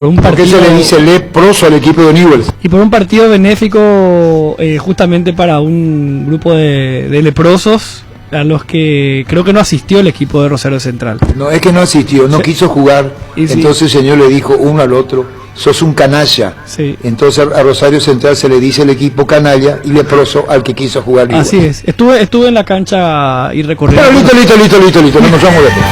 Por un ¿Por qué partido, se le dice leproso al equipo de Newell's? y por un partido benéfico justamente para un grupo de leprosos a los que creo que no asistió el equipo de Rosario Central. No, es que no asistió, no Sí. quiso jugar. Y sí. Entonces el señor le dijo uno al otro, sos un canalla. Sí. Entonces a Rosario Central se le dice el equipo canalla y leproso al que quiso jugar Newell's. Así es. Estuve en la cancha y recorriendo. Bueno, listo, nos vamos después.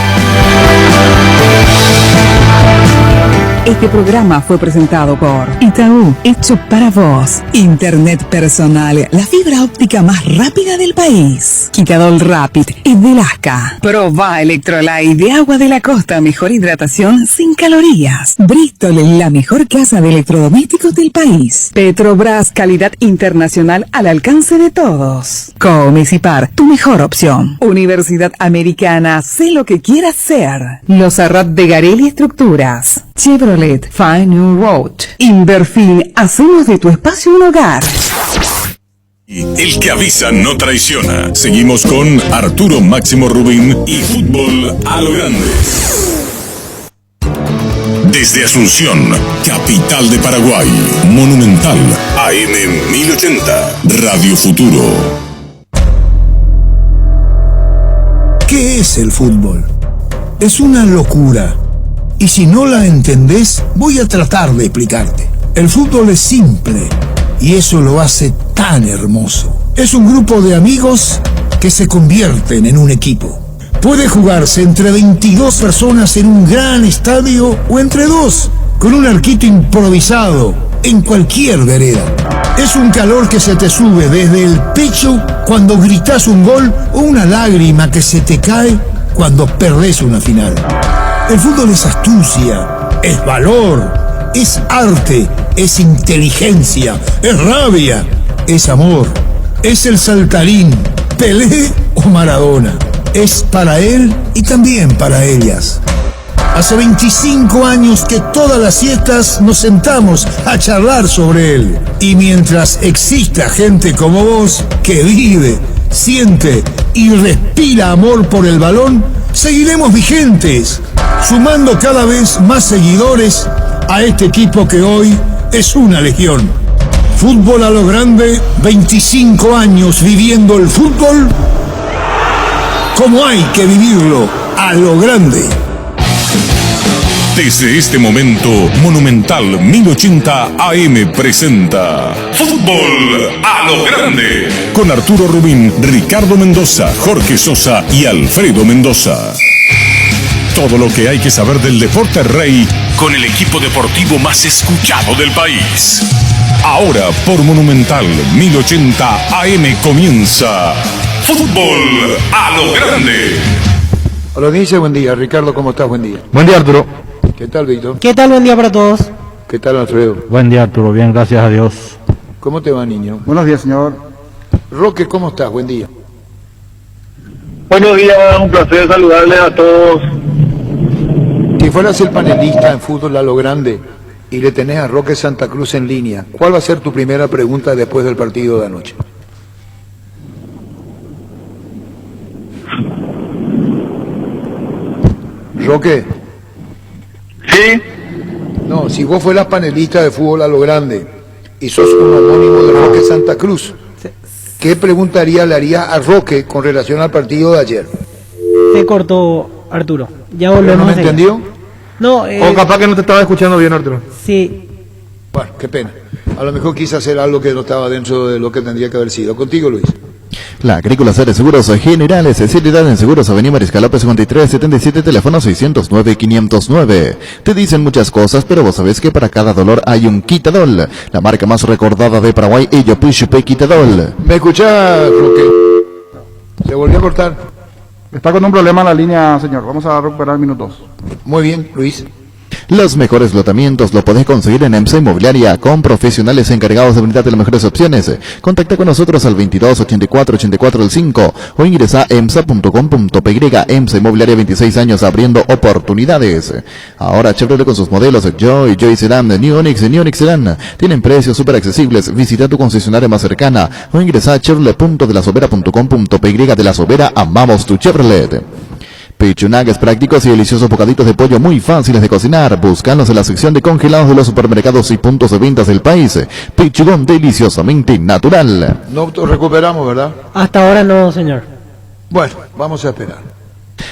Este programa fue presentado por Itaú, hecho para vos. Internet personal, la fibra óptica más rápida del país. Quitadol Rapid es de Lasca. Proba Electrolyte de agua de la costa, mejor hidratación sin calorías. Bristol, la mejor casa de electrodomésticos del país. Petrobras, calidad internacional al alcance de todos. Comecipar, tu mejor opción. Universidad Americana, sé lo que quieras ser. Los Arrat de Garelli Estructuras. Chevrolet, Fine New Road. Inverfin, hacemos de tu espacio un hogar. El que avisa no traiciona. Seguimos con Arturo Máximo Rubín y Fútbol a lo Grande. Desde Asunción, capital de Paraguay, Monumental, AM 1080, Radio Futuro. ¿Qué es el fútbol? Es una locura. Y si no la entendés, voy a tratar de explicarte. El fútbol es simple y eso lo hace tan hermoso. Es un grupo de amigos que se convierten en un equipo. Puede jugarse entre 22 personas en un gran estadio o entre dos, con un arquito improvisado en cualquier vereda. Es un calor que se te sube desde el pecho cuando gritás un gol o una lágrima que se te cae cuando perdés una final. El fútbol es astucia, es valor, es arte, es inteligencia, es rabia, es amor, es el saltarín, Pelé o Maradona. Es para él y también para ellas. Hace 25 años que todas las siestas nos sentamos a charlar sobre él. Y mientras exista gente como vos que vive, siente y respira amor por el balón, seguiremos vigentes, sumando cada vez más seguidores a este equipo que hoy es una legión. Fútbol a lo Grande, 25 años viviendo el fútbol como hay que vivirlo, a lo grande. Desde este momento, Monumental 1080 AM presenta Fútbol a lo Grande. Con Arturo Rubín, Ricardo Mendoza, Jorge Sosa y Alfredo Mendoza. Todo lo que hay que saber del deporte rey con el equipo deportivo más escuchado del país. Ahora por Monumental 1080 AM comienza Fútbol a lo Grande. Hola, dice buen día. Ricardo, ¿cómo estás? Buen día. Buen día, Arturo. ¿Qué tal, Víctor? ¿Qué tal? Buen día para todos. ¿Qué tal, Alfredo? Buen día, Arturo. Bien, gracias a Dios. ¿Cómo te va, niño? Buenos días, señor. Roque, ¿cómo estás? Buen día. Buenos días, un placer saludarles a todos. Si fueras el panelista en Fútbol a lo Grande y le tenés a Roque Santa Cruz en línea, ¿cuál va a ser tu primera pregunta después del partido de anoche? Roque. ¿Sí? No, si vos fueras panelista de Fútbol a lo Grande y sos un homónimo de Roque Santa Cruz, ¿qué preguntaría le harías a Roque con relación al partido de ayer? Se cortó, Arturo. Ya ¿Pero volvemos. no me a seguir. entendió? No, O capaz que no te estaba escuchando bien, Arturo. sí. Bueno, qué pena. A lo mejor quise hacer algo que no estaba dentro de lo que tendría que haber sido. Contigo, Luis. La Agrícola de Seguros Generales, especialidad en seguros, Avenida Mariscal López 5377, teléfono 609-509. Te dicen muchas cosas, pero vos sabés que para cada dolor hay un Quitadol. La marca más recordada de Paraguay, ello Pushpe Quitadol. ¿Me escuchás, Roque? ¿Se volvió a cortar? Está con un problema en la línea, señor. Vamos a recuperar minutos. Muy bien, Luis. Los mejores lotamientos lo podés conseguir en EMSA Inmobiliaria, con profesionales encargados de brindarte las mejores opciones. Contacta con nosotros al 22 84 84 5 o ingresa a emsa.com.py. EMSA Inmobiliaria, 26 años abriendo oportunidades. Ahora Chevrolet con sus modelos Joy Sedan, New Onix Sedan. Tienen precios súper accesibles. Visita tu concesionaria más cercana o ingresa a chevrolet.delasobera.com.py. De La Sobera, amamos tu Chevrolet. Pechunagues prácticos y deliciosos bocaditos de pollo muy fáciles de cocinar. Búscanos en la sección de congelados de los supermercados y puntos de ventas del país. Pechugón deliciosamente natural. No recuperamos, ¿verdad? Hasta ahora no, señor. Bueno, vamos a esperar.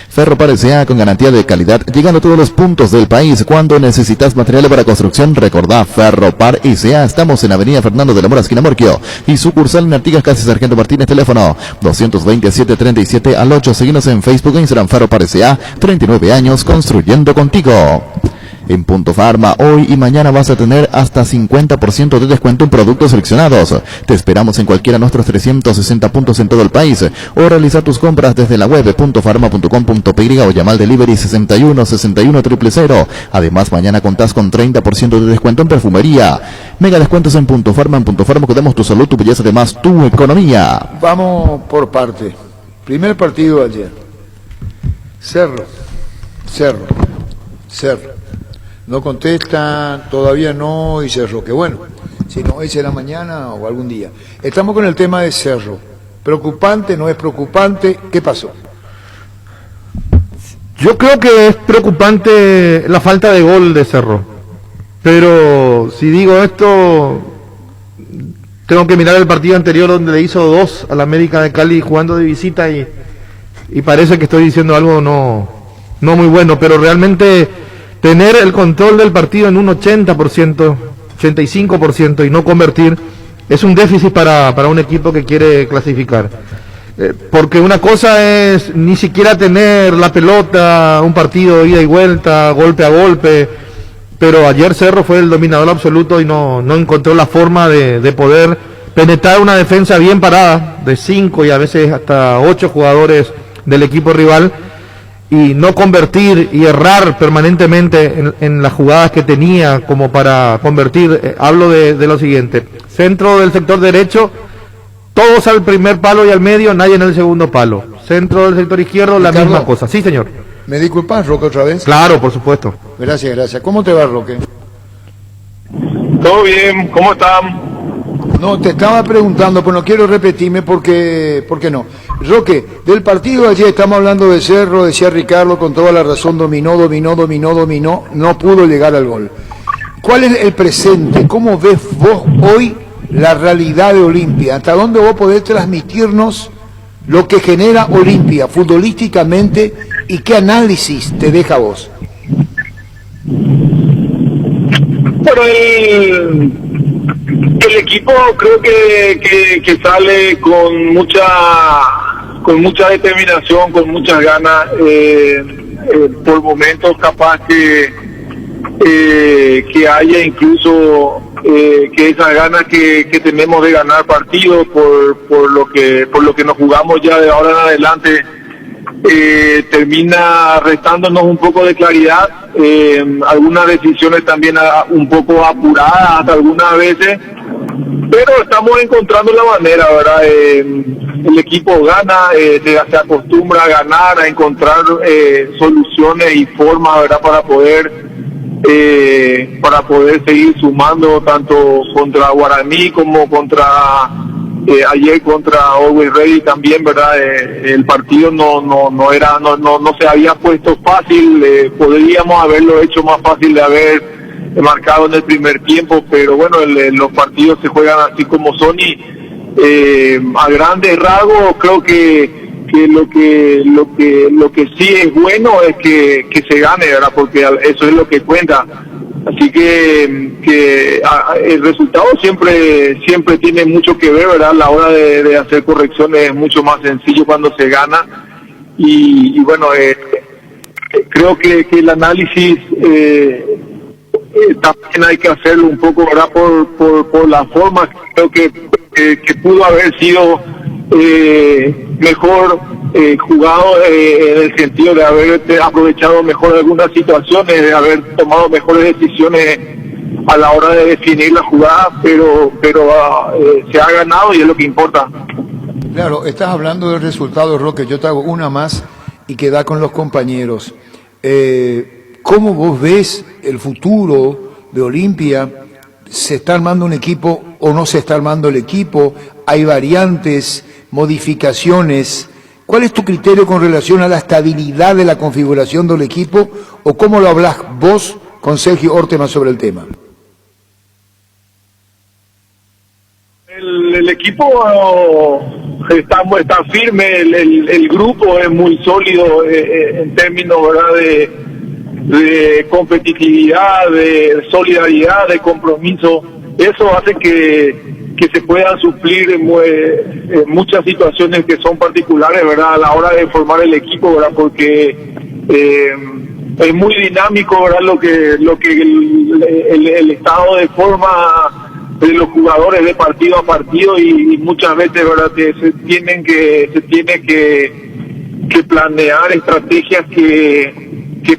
Ferropar S.A. con garantía de calidad, llegando a todos los puntos del país. Cuando necesitas material para construcción, recordá Ferropar S.A. Estamos en Avenida Fernando de la Mora, esquina Morquio, y sucursal en Artigas, casi Sargento Martínez, teléfono 227-37 al 8. Seguinos en Facebook e Instagram. Ferropar S.A. 39 años construyendo contigo. En Punto Farma, hoy y mañana vas a tener hasta 50% de descuento en productos seleccionados. Te esperamos en cualquiera de nuestros 360 puntos en todo el país, o realiza tus compras desde la web puntofarma.com.py o llama al delivery 61 61 000. Además, mañana contás con 30% de descuento en perfumería. Mega descuentos en Punto Farma. En Punto Farma cuidamos tu salud, tu belleza, además tu economía. Vamos por parte. Primer partido de ayer. Cerro. No contestan, todavía no, y Cerro, que bueno, si no hoy será mañana o algún día. Estamos con el tema de Cerro. ¿Preocupante, no es preocupante? ¿Qué pasó? Yo creo que es preocupante la falta de gol de Cerro. Pero si digo esto, tengo que mirar el partido anterior donde le hizo 2 al América de Cali jugando de visita y parece que estoy diciendo algo no muy bueno, pero realmente tener el control del partido en un 80%, 85% y no convertir es un déficit para un equipo que quiere clasificar. Porque una cosa es ni siquiera tener la pelota, un partido ida y vuelta, golpe a golpe, pero ayer Cerro fue el dominador absoluto y no encontró la forma de poder penetrar una defensa bien parada, de 5 y a veces hasta 8 jugadores del equipo rival, y no convertir y errar permanentemente en las jugadas que tenía como para convertir. Hablo de lo siguiente: centro del sector derecho, todos al primer palo y al medio, nadie en el segundo palo. Centro del sector izquierdo, la misma cosa. Sí, señor. ¿Me disculpas, Roque, otra vez? Claro, por supuesto. Gracias. ¿Cómo te va, Roque? Todo bien, ¿cómo están? No, te estaba preguntando, pero no quiero repetirme porque no. Roque, del partido de ayer estamos hablando de Cerro, decía Ricardo con toda la razón, dominó, no pudo llegar al gol. ¿Cuál es el presente? ¿Cómo ves vos hoy la realidad de Olimpia? ¿Hasta dónde vos podés transmitirnos lo que genera Olimpia futbolísticamente y qué análisis te deja a vos? Bueno, el equipo creo que sale con mucha determinación, con muchas ganas, por momentos capaz que haya incluso que esas ganas que tenemos de ganar partidos por lo que nos jugamos ya de ahora en adelante termina restándonos un poco de claridad, algunas decisiones también un poco apuradas algunas veces, pero estamos encontrando la manera, ¿verdad? El equipo gana, se acostumbra a ganar, a encontrar soluciones y formas, ¿verdad? Para poder seguir sumando tanto contra Guaraní como ayer contra Always Ready también, ¿verdad? El partido no se había puesto fácil, podríamos haberlo hecho más fácil de haber marcado en el primer tiempo, pero bueno, los partidos se juegan así como son y a grandes rasgos creo que lo que sí es bueno es que se gane, ¿verdad? Porque eso es lo que cuenta. Así que el resultado siempre tiene mucho que ver, ¿verdad? A la hora de hacer correcciones es mucho más sencillo cuando se gana y bueno, creo que el análisis también hay que hacerlo un poco, ¿verdad? Por la forma, creo que pudo haber sido mejor jugado en el sentido de haber aprovechado mejor algunas situaciones, de haber tomado mejores decisiones a la hora de definir la jugada, pero se ha ganado y es lo que importa. Claro, estás hablando del resultado, Roque, yo te hago una más y queda con los compañeros. ¿Cómo vos ves el futuro de Olimpia? ¿Se está armando un equipo o no se está armando el equipo? ¿Hay variantes, modificaciones? ¿Cuál es tu criterio con relación a la estabilidad de la configuración del equipo o cómo lo hablas vos con Sergio Orteman sobre el tema? El equipo está firme, el grupo es muy sólido en términos, ¿verdad?, de competitividad, de solidaridad, de compromiso. Eso hace que se puedan suplir muchas situaciones que son particulares, ¿verdad?, a la hora de formar el equipo, ¿verdad?, porque es muy dinámico, ¿verdad?, lo que el estado de forma de los jugadores de partido a partido y muchas veces, ¿verdad?, que se tiene que planear estrategias que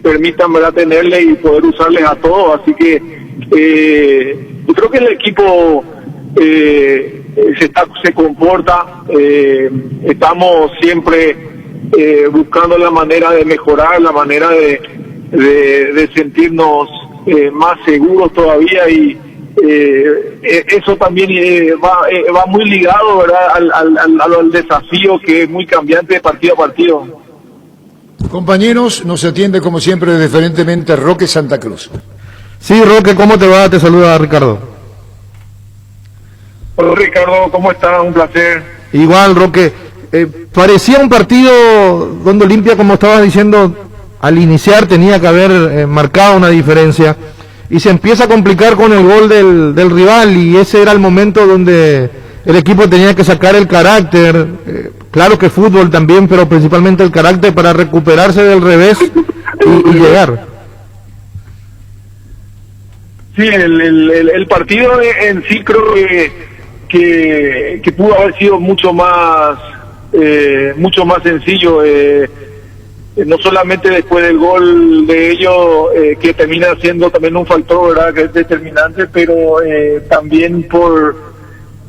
permitan, ¿verdad?, tenerle y poder usarles a todos. Así que yo creo que el equipo se comporta, estamos siempre buscando la manera de mejorar, la manera de sentirnos más seguros todavía, y eso también va muy ligado, ¿verdad?, al desafío que es muy cambiante de partido a partido. Compañeros, nos atiende como siempre diferentemente Roque Santa Cruz. Sí, Roque, ¿cómo te va? Te saluda Ricardo. Hola Ricardo, ¿cómo estás? Un placer. Igual, Roque. Parecía un partido donde Olimpia, como estabas diciendo, al iniciar tenía que haber marcado una diferencia, y se empieza a complicar con el gol del rival, y ese era el momento donde el equipo tenía que sacar el carácter, claro que fútbol también, pero principalmente el carácter para recuperarse del revés y llegar. Sí, el partido en sí creo que pudo haber sido mucho más sencillo, no solamente después del gol de ellos, que termina siendo también un factor, ¿verdad?, que es determinante, pero también creo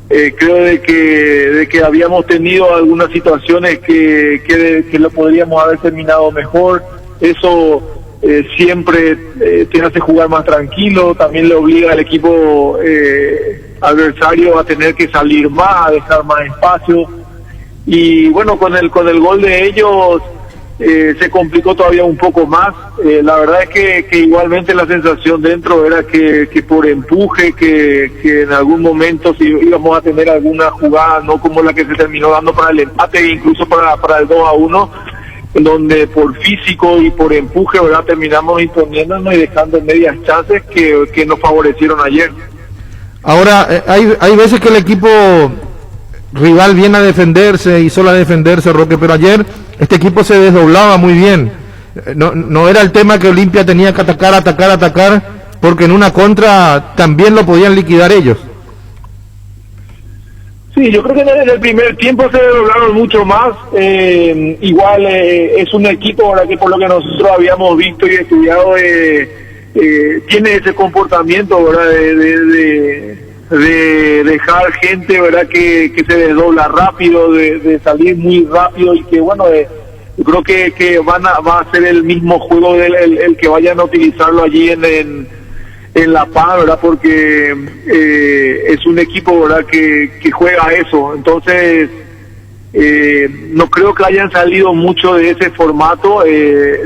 de que habíamos tenido algunas situaciones que lo podríamos haber terminado mejor. Eso siempre te hace jugar más tranquilo, también le obliga al equipo adversario a tener que salir más, a dejar más espacio, y bueno, con el gol de ellos se complicó todavía un poco más. La verdad es que igualmente la sensación dentro era que por empuje, que en algún momento si íbamos a tener alguna jugada, no como la que se terminó dando para el empate, e incluso para el 2-1, en donde por físico y por empuje, ¿verdad?, terminamos imponiéndonos y dejando medias chances que nos favorecieron ayer. Ahora, hay veces que el equipo rival viene a defenderse y solo a defenderse, Roque, pero ayer este equipo se desdoblaba muy bien. No era el tema que Olimpia tenía que atacar, porque en una contra también lo podían liquidar ellos. Sí, yo creo que en el primer tiempo se desdoblaron mucho más. Igual es un equipo, ahora que por lo que nosotros habíamos visto y estudiado, tiene ese comportamiento, ¿verdad?, de dejar gente, ¿verdad?, que se desdobla rápido, de salir muy rápido, y que bueno, yo creo que va a ser el mismo juego el que vayan a utilizarlo allí en La Paz, ¿verdad?, porque es un equipo, ¿verdad?, que juega eso. Entonces no creo que hayan salido mucho de ese formato.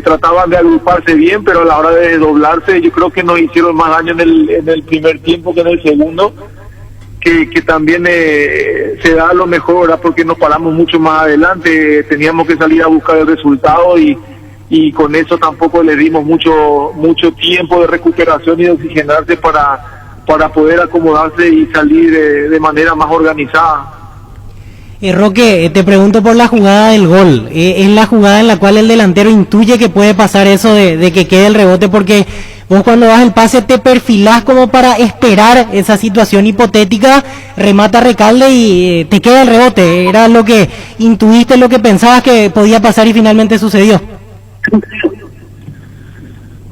Trataban de agruparse bien, pero a la hora de desdoblarse yo creo que nos hicieron más daño en el primer tiempo que en el segundo, que también se da lo mejor, ¿verdad?, porque nos paramos mucho más adelante, teníamos que salir a buscar el resultado, y con eso tampoco le dimos mucho tiempo de recuperación y de oxigenarse para poder acomodarse y salir de manera más organizada. Roque, te pregunto por la jugada del gol. Es la jugada en la cual el delantero intuye que puede pasar eso de que quede el rebote, porque vos cuando das el pase te perfilás como para esperar esa situación hipotética, remata Recalde y te queda el rebote. Era lo que intuiste, lo que pensabas que podía pasar y finalmente sucedió.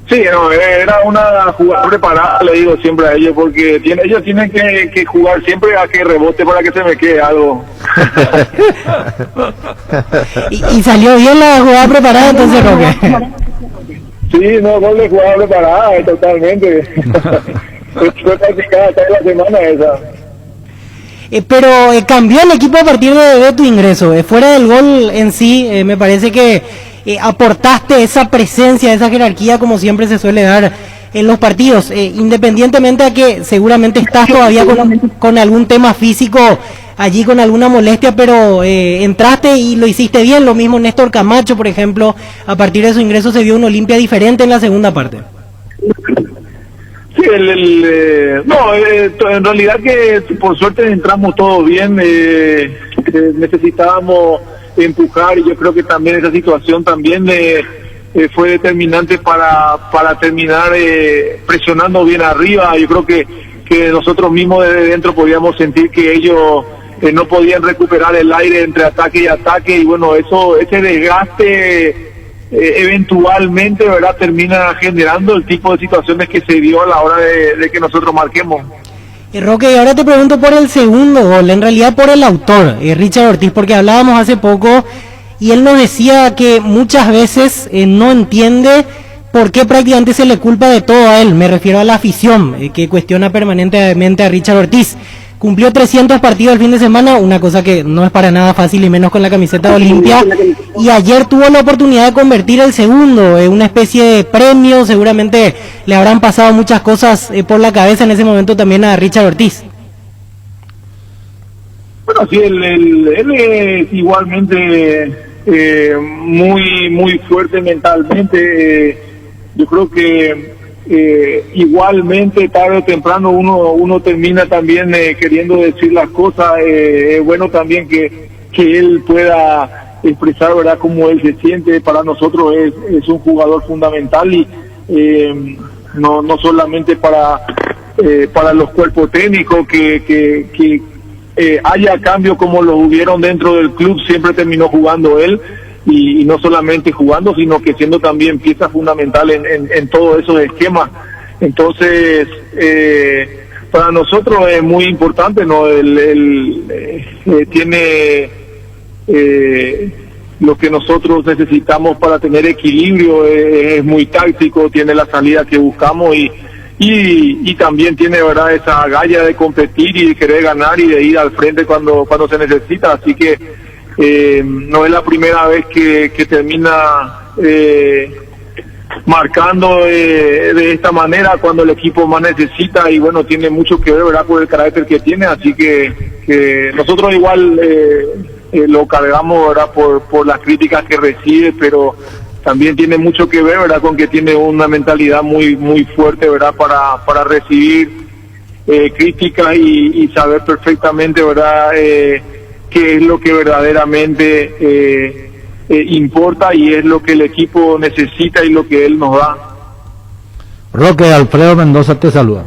Sí, no, era una jugada preparada, le digo siempre a ellos, porque ellos tienen que jugar siempre a que rebote para que se me quede algo. y salió bien la jugada preparada, entonces, Roque. Sí, no, gol de jugada preparada, totalmente. Fue practicada toda la semana esa. Pero cambió el equipo a partir de tu ingreso. Fuera del gol en sí, me parece que aportaste esa presencia, esa jerarquía como siempre se suele dar en los partidos, independientemente de que seguramente estás todavía con algún tema físico allí, con alguna molestia, pero entraste y lo hiciste bien. Lo mismo Néstor Camacho, por ejemplo, a partir de su ingreso se vio un Olimpia diferente en la segunda parte. Sí, en realidad que por suerte entramos todos bien, necesitábamos empujar, y yo creo que también esa situación también fue determinante para terminar presionando bien arriba. Yo creo que nosotros mismos desde dentro podíamos sentir que ellos no podían recuperar el aire entre ataque y ataque, y bueno, ese desgaste eventualmente, ¿verdad?, termina generando el tipo de situaciones que se dio a la hora de que nosotros marquemos. Roque, ahora te pregunto por el segundo gol, en realidad por el autor, Richard Ortiz, porque hablábamos hace poco y él nos decía que muchas veces no entiende por qué prácticamente se le culpa de todo a él. Me refiero a la afición, que cuestiona permanentemente a Richard Ortiz. Cumplió 300 partidos el fin de semana, una cosa que no es para nada fácil, y menos con la camiseta de Olimpia. Y ayer tuvo la oportunidad de convertir el segundo, una especie de premio. Seguramente le habrán pasado muchas cosas por la cabeza en ese momento también a Richard Ortiz. Bueno, sí, él es igualmente muy fuerte mentalmente. Yo creo que igualmente tarde o temprano uno termina también queriendo decir las cosas. Es bueno también que él pueda expresar, ¿verdad?, cómo él se siente. Para nosotros es un jugador fundamental, y no solamente para los cuerpos técnicos que haya cambios como los hubieron dentro del club. Siempre terminó jugando él, y no solamente jugando, sino que siendo también pieza fundamental en todos esos esquemas. Entonces, para nosotros es muy importante, ¿no? Tiene lo que nosotros necesitamos para tener equilibrio, es muy táctico, tiene la salida que buscamos, y también tiene, ¿verdad?, esa agallas de competir y de querer ganar y de ir al frente cuando se necesita. Así que no es la primera vez que termina marcando de esta manera cuando el equipo más necesita, y bueno, tiene mucho que ver, ¿verdad?, por el carácter que tiene. Así que nosotros igual lo cargamos, ¿verdad?, por las críticas que recibe, pero también tiene mucho que ver, ¿verdad?, con que tiene una mentalidad muy fuerte, ¿verdad?, para recibir críticas y saber perfectamente, ¿verdad?, qué es lo que verdaderamente importa, y es lo que el equipo necesita y lo que él nos da. Roque, Alfredo Mendoza te saluda.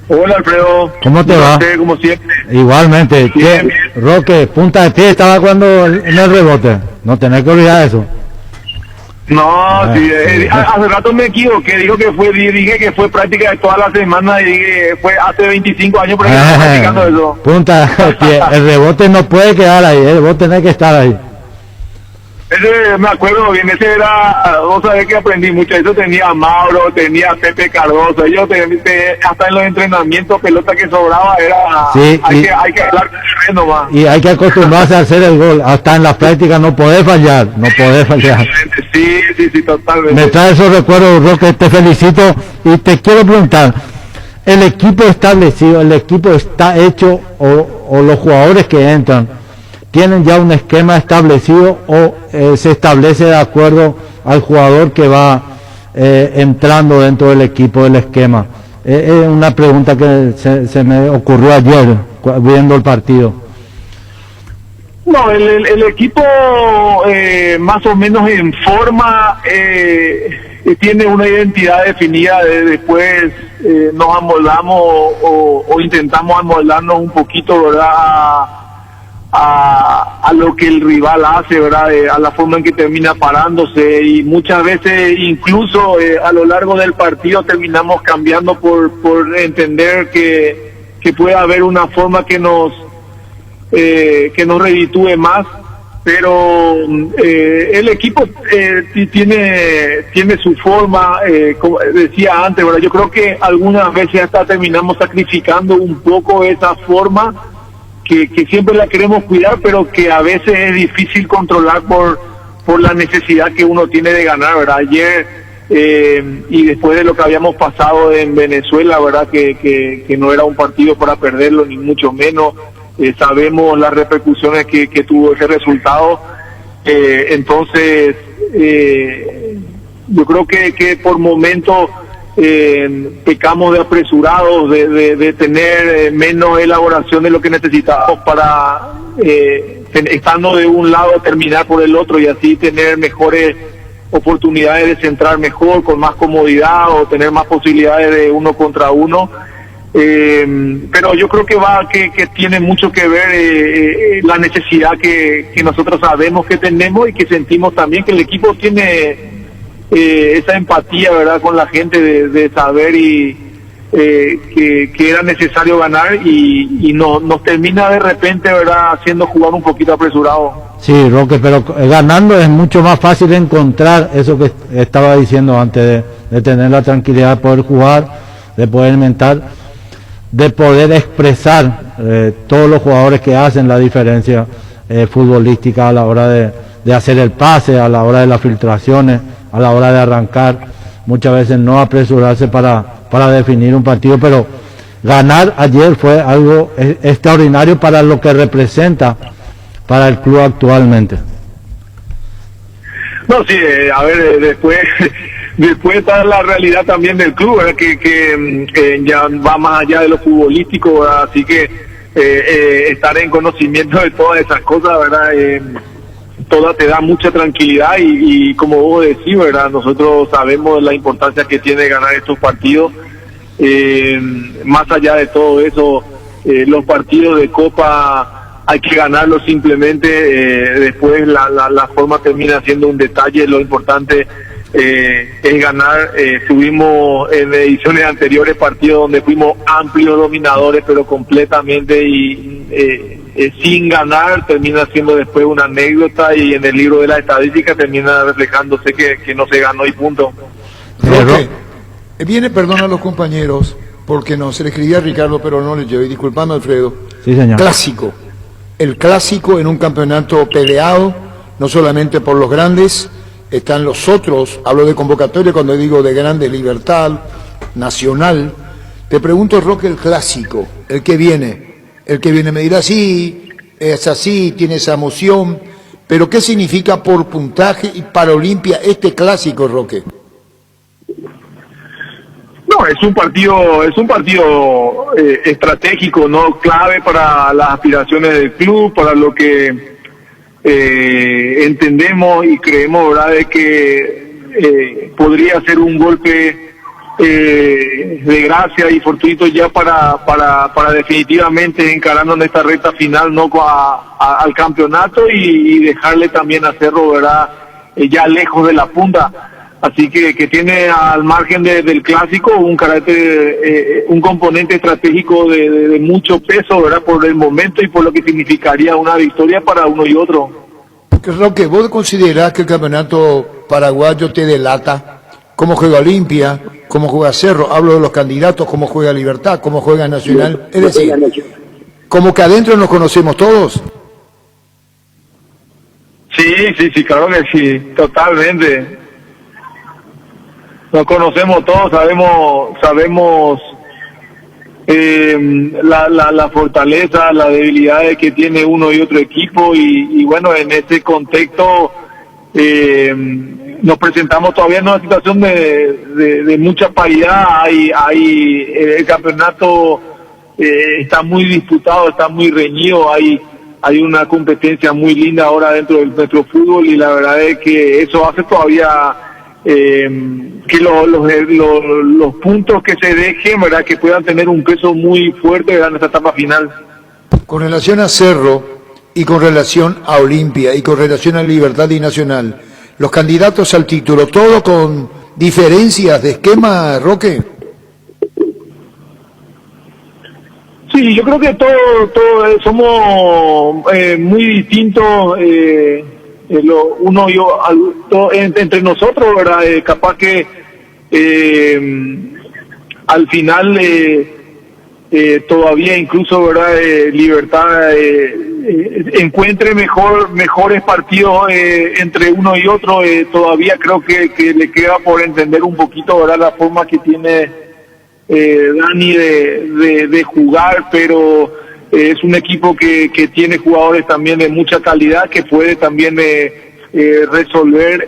Hola, Alfredo. ¿Cómo te va? Como siempre. Igualmente. Bien. Roque, punta de pie estaba cuando en el rebote. No tenés que olvidar eso. No, sí, hace rato me equivoqué, dije que fue práctica de toda la semana, y dije fue hace 25 años por ahí practicando eso. Punta de pie, el rebote no puede quedar ahí, vos tenés que estar ahí. Ese me acuerdo bien, ese era, vos sabés que aprendí mucho, eso tenía a Mauro, tenía a Pepe Cardoso, ellos hasta en los entrenamientos, pelota que sobraba era, sí, hay que hablar nomás. Y hay que acostumbrarse a hacer el gol, hasta en las prácticas no podés fallar. Sí, totalmente. Me trae esos recuerdos, Roque, te felicito, y te quiero preguntar, ¿el equipo establecido, el equipo está hecho, o los jugadores que entran tienen ya un esquema establecido, o se establece de acuerdo al jugador que va entrando dentro del equipo, del esquema? Es una pregunta que se me ocurrió ayer viendo el partido. No, el equipo más o menos en forma tiene una identidad definida. Después nos amoldamos o intentamos amoldarnos un poquito, ¿verdad?, a lo que el rival hace, ¿verdad?, a la forma en que termina parándose, y muchas veces incluso a lo largo del partido terminamos cambiando por entender que puede haber una forma que nos reditúe más, pero el equipo tiene su forma, como decía antes, ¿verdad? Yo creo que algunas veces hasta terminamos sacrificando un poco esa forma que siempre la queremos cuidar, pero que a veces es difícil controlar por la necesidad que uno tiene de ganar, ¿verdad? Ayer y después de lo que habíamos pasado en Venezuela, ¿verdad? Que no era un partido para perderlo, ni mucho menos. Sabemos las repercusiones que tuvo ese resultado. Entonces, yo creo que por momentos pecamos de apresurados, de tener menos elaboración de lo que necesitábamos para, estando de un lado, terminar por el otro y así tener mejores oportunidades de centrar mejor, con más comodidad o tener más posibilidades de uno contra uno. Pero yo creo que tiene mucho que ver la necesidad que nosotros sabemos que tenemos y que sentimos también que el equipo tiene esa empatía, ¿verdad?, con la gente de saber que era necesario ganar y nos termina de repente, ¿verdad?, haciendo jugar un poquito apresurado. Sí, Roque, pero ganando es mucho más fácil encontrar eso que estaba diciendo antes, de tener la tranquilidad de poder jugar, de poder mental, de poder expresar todos los jugadores que hacen la diferencia futbolística a la hora de hacer el pase, a la hora de las filtraciones, a la hora de arrancar, muchas veces no apresurarse para definir un partido, pero ganar ayer fue algo extraordinario para lo que representa para el club actualmente. No, sí, a ver, después está la realidad también del club, ¿verdad? Que ya va más allá de lo futbolístico, ¿verdad? Así que estar en conocimiento de todas esas cosas, ¿verdad? Toda te da mucha tranquilidad y como vos decís, ¿verdad? Nosotros sabemos la importancia que tiene ganar estos partidos. Más allá de todo eso, los partidos de Copa hay que ganarlos simplemente, después la forma termina siendo un detalle, lo importante es ganar. Tuvimos en ediciones anteriores partidos donde fuimos amplios dominadores, pero completamente sin ganar, termina siendo después una anécdota y en el libro de la estadística termina reflejándose que no se ganó y punto. Roque, viene, perdón a los compañeros, porque no se le escribía a Ricardo, pero no le llevo, y disculpame, Alfredo. Sí, señor. Clásico. El clásico en un campeonato peleado, no solamente por los grandes, están los otros, hablo de convocatoria cuando digo de grandes, Libertad, Nacional. Te pregunto, Roque, el clásico, el que viene me dirá, sí, es así, tiene esa emoción, pero ¿qué significa por puntaje y para Olimpia este clásico, Roque? No, es un partido estratégico, no clave para las aspiraciones del club, para lo que entendemos y creemos, ¿verdad?, de que podría ser un golpe de gracia y fortuito ya para definitivamente encarando en esta recta final, no al campeonato y dejarle también a Cerro, ¿verdad?, ya lejos de la punta. Así que tiene al margen del clásico un carácter, un componente estratégico de mucho peso, ¿verdad?, por el momento y por lo que significaría una victoria para uno y otro. Roque, ¿vos considerás que el campeonato paraguayo te delata? ¿Cómo juega Olimpia? ¿Cómo juega Cerro? Hablo de los candidatos, ¿cómo juega Libertad? ¿Cómo juega Nacional? Es decir, ¿como que adentro nos conocemos todos? Sí, claro que sí, totalmente. Nos conocemos todos, sabemos la fortaleza, las debilidades que tiene uno y otro equipo y bueno, en ese contexto nos presentamos todavía en una situación de mucha paridad. El campeonato está muy disputado, está muy reñido, hay una competencia muy linda ahora dentro del nuestro fútbol y la verdad es que eso hace todavía que los puntos que se dejen, ¿verdad?, que puedan tener un peso muy fuerte, ¿verdad?, en esta etapa final. Con relación a Cerro y con relación a Olimpia y con relación a Libertad y Nacional, los candidatos al título, todo con diferencias de esquema, Roque. Sí, Sí, yo creo que todo somos muy distintos, uno y yo, entre nosotros, ¿verdad? Capaz que al final todavía incluso, ¿verdad? Libertad encuentre mejores partidos entre uno y otro. Todavía creo que le queda por entender un poquito, ¿verdad? La forma que tiene Dani de jugar, pero es un equipo que tiene jugadores también de mucha calidad, que puede también resolver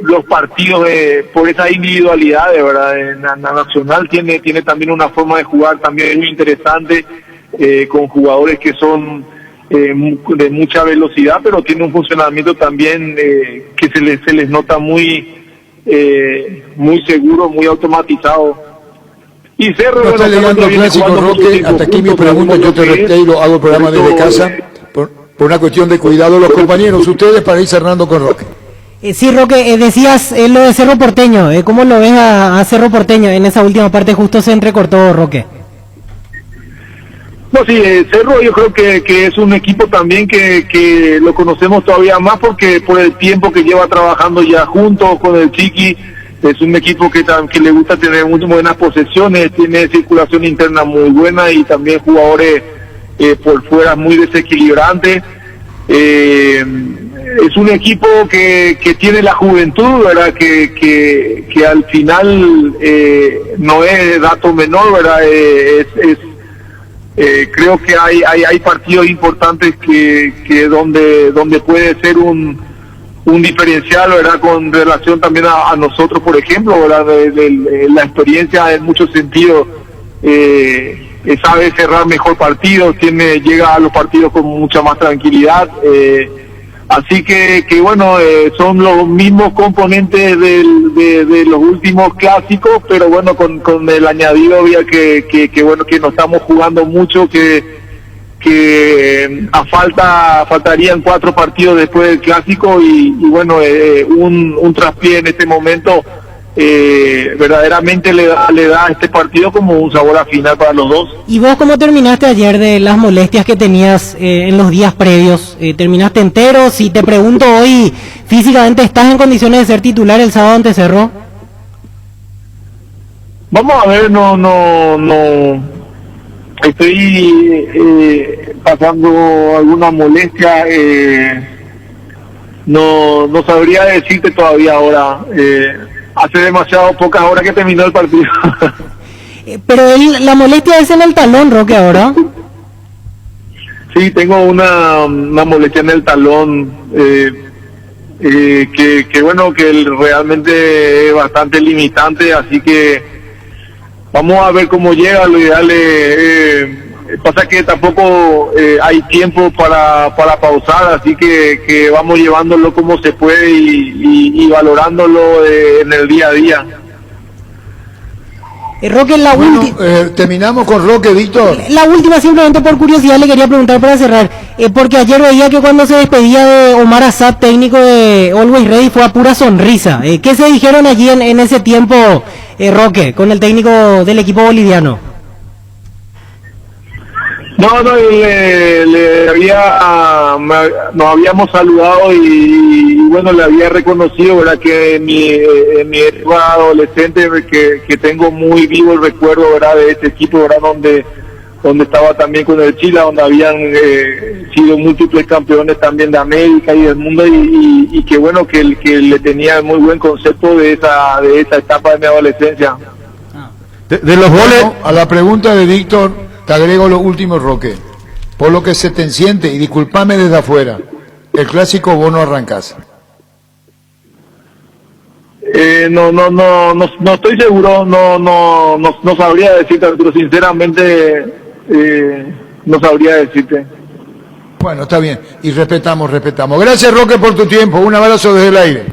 los partidos por esa individualidad, de verdad. En la Nacional tiene también una forma de jugar también muy interesante, con jugadores que son de mucha velocidad, pero tiene un funcionamiento también que se les nota muy seguro, muy automatizado. Y Cerro, no está llegando clásico, Roque. Hasta aquí mi pregunta. Yo te retiro, hago el programa desde casa por una cuestión de cuidado de los compañeros. Ustedes, para ir cerrando con Roque. Sí, Roque, decías lo de Cerro Porteño. ¿Cómo lo ves a Cerro Porteño en esa última parte? Justo se entrecortó, Roque. No, sí, Cerro yo creo que es un equipo también que lo conocemos todavía más porque por el tiempo que lleva trabajando ya juntos con el Chiqui. Es un equipo que le gusta tener muy buenas posesiones, tiene circulación interna muy buena y también jugadores por fuera muy desequilibrantes. Es un equipo que tiene la juventud, ¿verdad? Que al final no es dato menor, ¿verdad? Creo que hay partidos importantes que donde puede ser un diferencial, ¿verdad? Con relación también a nosotros, por ejemplo, ¿verdad? De la experiencia en muchos sentidos, sabe cerrar mejor partidos, llega a los partidos con mucha más tranquilidad, así que bueno, son los mismos componentes de los últimos clásicos, pero bueno, con el añadido había que bueno, que no estamos jugando mucho, que faltarían 4 partidos después del clásico y bueno, un traspié en este momento verdaderamente le da a este partido como un sabor a final para los dos. ¿Y vos cómo terminaste ayer de las molestias que tenías en los días previos? ¿Terminaste entero? Si te pregunto hoy, ¿físicamente estás en condiciones de ser titular el sábado ante Cerro? Vamos a ver, no estoy pasando alguna molestia, no sabría decirte todavía ahora, hace demasiado pocas horas que terminó el partido. Pero la molestia es en el talón, Roque, ahora. Sí, tengo una molestia en el talón, que bueno, que realmente es bastante limitante, así que vamos a ver cómo llega. Lo ideal pasa que tampoco hay tiempo para pausar, así que vamos llevándolo como se puede y valorándolo en el día a día. Roque, terminamos con Roque, Víctor. La última, simplemente por curiosidad, le quería preguntar para cerrar, porque ayer veía que cuando se despedía de Omar Assad, técnico de Always Ready, fue a pura sonrisa. ¿Qué se dijeron allí en ese tiempo, Roque, con el técnico del equipo boliviano? Nos habíamos saludado y bueno, le había reconocido, ¿verdad? Que en mi época adolescente, que tengo muy vivo el recuerdo, ¿verdad? De este equipo, ¿verdad? Donde estaba también con el Chile, donde habían sido múltiples campeones también de América y del mundo, y que bueno, que le tenía muy buen concepto de esa etapa de mi adolescencia. De los goles, a la pregunta de Víctor, te agrego lo último, Roque. Por lo que se te siente, y discúlpame desde afuera, el clásico vos no arrancás. No estoy seguro, no sabría decirte, pero sinceramente no sabría decirte. Bueno, está bien, y respetamos. Gracias, Roque, por tu tiempo. Un abrazo desde el aire.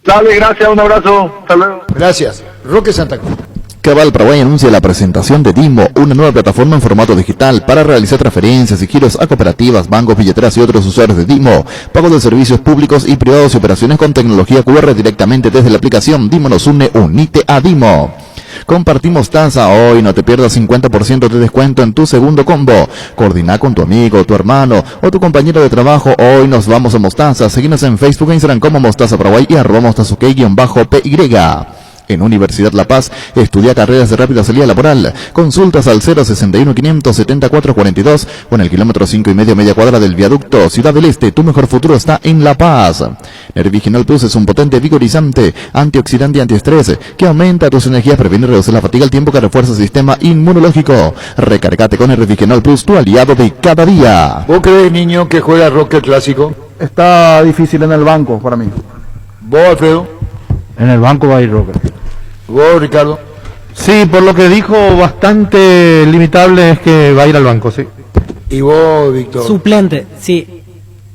Dale, gracias, un abrazo. Hasta luego. Gracias. Roque Santa Cruz. Cabal Paraguay anuncia la presentación de Dimo, una nueva plataforma en formato digital para realizar transferencias y giros a cooperativas, bancos, billeteras y otros usuarios de Dimo, pago de servicios públicos y privados y operaciones con tecnología QR directamente desde la aplicación. Dimo nos une, unite a Dimo. Compartí mostaza hoy, no te pierdas 50% de descuento en tu segundo combo. Coordina con tu amigo, tu hermano o tu compañero de trabajo. Hoy nos vamos a Mostaza. Seguinos en Facebook e Instagram como Mostaza Paraguay y @mostazuke_PY. En Universidad La Paz, estudia carreras de rápida salida laboral. Consultas al 061 570 442 o en el kilómetro 5,5 media cuadra del viaducto Ciudad del Este. Tu mejor futuro está en La Paz. Nerviginal Plus es un potente vigorizante, antioxidante y antiestrés que aumenta tus energías, previene y reduce la fatiga al tiempo que refuerza el sistema inmunológico. Recargate con Nerviginal Plus, tu aliado de cada día. ¿Vos crees, niño, que juega Roque el clásico? Está difícil en el banco para mí. ¿Vos, Alfredo? En el banco va a ir Roque. ¿Vos, Ricardo? Sí, por lo que dijo, bastante limitable es que va a ir al banco, sí. ¿Y vos, Víctor? Suplente, sí.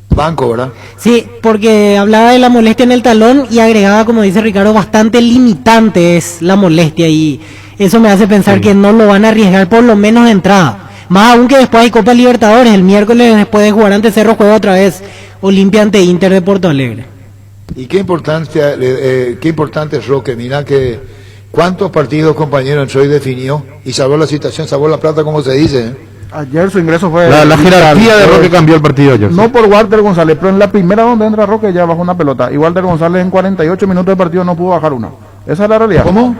Banco, ¿verdad? Sí, porque hablaba de la molestia en el talón y agregaba, como dice Ricardo, bastante limitante es la molestia y eso me hace pensar que no lo van a arriesgar por lo menos de entrada. Más aún que después hay Copa Libertadores, el miércoles después de jugar ante Cerro juega otra vez Olimpia ante Inter de Porto Alegre. Y qué importante es Roque, mira que cuántos partidos, compañero, entró y definió y salvó la situación, salvó la plata, como se dice, ¿eh? Ayer su ingreso fue... La jerarquía de Roque cambió el partido ayer. No por Walter González, pero en la primera donde entra Roque ya bajó una pelota. Y Walter González en 48 minutos de partido no pudo bajar una. Esa es la realidad. ¿Cómo?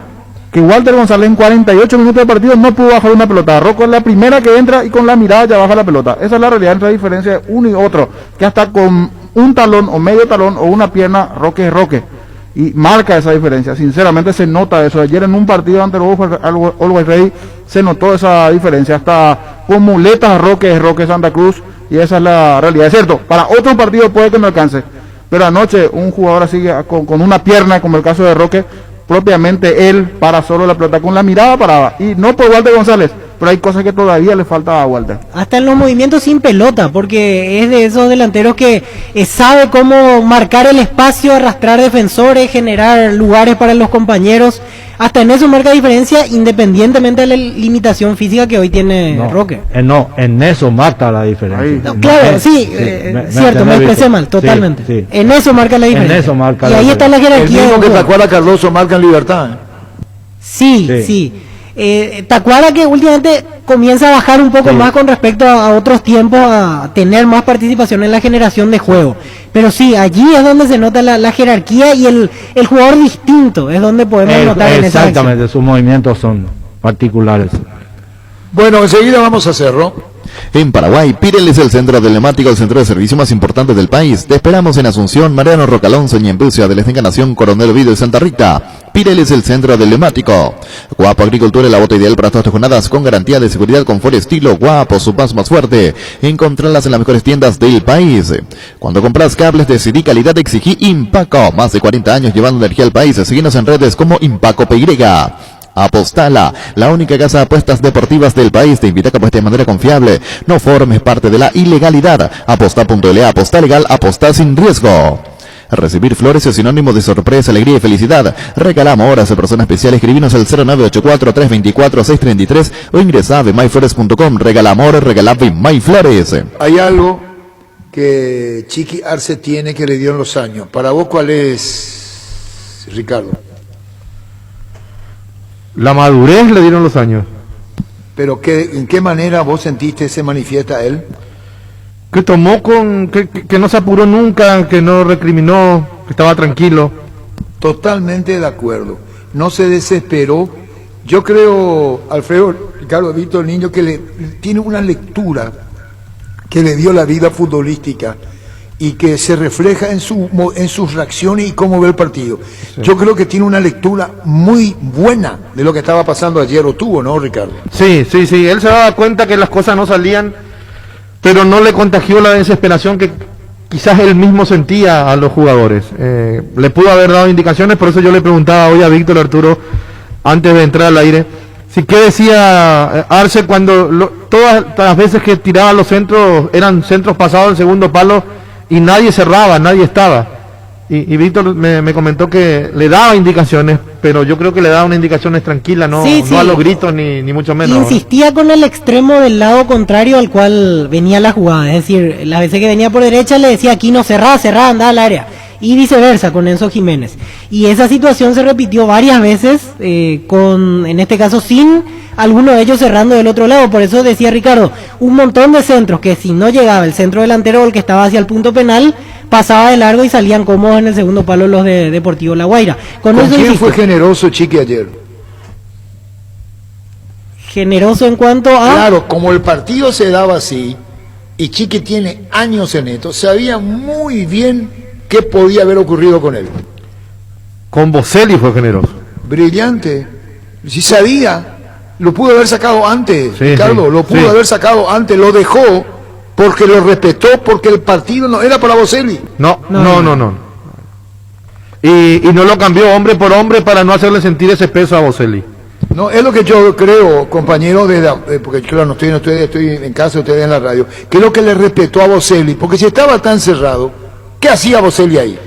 Que Walter González en 48 minutos de partido no pudo bajar una pelota. Roque es la primera que entra y con la mirada ya baja la pelota. Esa es la realidad entre la diferencia de uno y otro. Que hasta con un talón o medio talón o una pierna, Roque es Roque. Y marca esa diferencia. Sinceramente se nota eso. Ayer en un partido ante el Always Ready se notó esa diferencia. Hasta con muletas Roque es Roque Santa Cruz. Y esa es la realidad. Es cierto, para otro partido puede que no alcance. Pero anoche un jugador así con una pierna, como el caso de Roque, propiamente él para solo la pelota con la mirada parada. Y no por Walter González, pero hay cosas que todavía le falta a Walter. Hasta en los movimientos sin pelota, porque es de esos delanteros que sabe cómo marcar el espacio, arrastrar defensores, generar lugares para los compañeros. Hasta en eso marca diferencia, independientemente de la limitación física que hoy tiene Roque. No, en eso marca la diferencia. No, claro, cierto, me expresé mal, totalmente. Sí. En eso marca la diferencia. En eso marca y ahí está la jerarquía. El mismo que Tacuara Cardoso marca en Libertad, ¿eh? Sí. Tacuara que últimamente comienza a bajar un poco más con respecto a otros tiempos, a tener más participación en la generación de juego. Pero sí, allí es donde se nota la jerarquía y el jugador distinto, es donde podemos notar en esa acción. Exactamente, sus movimientos son particulares. Bueno, enseguida vamos a Cerro. En Paraguay, Pirel es el centro telemático, el centro de servicio más importante del país. Te esperamos en Asunción, Mariano Rocalonso, Ñembucia, de la Encarnación, Coronel Oviedo y Santa Rita. Pirel es el centro telemático. Guapo Agricultura es la bota ideal para todas tus jornadas, con garantía de seguridad, confort, estilo. Guapo, su paso más fuerte. Encontrarlas en las mejores tiendas del país. Cuando compras cables, decidí calidad, exigí Impaco. Más de 40 años llevando energía al país. Síguenos en redes como Impaco PY. Apostala, la única casa de apuestas deportivas del país, te invita a que apuestes de manera confiable. No formes parte de la ilegalidad. Aposta.la, aposta legal, aposta sin riesgo. Recibir flores es sinónimo de sorpresa, alegría y felicidad. Regalamos horas de persona especial. Escribinos al 0984-324-633 o ingresa a bemyflores.com. Regala amor, regala Bemyflores. Hay algo que Chiqui Arce tiene que le dio en los años. Para vos, ¿cuál es, Ricardo? La madurez le dieron los años. Pero ¿en qué manera vos sentiste se manifiesta él? Que tomó que no se apuró nunca, que no recriminó, que estaba tranquilo. Totalmente de acuerdo. No se desesperó. Yo creo, Alfredo, Ricardo, Víctor, el niño que tiene una lectura que le dio la vida futbolística y que se refleja en sus reacciones y cómo ve el partido. Sí. Yo creo que tiene una lectura muy buena de lo que estaba pasando ayer, o tuvo, ¿no, Ricardo? Sí, él se daba cuenta que las cosas no salían, pero no le contagió la desesperación que quizás él mismo sentía a los jugadores. Le pudo haber dado indicaciones, por eso yo le preguntaba hoy a Víctor Arturo, antes de entrar al aire, si qué decía Arce cuando todas las veces que tiraba los centros, eran centros pasados al segundo palo, y nadie cerraba, nadie estaba. Y Víctor me comentó que le daba indicaciones, pero yo creo que le daba unas indicaciones tranquilas, no a los gritos ni mucho menos. Insistía con el extremo del lado contrario al cual venía la jugada, es decir, las veces que venía por derecha le decía aquí no cerrá, anda al área. y viceversa con Enzo Jiménez. Y esa situación se repitió varias veces, en este caso sin alguno de ellos cerrando del otro lado. Por eso decía Ricardo, un montón de centros que si no llegaba el centro delantero o el que estaba hacia el punto penal, pasaba de largo y salían cómodos en el segundo palo los de Deportivo La Guaira. ¿Con quién fue generoso Chiqui ayer? Generoso en cuanto a... Claro, como el partido se daba así, y Chiqui tiene años en esto, sabía muy bien qué podía haber ocurrido con él. Con Boselli fue generoso. Brillante. Si sabía, lo pudo haber sacado antes, sí, Ricardo, sí, lo pudo haber sacado antes, lo dejó porque lo respetó, porque el partido no era para Boselli. No. Y no lo cambió hombre por hombre para no hacerle sentir ese peso a Boselli. No, es lo que yo creo, compañero, porque claro, no estoy en casa, ustedes en la radio, que es lo que le respetó a Boselli, porque si estaba tan cerrado, ¿qué hacía Boselli ahí?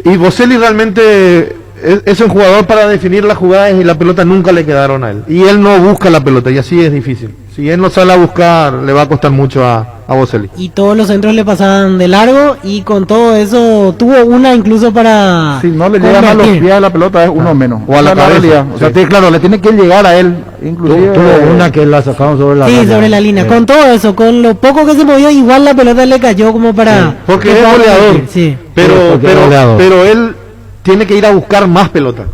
Y Boselli realmente es un jugador para definir las jugadas y la pelota nunca le quedaron a él. Y él no busca la pelota y así es difícil. Si él no sale a buscar, le va a costar mucho a Boselli. Y todos los centros le pasaban de largo y con todo eso tuvo una incluso para... Si no le llegan a los pies a la pelota es uno menos. O a la cabeza. O sea, claro, le tiene que llegar a él. Inclusive tuvo una que la sacaron sobre la línea. Sí, sobre la línea. Con todo eso, con lo poco que se movió, igual la pelota le cayó como para... Sí, porque es goleador. Sí. Pero él tiene que ir a buscar más pelota.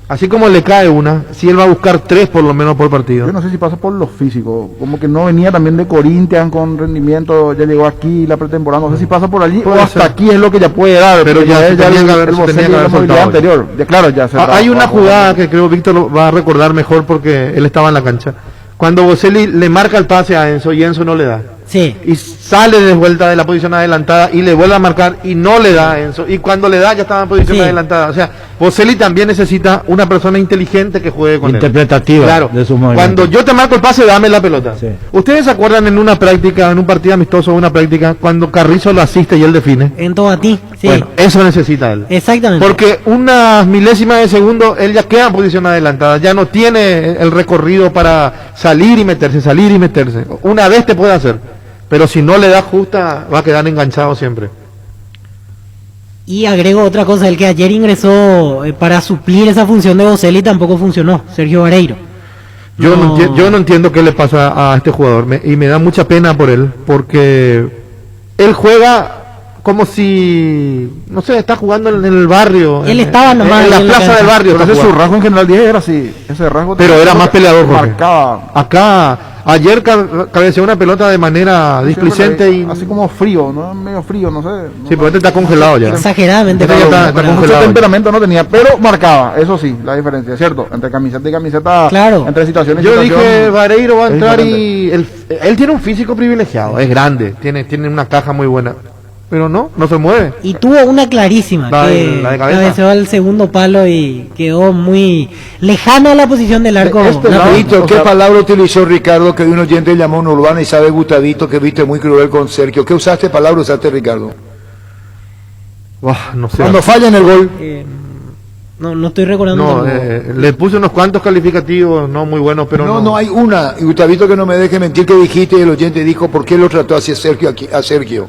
Así como le cae una, si él va a buscar 3 por lo menos por partido. Yo no sé si pasa por lo físico, como que no venía también de Corinthians con rendimiento, ya llegó aquí la pretemporada, no sé si pasa por allí o hasta aquí es lo que ya puede dar, pero ya tenía que haber soltado anterior. Ya, claro, ya hay una jugada que creo Víctor va a recordar mejor porque él estaba en la cancha. Cuando Boselli le marca el pase a Enzo y Enzo no le da. Sí. Y sale de vuelta de la posición adelantada y le vuelve a marcar y no le da a Enzo. Y cuando le da ya estaba en posición adelantada. O sea, Boselli también necesita una persona inteligente que juegue con interpretativa, él. Claro. De sus movimientos. Cuando yo te marco el pase, dame la pelota. Sí. ¿Ustedes se acuerdan en una práctica, en un partido amistoso, una práctica, cuando Carrizo lo asiste y él define? En todo a ti, sí. Bueno, eso necesita él. Exactamente. Porque unas milésimas de segundo, él ya queda en posición adelantada. Ya no tiene el recorrido para salir y meterse. Una vez te puede hacer. Pero si no le da justa, va a quedar enganchado siempre. Y agrego otra cosa, el que ayer ingresó para suplir esa función de Boselli tampoco funcionó, Sergio Vareiro. Yo no entiendo qué le pasa a este jugador, y me da mucha pena por él, porque él juega como si, no sé, está jugando en el barrio. Él estaba nomás en la plaza del barrio. Entonces su rasgo en general 10 era así, ese rasgo. Pero era más peleador, Jorge. Marcaba. Acá, ayer cabeceó una pelota de manera displicente y... Así como frío, ¿no? Medio frío, no sé. Sí, porque este está congelado ya. Exageradamente. Este está congelado. Mucho temperamento no tenía, pero marcaba, eso sí, la diferencia, ¿cierto? Entre camiseta y camiseta, claro. Entre situaciones y Yo situación, dije, Vareiro va a entrar y... Él tiene un físico privilegiado, es grande, tiene una caja muy buena. Pero no se mueve. Y tuvo una clarísima, la que cabeceó al segundo palo y quedó muy lejano a la posición del arco. ¿Qué palabra utilizó Ricardo que un oyente llamó una urbana y sabe Gustavito que viste muy cruel con Sergio? ¿Qué palabra usaste, Ricardo? No sé. Cuando falla en el gol. No estoy recordando. No, le puse unos cuantos calificativos, no muy buenos, pero no hay una. Y Gustavito, que no me deje mentir, que dijiste y el oyente dijo por qué lo trató hacia Sergio a Sergio.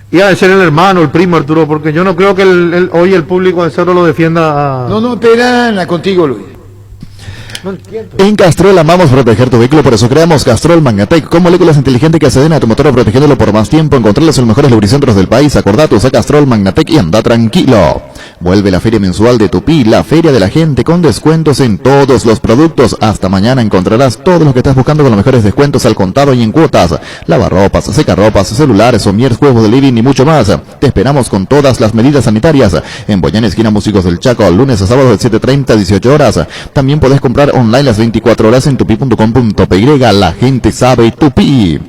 Iba a ser el hermano, el primo, Arturo, porque yo no creo que hoy el público de Cerro lo defienda. No, espera, contigo, Luis. No entiendo. En Castrol amamos proteger tu vehículo, por eso creamos Castrol Magnatec con moléculas inteligentes que acceden a tu motor protegiéndolo por más tiempo. Encontrarlos en los mejores lubricentros del país. Acordate, usa Castrol Magnatec y anda tranquilo. Vuelve la feria mensual de Tupí, la feria de la gente, con descuentos en todos los productos. Hasta mañana encontrarás todo lo que estás buscando con los mejores descuentos al contado y en cuotas. Lavarropas, secarropas, celulares, somieres, juegos de living y mucho más. Te esperamos con todas las medidas sanitarias. En Boyana, esquina Músicos del Chaco, lunes a sábado de 7:30 a 18 horas. También podés comprar online las 24 horas en tupi.com.py. La gente sabe Tupí.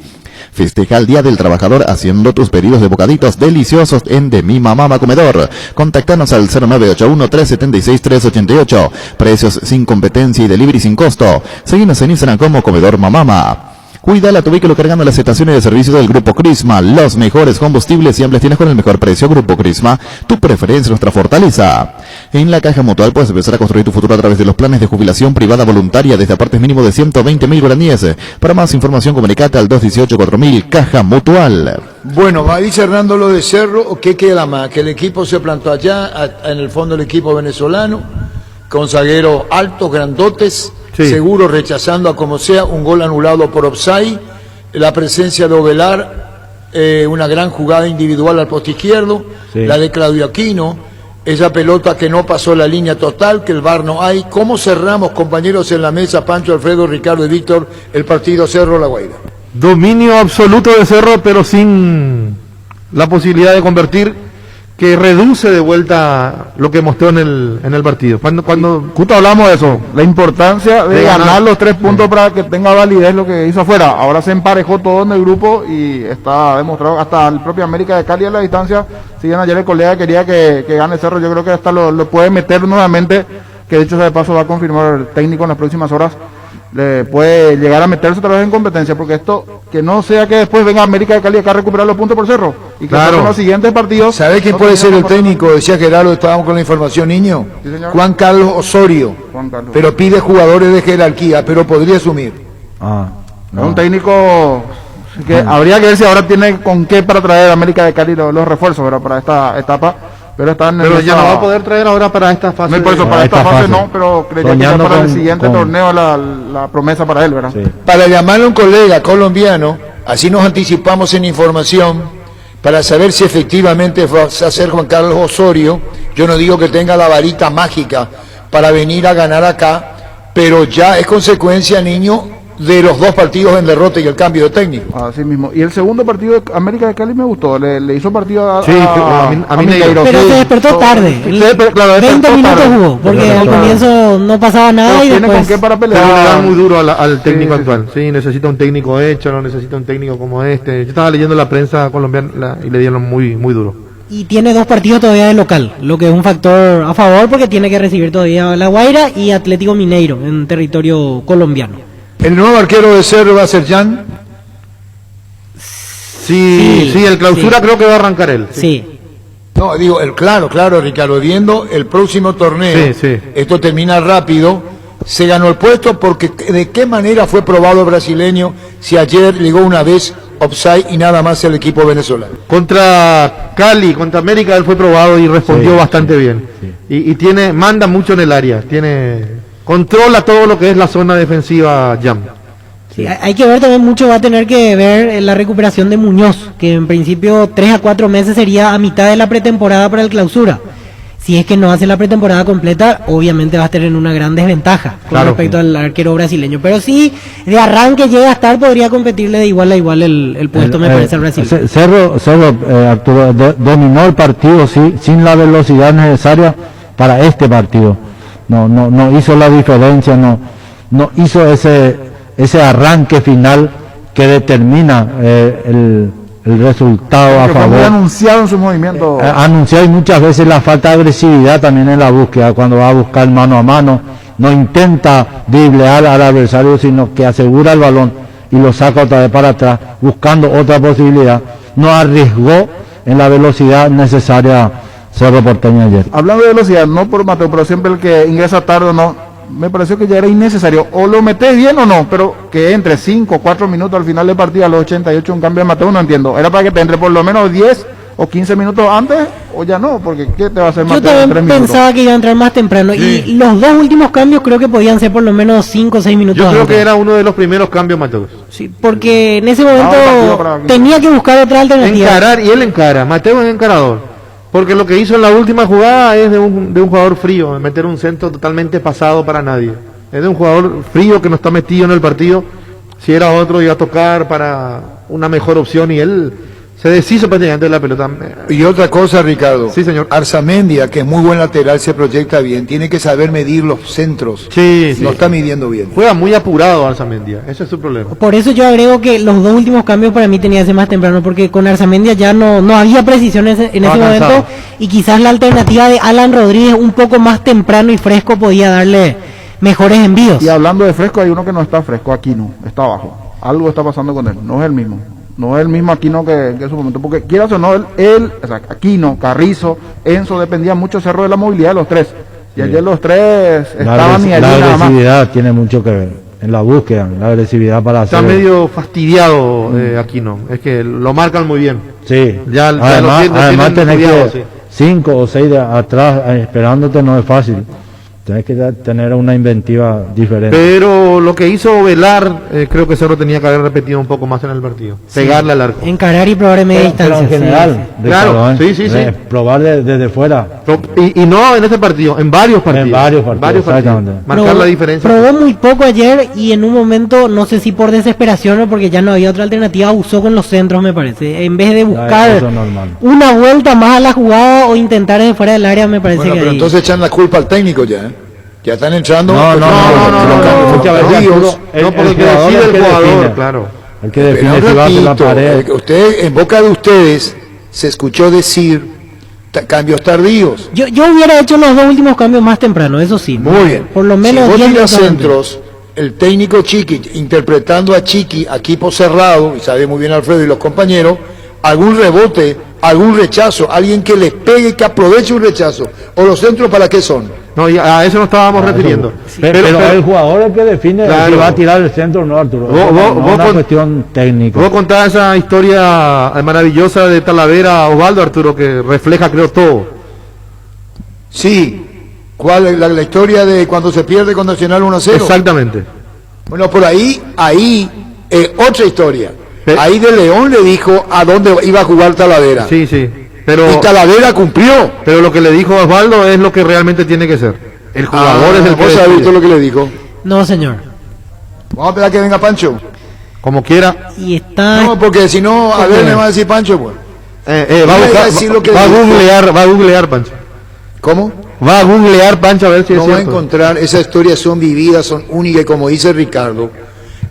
Festeja el Día del Trabajador haciendo tus pedidos de bocaditos deliciosos en De Mi Mamá Comedor. Contáctanos al 0981-376-388. Precios sin competencia y delivery sin costo. Seguinos en Instagram como Comedor Mamama. Cuídala tu vehículo cargando las estaciones de servicio del Grupo Crisma. Los mejores combustibles siempre tienes con el mejor precio. Grupo Crisma, tu preferencia, nuestra fortaleza. En la Caja Mutual puedes empezar a construir tu futuro a través de los planes de jubilación privada voluntaria desde aportes mínimo de 120.000 guaraníes. Para más información comunicate al 218-4000 Caja Mutual. Bueno, va dice Hernando lo de Cerro, ¿qué queda más? Que el equipo se plantó allá, en el fondo el equipo venezolano, con zagueros altos, grandotes, seguro rechazando a como sea, un gol anulado por offside, la presencia de Ovelar, una gran jugada individual al poste izquierdo, la de Claudio Aquino, esa pelota que no pasó la línea total, que el VAR no hay. ¿Cómo cerramos, compañeros en la mesa, Pancho, Alfredo, Ricardo y Víctor, el partido Cerro-La Guaira? Dominio absoluto de Cerro, pero sin la posibilidad de convertir, que reduce de vuelta lo que mostró en el partido. Cuando justo hablamos de eso, la importancia de ganar los 3 puntos para que tenga validez lo que hizo afuera. Ahora se emparejó todo en el grupo y está demostrado, hasta el propio América de Cali a la distancia. Si bien ayer el colega quería que gane Cerro, yo creo que hasta lo puede meter nuevamente, que de hecho de paso va a confirmar el técnico en las próximas horas. Le puede llegar a meterse otra vez en competencia, porque esto, que no sea que después venga América de Cali acá a recuperar los puntos por Cerro, y que en los siguientes partidos... ¿Sabe quién puede ser el técnico? Decía Gerardo, estábamos con la información, niño. Sí, Juan Carlos Osorio, pero pide jugadores de jerarquía, pero podría asumir. Es un técnico que habría que ver si ahora tiene con qué para traer a América de Cali los refuerzos, ¿verdad? Para esta etapa. Pero ya no va a poder traer ahora para esta fase. No, por eso, para esta fase no, pero creería que ya para el siguiente torneo la promesa para él, ¿verdad? Sí. Para llamarle a un colega colombiano, así nos anticipamos en información, para saber si efectivamente va a ser Juan Carlos Osorio. Yo no digo que tenga la varita mágica para venir a ganar acá, pero ya es consecuencia, niño, de los 2 partidos en derrota y el cambio de técnico. Así mismo. Y el segundo partido de América de Cali me gustó. Le hizo partido a Mineiro. Pero se despertó tarde. 20 minutos jugó, porque al comienzo no pasaba nada y después... Con qué para pelear. Pero le dan muy duro al técnico actual. Sí, necesita un técnico hecho, no necesita un técnico como este. Yo estaba leyendo la prensa colombiana y le dieron muy duro. Y tiene 2 partidos todavía de local, lo que es un factor a favor, porque tiene que recibir todavía La Guaira y Atlético Mineiro en territorio colombiano. ¿El nuevo arquero de Cerro va a ser Jan? Sí, el clausura creo que va a arrancar él. Sí. No, digo, claro, Ricardo, viendo el próximo torneo, esto termina rápido, se ganó el puesto porque ¿de qué manera fue probado el brasileño si ayer llegó una vez offside y nada más el equipo venezolano? Contra Cali, contra América, él fue probado y respondió bastante bien. Y manda mucho en el área, controla todo lo que es la zona defensiva Jam. Sí, hay que ver también mucho, va a tener que ver la recuperación de Muñoz, que en principio 3 a 4 meses sería a mitad de la pretemporada para el clausura. Si es que no hace la pretemporada completa, obviamente va a estar en una gran desventaja con respecto al arquero brasileño. Pero si de arranque llega a estar, podría competirle de igual a igual el puesto, me parece, al brasileño. Cerro Arturo, dominó el partido sin la velocidad necesaria para este partido. No hizo la diferencia, no hizo ese arranque final que determina el resultado a favor. Fue anunciado en su movimiento. Anunciado, y muchas veces la falta de agresividad también en la búsqueda, cuando va a buscar mano a mano, no intenta driblear al adversario, sino que asegura el balón y lo saca otra vez para atrás, buscando otra posibilidad. No arriesgó en la velocidad necesaria Cerro Porteño ayer. Hablando de velocidad, no por Mateo, pero siempre el que ingresa tarde o no, me pareció que ya era innecesario. O lo metes bien o no, pero que entre 5 o 4 minutos al final del partido, a los 88, un cambio de Mateo, no entiendo. Era para que te entre por lo menos 10 o 15 minutos antes, o ya no, porque ¿qué te va a hacer Mateo? Yo también pensaba que iba a entrar más temprano, y los 2 últimos cambios creo que podían ser por lo menos 5 o 6 minutos antes. Yo creo que era uno de los primeros cambios, Mateo. Sí, porque en ese momento tenía que buscar otra alternativa. Él encara, Mateo es encarador. Porque lo que hizo en la última jugada es de un jugador frío, de meter un centro totalmente pasado para nadie. Es de un jugador frío que no está metido en el partido. Si era otro, iba a tocar para una mejor opción, y él se deshizo prácticamente de la pelota. Y otra cosa, Ricardo. Sí, señor. Arzamendia, que es muy buen lateral, se proyecta bien. Tiene que saber medir los centros. No está midiendo bien. Juega muy apurado Arzamendia. Ese es su problema. Por eso yo agrego que los 2 últimos cambios para mí tenía que ser más temprano, porque con Arzamendia ya no había precisión en ese momento, y quizás la alternativa de Alan Rodríguez un poco más temprano y fresco podía darle mejores envíos. Y hablando de fresco, hay uno que no está fresco, aquí no, está abajo. Algo está pasando con él, no es el mismo. No es el mismo Aquino que en su momento, porque quieras o no, o sea, Aquino, Carrizo, Enzo, dependía mucho Cerro de la movilidad de los tres. Y ayer los tres estaban y allí la nada más. agresividad tiene mucho que ver en la búsqueda, la agresividad para hacer. Está medio fastidiado Aquino, es que lo marcan muy bien. Sí, ya además tenés estudiado, que 5 o 6 de atrás esperándote no es fácil. Tenés que tener una inventiva diferente. Pero lo que hizo Velar, creo que Cerro tenía que haber repetido un poco más en el partido. Sí. Pegarle al arco. Encarar y probar en media distancia. Pero en general, sí. Claro, sí. Probar desde fuera. Y no en este partido, en varios partidos. En varios partidos. Marcar la diferencia. Probó muy poco ayer y en un momento, no sé si por desesperación o porque ya no había otra alternativa, usó con los centros, me parece. En vez de buscar una vuelta más a la jugada o intentar desde fuera del área, me parece que pero ahí. entonces echan la culpa al técnico ya, Ya están entrando. No, porque decide el jugador, claro. El que define si va a la pared. Usted, en boca de ustedes, se escuchó decir cambios tardíos. Yo hubiera hecho los dos últimos cambios más temprano, eso sí. Muy bien. Por lo menos si vos 10 tiras minutos centros, el técnico Chiqui, interpretando a Chiqui, equipo cerrado, y sabe muy bien Alfredo y los compañeros, algún rebote, algún rechazo, alguien que les pegue, que aproveche un rechazo. ¿O los centros para qué son? No, y a eso nos estábamos refiriendo. Sí. Pero el jugador es el que define si va a tirar el centro o no, Arturo. No es una cuestión técnica. Vos contás esa historia maravillosa de Talavera, Osvaldo, Arturo, que refleja, creo, todo. Sí. ¿Cuál es la historia de cuando se pierde con Nacional 1-0? Exactamente. Bueno, por ahí, otra historia. Ahí de León le dijo a dónde iba a jugar Talavera. Sí. Y Talavera cumplió. Pero lo que le dijo Osvaldo es lo que realmente tiene que ser. El jugador es el que ¿Vos has visto lo que le dijo? No, señor. Vamos a esperar que venga Pancho. Como quiera. Y está... No, porque si no, a ver, me va a decir Pancho, pues. Va a googlear Pancho. ¿Cómo? Va a googlear Pancho a ver si es cierto. No va a encontrar, esas historias son vividas, son únicas, y como dice Ricardo,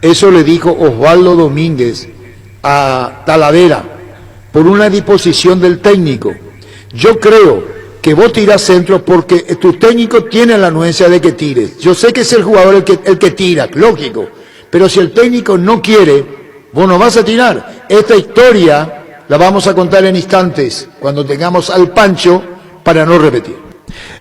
eso le dijo Osvaldo Domínguez a Talavera por una disposición del técnico. Yo creo que vos tirás centro porque tu técnico tiene la anuencia de que tires. Yo sé que es el jugador el que tira, lógico, pero si el técnico no quiere, vos no vas a tirar. Esta historia la vamos a contar en instantes, cuando tengamos al Pancho, para no repetir.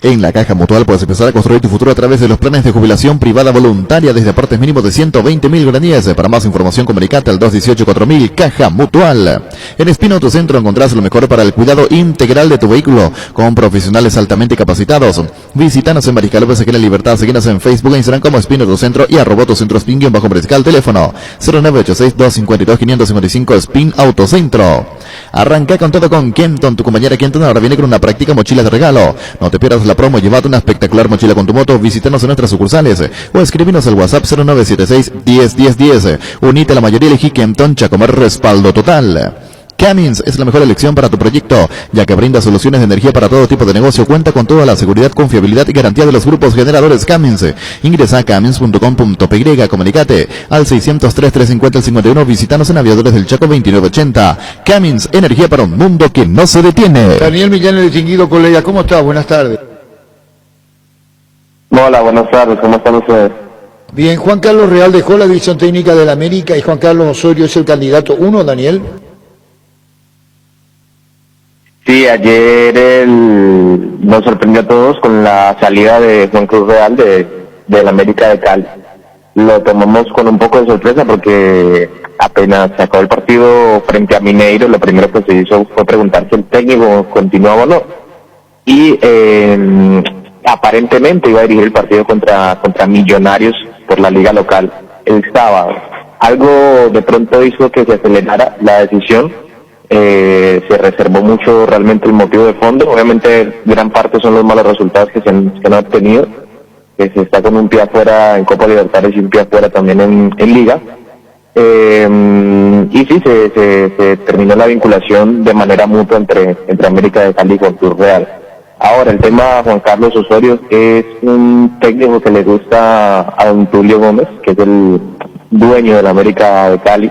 En la Caja Mutual puedes empezar a construir tu futuro a través de los planes de jubilación privada voluntaria desde aportes mínimos de 120.000 guaraníes. Para más información comunicate al 218-4000. Caja Mutual. En Espino Autocentro encontrás lo mejor para el cuidado integral de tu vehículo con profesionales altamente capacitados. Visítanos en Mariscal López, aquí en La Libertad. Seguinos en Facebook e Instagram como Espino Autocentro y @Autocentro_Spin_Mariscal. Teléfono 0986-252-555. Spin Autocentro. Arranca con todo con Kenton. Tu compañera Kenton ahora viene con una práctica mochila de regalo. No te pierdas la promo, llévate una espectacular mochila con tu moto. Visítanos en nuestras sucursales o escríbenos al WhatsApp 0976-101010. Unite a la mayoría, elegí Kenton Chacomer, respaldo total. Cummins es la mejor elección para tu proyecto, ya que brinda soluciones de energía para todo tipo de negocio. Cuenta con toda la seguridad, confiabilidad y garantía de los grupos generadores Cummins. Ingresa a cummins.com.py, comunicate al 603-350-51. Visítanos en Aviadores del Chaco 2980. Cummins, energía para un mundo que no se detiene. Daniel Millán, el distinguido colega, ¿cómo está? Buenas tardes. Hola, buenas tardes, ¿cómo están ustedes? Bien, Juan Carlos Real dejó la Dirección Técnica de la América y Juan Carlos Osorio es el candidato 1, Daniel. Sí, ayer nos sorprendió a todos con la salida de Juan Cruz Real de la América de Cali. Lo tomamos con un poco de sorpresa porque apenas se acabó el partido frente a Mineiro, lo primero que se hizo fue preguntar si el técnico continuaba o no. Y aparentemente iba a dirigir el partido contra Millonarios por la liga local el sábado. Algo de pronto hizo que se acelerara la decisión. Se reservó mucho realmente el motivo de fondo. Obviamente gran parte son los malos resultados que se han obtenido, que se está con un pie afuera en Copa Libertadores y un pie afuera también en Liga. Y sí, se terminó la vinculación de manera mutua entre América de Cali y Juan Cruz Real. Ahora, el tema Juan Carlos Osorio es un técnico que le gusta a don Tulio Gómez, que es el dueño de la América de Cali.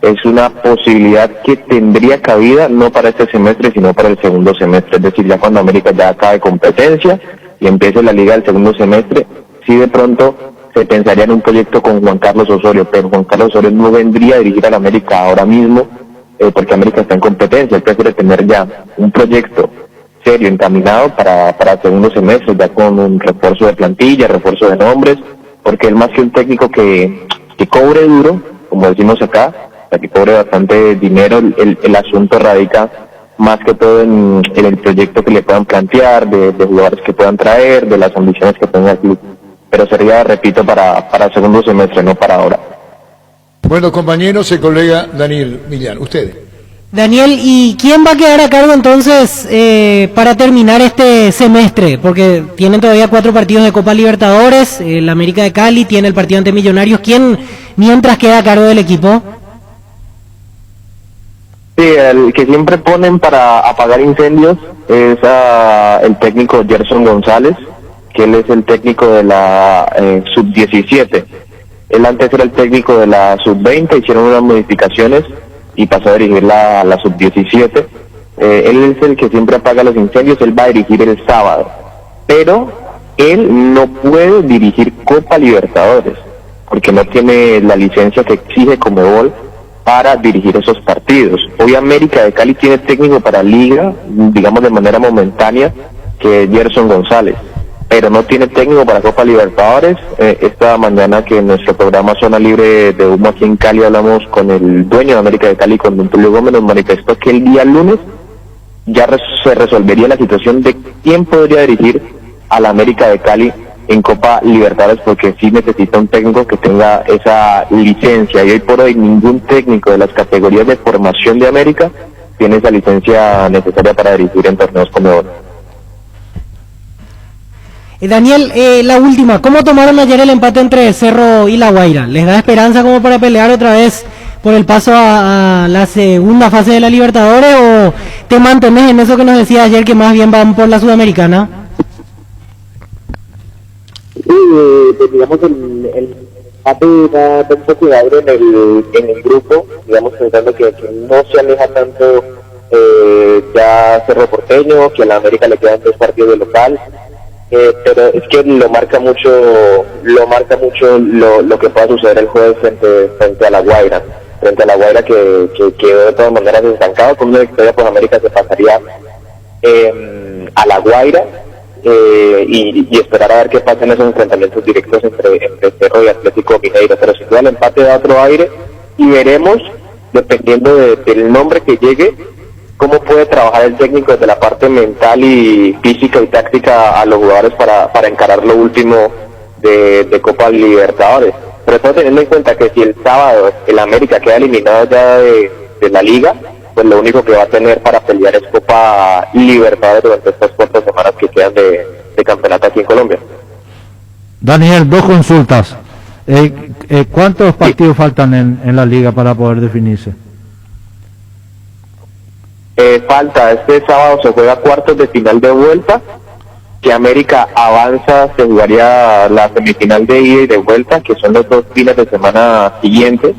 Es una posibilidad que tendría cabida no para este semestre, sino para el segundo semestre. Es decir, ya cuando América ya acabe competencia y empiece la liga del segundo semestre, sí de pronto se pensaría en un proyecto con Juan Carlos Osorio, pero Juan Carlos Osorio no vendría a dirigir a la América ahora mismo porque América está en competencia. Él prefiere tener ya un proyecto serio, encaminado para el segundo semestre, ya con un refuerzo de plantilla, refuerzo de nombres, porque él más que un técnico que cobre duro, como decimos acá, que cobre bastante dinero, el asunto radica más que todo en el proyecto que le puedan plantear, de jugadores que puedan traer, de las ambiciones que tenga el club. Pero sería, repito, para el segundo semestre, no para ahora. Bueno, compañeros, el colega Daniel Millán, ustedes. Daniel, ¿y quién va a quedar a cargo entonces para terminar este semestre? Porque tienen todavía 4 partidos de Copa Libertadores, el América de Cali tiene el partido ante Millonarios. ¿Quién mientras queda a cargo del equipo? Sí, el que siempre ponen para apagar incendios es el técnico Gerson González, que él es el técnico de la sub-17. Él antes era el técnico de la sub-20, hicieron unas modificaciones y pasó a dirigir la sub-17. Él es el que siempre apaga los incendios, él va a dirigir el sábado. Pero él no puede dirigir Copa Libertadores, porque no tiene la licencia que exige Conmebol para dirigir esos partidos. Hoy América de Cali tiene técnico para Liga, digamos de manera momentánea, que es Gerson González, pero no tiene técnico para Copa Libertadores. Esta mañana que en nuestro programa Zona Libre de Humo aquí en Cali hablamos con el dueño de América de Cali, con Don Tulio Gómez, nos manifestó que el día lunes ya se resolvería la situación de quién podría dirigir a la América de Cali en Copa Libertadores, porque sí necesita un técnico que tenga esa licencia, y hoy por hoy ningún técnico de las categorías de formación de América tiene esa licencia necesaria para dirigir en torneos como ahora. Daniel, la última, ¿cómo tomaron ayer el empate entre Cerro y La Guaira? ¿Les da esperanza como para pelear otra vez por el paso a la segunda fase de la Libertadores, o te mantenés en eso que nos decías ayer, que más bien van por la Sudamericana? Sí, digamos el empate da un poco de aire en el grupo, digamos pensando que no se aleja tanto ya Cerro Porteño, que a la América le quedan 2 partidos de local. Pero es que lo marca mucho lo que pueda suceder el jueves frente a La Guaira, que quedó de todas maneras estancado. Con una victoria por América se pasaría a La Guaira, y esperar a ver qué pasa en esos enfrentamientos directos entre Cerro y Atlético Mineiro. Pero sin duda el empate da otro aire, y veremos, dependiendo del nombre que llegue, cómo puede trabajar el técnico desde la parte mental y física y táctica a los jugadores para encarar lo último de Copa Libertadores. Pero todo teniendo en cuenta que si el sábado el América queda eliminado ya de la Liga, pues lo único que va a tener para pelear es Copa Libertadores durante estas 4 semanas que quedan de campeonato aquí en Colombia. Daniel, 2 consultas. ¿Cuántos partidos faltan en la Liga para poder definirse? Falta, este sábado se juega cuartos de final de vuelta. Si América avanza, se jugaría la semifinal de ida y de vuelta, que son los 2 fines de semana siguientes.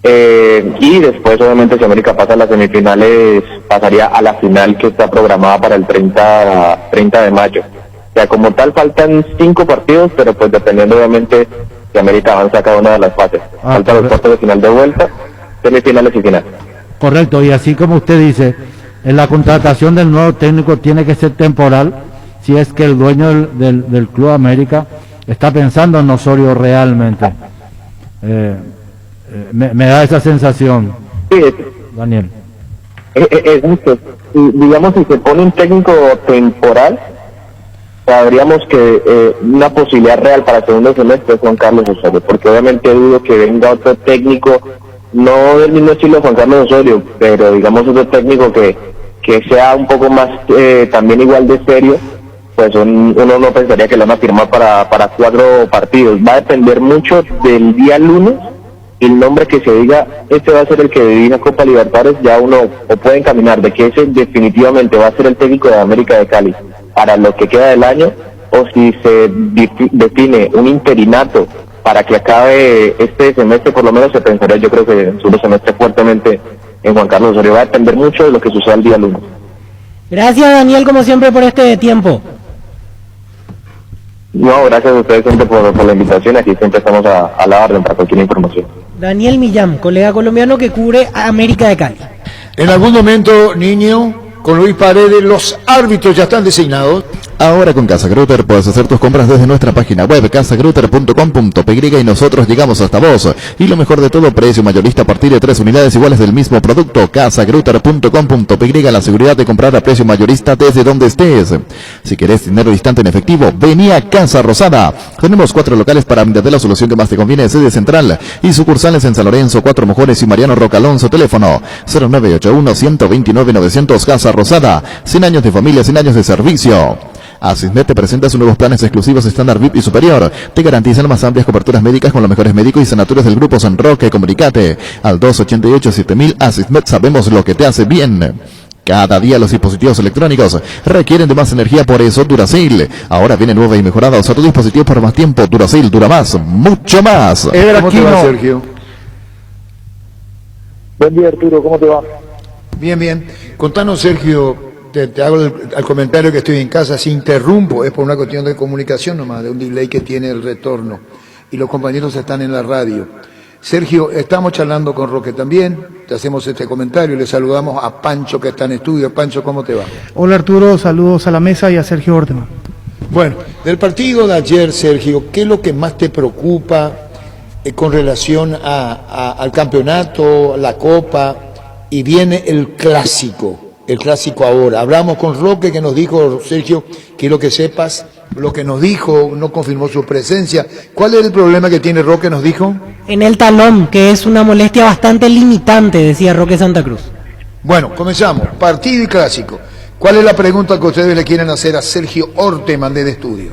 Y después, obviamente, si América pasa a las semifinales, pasaría a la final, que está programada para el 30 de mayo. O sea, como tal, faltan 5 partidos, pero pues dependiendo, obviamente, si América avanza a cada una de las fases. Faltan los cuartos de final de vuelta, semifinales y final. Correcto, y así como usted dice, en la contratación del nuevo técnico tiene que ser temporal, si es que el dueño del Club América está pensando en Osorio realmente. Me da esa sensación, sí, Daniel. Digamos, si se pone un técnico temporal, sabríamos que una posibilidad real para el segundo semestre es Juan Carlos Osorio, porque obviamente dudo que venga otro técnico, no del mismo estilo de Juan Carlos Osorio, pero digamos otro técnico que sea un poco más también igual de serio, pues uno no pensaría que lo van a firmar para 4 partidos. Va a depender mucho del día lunes, el nombre que se diga, este va a ser el que dirija Copa Libertadores, ya uno o puede encaminar de que ese definitivamente va a ser el técnico de América de Cali para lo que queda del año, o si se define un interinato para que acabe este semestre, por lo menos se pensaría, yo creo que en su semestre fuertemente en Juan Carlos Osorio. Va a depender mucho de lo que suceda el día lunes. Gracias, Daniel, como siempre, por este tiempo. No, gracias a ustedes siempre por la invitación. Aquí siempre estamos a la orden para cualquier información. Daniel Millán, colega colombiano que cubre a América de Cali. En algún momento, niño, con Luis Paredes, los árbitros ya están designados. Ahora con Casa Grutter puedes hacer tus compras desde nuestra página web casagrutter.com.py y nosotros llegamos hasta vos. Y lo mejor de todo, precio mayorista a partir de 3 unidades iguales del mismo producto. Casagrutter.com.py, la seguridad de comprar a precio mayorista desde donde estés. Si querés dinero instante en efectivo, vení a Casa Rosada. Tenemos 4 locales para brindarte la solución que más te conviene, sede central y sucursales en San Lorenzo, 4 Mojones y Mariano Roca Alonso. Teléfono 0981-129-900. Casa Rosada, 100 años de familia, 100 años de servicio. Asismet te presenta sus nuevos planes exclusivos estándar VIP y superior. Te garantizan más amplias coberturas médicas con los mejores médicos y sanatorios del Grupo San Roque. Comunicate al 288-7000. Asismet, sabemos lo que te hace bien. Cada día los dispositivos electrónicos requieren de más energía, por eso Duracell ahora viene nueva y mejorada. Usa tu dispositivo por más tiempo. Duracell dura más, mucho más. ¿Cómo te va, Sergio? Buen día, Arturo, ¿cómo te va? Bien, bien. Contanos, Sergio. Te hago el comentario que estoy en casa, si interrumpo es por una cuestión de comunicación nomás, de un delay que tiene el retorno, y los compañeros están en la radio. Sergio, estamos charlando con Roque también, te hacemos este comentario y le saludamos a Pancho que está en estudio. Pancho, ¿cómo te va? Hola Arturo, saludos a la mesa y a Sergio Orteman. Bueno, del partido de ayer, Sergio, ¿qué es lo que más te preocupa con relación al campeonato, la Copa, y viene el clásico? El clásico ahora. Hablamos con Roque que nos dijo, Sergio, quiero que sepas lo que nos dijo, no confirmó su presencia. ¿Cuál es el problema que tiene Roque, nos dijo? En el talón, que es una molestia bastante limitante, decía Roque Santa Cruz. Bueno, comenzamos. Partido y clásico. ¿Cuál es la pregunta que ustedes le quieren hacer a Sergio Orteman de Estudios?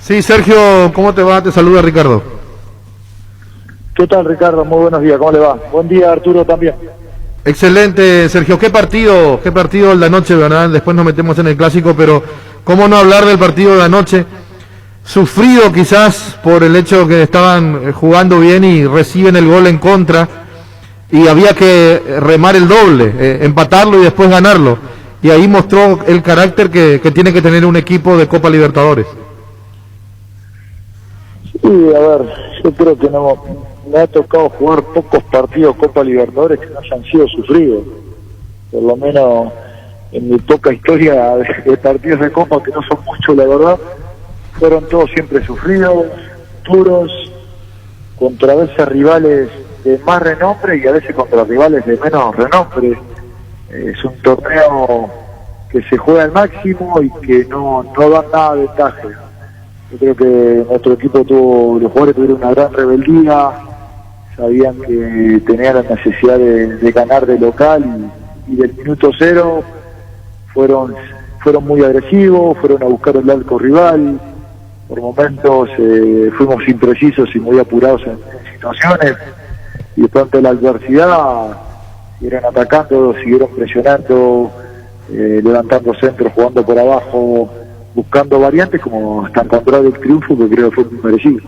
Sí, Sergio, ¿cómo te va? Te saluda Ricardo. ¿Qué tal, Ricardo? Muy buenos días, ¿cómo le va? Buen día, Arturo, también. Excelente, Sergio. ¿Qué partido el de anoche, verdad? Después nos metemos en el clásico, pero ¿cómo no hablar del partido de anoche? Sufrido quizás por el hecho que estaban jugando bien y reciben el gol en contra y había que remar el doble, empatarlo y después ganarlo. Y ahí mostró el carácter que tiene que tener un equipo de Copa Libertadores. Sí, a ver, yo creo que me ha tocado jugar pocos partidos Copa Libertadores que no hayan sido sufridos. Por lo menos en mi poca historia de partidos de Copa, que no son muchos, la verdad, fueron todos siempre sufridos, duros, contra a veces rivales de más renombre y a veces contra rivales de menos renombre. Es un torneo que se juega al máximo y que no da nada de ventaja. Yo creo que nuestro equipo los jugadores tuvieron una gran rebeldía, sabían que tenían la necesidad de ganar de local y del minuto cero fueron muy agresivos, fueron a buscar el arco rival, por momentos fuimos imprecisos y muy apurados en situaciones, y después ante la adversidad siguieron atacando, siguieron presionando, levantando centros, jugando por abajo, buscando variantes como hasta encontrar el triunfo, que creo que fue muy merecido.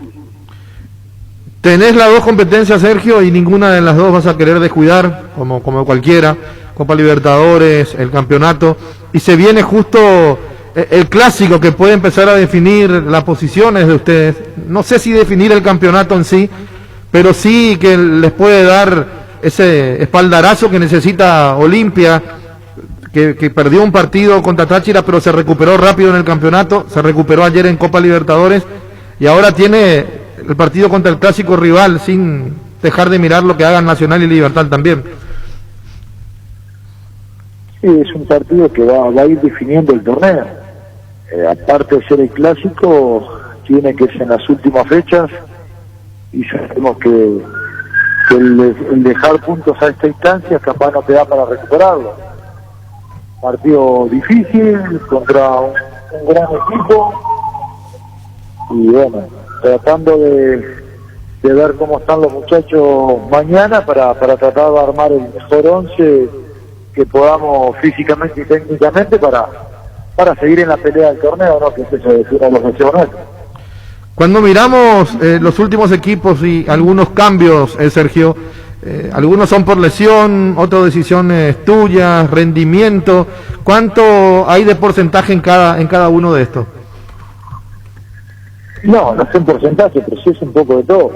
Tenés las dos competencias, Sergio, y ninguna de las dos vas a querer descuidar, como cualquiera, Copa Libertadores, el campeonato, y se viene justo el clásico que puede empezar a definir las posiciones de ustedes. No sé si definir el campeonato en sí, pero sí que les puede dar ese espaldarazo que necesita Olimpia, que perdió un partido contra Táchira, pero se recuperó rápido en el campeonato, se recuperó ayer en Copa Libertadores, y ahora tiene el partido contra el clásico rival, sin dejar de mirar lo que hagan Nacional y Libertad también. Sí, es un partido que va a ir definiendo el torneo. Aparte de ser el clásico, tiene que ser en las últimas fechas, y sabemos que el dejar puntos a esta instancia capaz no te da para recuperarlo. Partido difícil contra un gran equipo, y bueno, tratando de ver cómo están los muchachos mañana para tratar de armar el mejor 11 que podamos físicamente y técnicamente para seguir en la pelea del torneo, ¿no? Que es uno de los deseos nuestros. Cuando miramos los últimos equipos y algunos cambios, Sergio, algunos son por lesión, otras decisiones tuyas, rendimiento, ¿cuánto hay de porcentaje en cada uno de estos? No, no sé en porcentaje, pero sí es un poco de todo.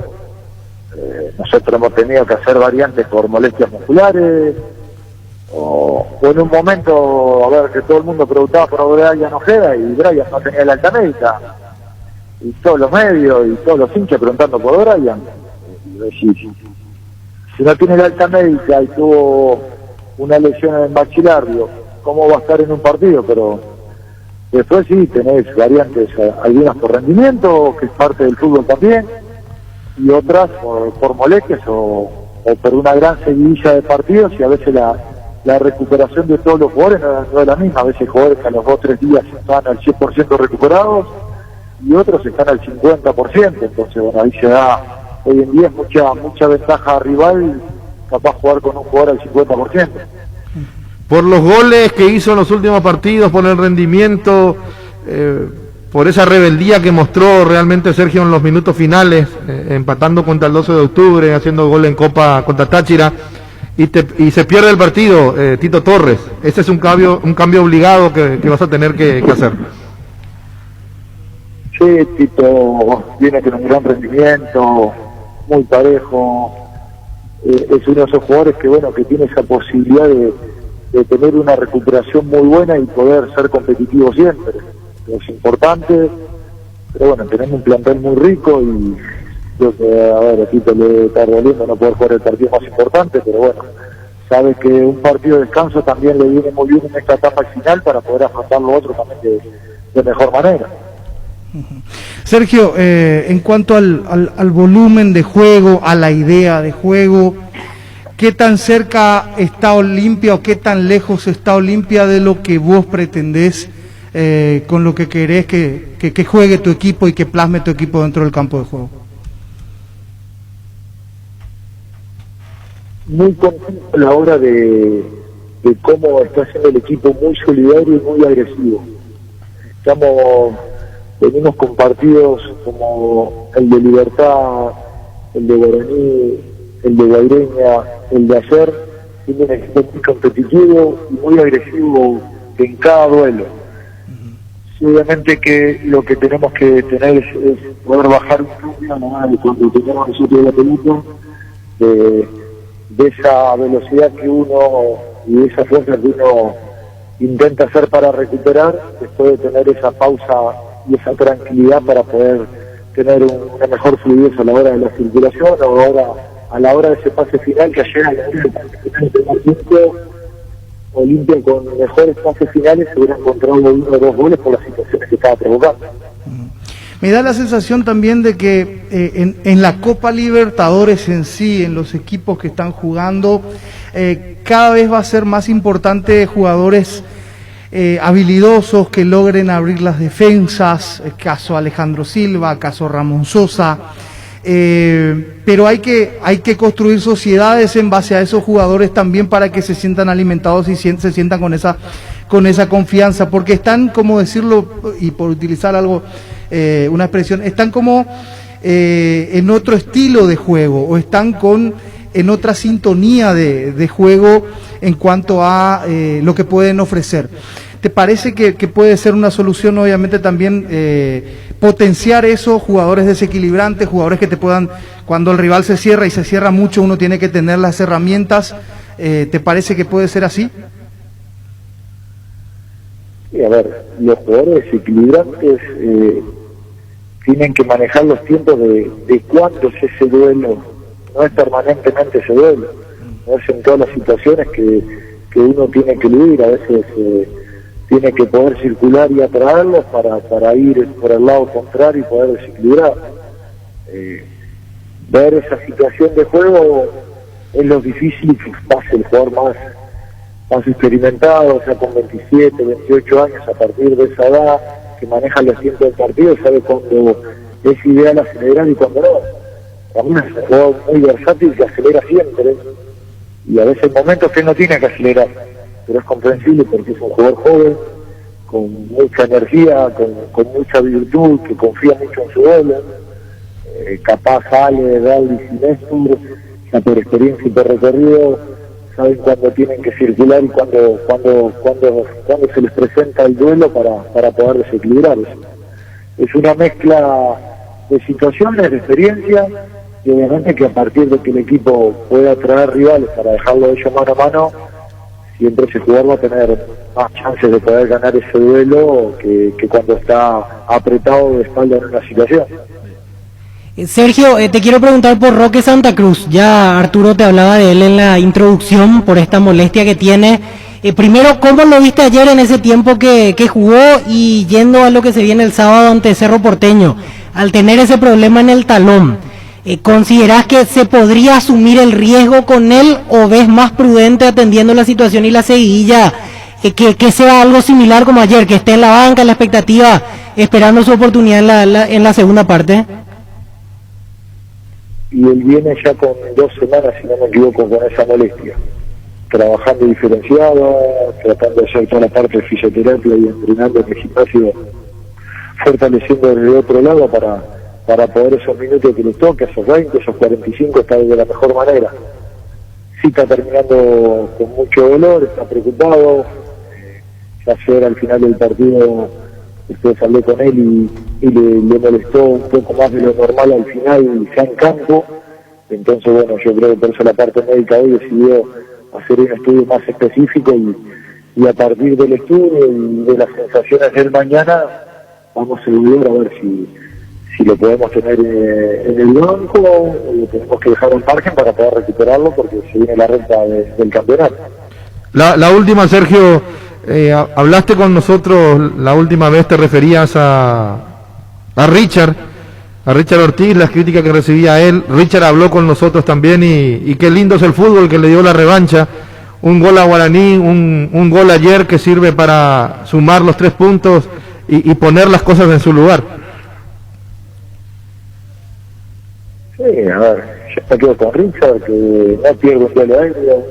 Nosotros hemos tenido que hacer variantes por molestias musculares, o en un momento, a ver, que todo el mundo preguntaba por Brian Ojeda y Brian no tenía la alta médica, y todos los medios y todos los hinchas preguntando por Brian. Si no tiene la alta médica y tuvo una lesión en el maxilario, ¿cómo va a estar en un partido? Pero después sí tenés variantes, algunas por rendimiento, que es parte del fútbol también, y otras por molestias o por una gran seguidilla de partidos, y a veces la recuperación de todos los jugadores no es la misma. A veces jugadores que a los 2 o 3 días están al 100% recuperados y otros están al 50%. Entonces, bueno, ahí se da, hoy en día es mucha ventaja rival, capaz jugar con un jugador al 50%. Por los goles que hizo en los últimos partidos, por el rendimiento, por esa rebeldía que mostró realmente Sergio en los minutos finales, empatando contra el 12 de octubre, haciendo gol en Copa contra Táchira, y se pierde el partido, Tito Torres. Ese es un cambio obligado que vas a tener que hacer. Sí, Tito viene con un gran rendimiento, muy parejo, es uno de esos jugadores que tiene esa posibilidad de tener una recuperación muy buena y poder ser competitivo siempre. Es importante, pero bueno, tenemos un plantel muy rico y creo que, a ver, a Tito le está doliendo no poder jugar el partido más importante, pero bueno, sabe que un partido de descanso también le viene muy bien en esta etapa final para poder afrontar lo otro también de mejor manera. Sergio, en cuanto al volumen de juego, a la idea de juego, ¿qué tan cerca está Olimpia o qué tan lejos está Olimpia de lo que vos pretendés con lo que querés que juegue tu equipo y que plasme tu equipo dentro del campo de juego? Muy contento a la hora de cómo está haciendo el equipo, muy solidario y muy agresivo. Venimos con partidos como el de Libertad, el de Guaraní, el de Guaireña, el de ayer, siendo un equipo muy competitivo y muy agresivo en cada duelo. Sí, obviamente que lo que tenemos que tener es poder bajar un cambio cuando tengamos nosotros la pelota, de esa velocidad que uno y de esa fuerza que uno intenta hacer para recuperar, después de tener esa pausa y esa tranquilidad para poder tener una mejor fluidez a la hora de la circulación o a la hora de ese pase final, que ayer a la hora del pase final del tiempo Olimpia con mejores pases finales se hubiera encontrado 1 o 2 goles por las situaciones que estaba provocando. Me da la sensación también de que en la Copa Libertadores en sí, en los equipos que están jugando, cada vez va a ser más importante jugadores habilidosos que logren abrir las defensas, caso Alejandro Silva, caso Ramón Sosa, pero hay que construir sociedades en base a esos jugadores también para que se sientan alimentados y se sientan con esa confianza, porque están, como decirlo, y por utilizar algo, una expresión, están como en otro estilo de juego, o están en otra sintonía de juego en cuanto a lo que pueden ofrecer. ¿Te parece que puede ser una solución, obviamente, también potenciar esos jugadores desequilibrantes, jugadores que te puedan, cuando el rival se cierra y se cierra mucho, uno tiene que tener las herramientas? ¿Te parece que puede ser así? Sí, a ver, los jugadores desequilibrantes tienen que manejar los tiempos de cuándo es ese duelo, no es permanentemente ese duelo, no es en todas las situaciones que uno tiene que eludir, a veces tiene que poder circular y atraerlos para ir por el lado contrario y poder desequilibrar. Ver esa situación de juego es lo difícil que pase el jugador más experimentado, o sea, con 27, 28 años, a partir de esa edad, que maneja los tiempos del partido, sabe cuándo es ideal acelerar y cuándo no. También es un jugador muy versátil que acelera siempre, y a veces hay momentos que no tiene que acelerar, pero es comprensible porque es un jugador joven, con mucha energía, con mucha virtud, que confía mucho en su duelo, capaz sale, Raúl y Néstor, ya por experiencia y por recorrido, saben cuándo tienen que circular y cuándo se les presenta el duelo para poder desequilibrar eso. Es una mezcla de situaciones, de experiencia, y obviamente que a partir de que el equipo pueda traer rivales para dejarlo ellos mano a mano, siempre ese jugador va a tener más chances de poder ganar ese duelo que cuando está apretado de espalda en una situación. Sergio, te quiero preguntar por Roque Santa Cruz. Ya Arturo te hablaba de él en la introducción por esta molestia que tiene. Primero, ¿cómo lo viste ayer en ese tiempo que jugó? Y yendo a lo que se viene el sábado ante Cerro Porteño, al tener ese problema en el talón, ¿considerás que se podría asumir el riesgo con él o ves más prudente atendiendo la situación y la seguidilla, que sea algo similar como ayer, que esté en la banca, en la expectativa, esperando su oportunidad en la segunda parte? Y él viene ya con 2 semanas, si no me equivoco, con esa molestia, trabajando diferenciado, tratando de hacer toda la parte de fisioterapia y entrenando en el gimnasio, fortaleciendo desde otro lado para poder esos minutos que les toque, esos 20, esos 45, estar de la mejor manera. Sí está terminando con mucho dolor, está preocupado. Ya ayer al final del partido, después hablé con él y le molestó un poco más de lo normal al final, ya en campo. Entonces, bueno, yo creo que por eso la parte médica hoy decidió hacer un estudio más específico y a partir del estudio y de las sensaciones del mañana, vamos a evaluar a ver si lo podemos tener en el banco o lo tenemos que dejar al margen para poder recuperarlo porque se viene la recta del campeonato. La última, Sergio, hablaste con nosotros la última vez, te referías a Richard Ortiz, las críticas que recibía él. Richard habló con nosotros también y qué lindo es el fútbol que le dio la revancha. Un gol a Guaraní, un gol ayer que sirve para sumar los 3 puntos y poner las cosas en su lugar. Sí, a ver, yo me quedo con Richard, que no pierde un duelo aéreo,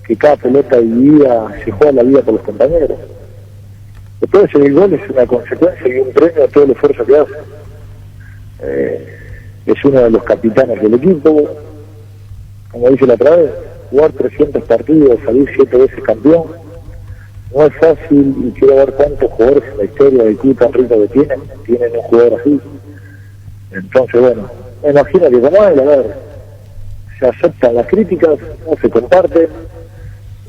que cada pelota dividida se juega la vida por los compañeros. Después de seguir gol es una consecuencia y un premio a todo el esfuerzo que hace. Es uno de los capitanes del equipo, como dice la otra vez, jugar 300 partidos, salir 7 veces campeón, no es fácil y quiero ver cuántos jugadores en la historia del club tan rico que tienen un jugador así. Entonces, bueno, me imagino que como él, a ver, se aceptan las críticas, no se comparten,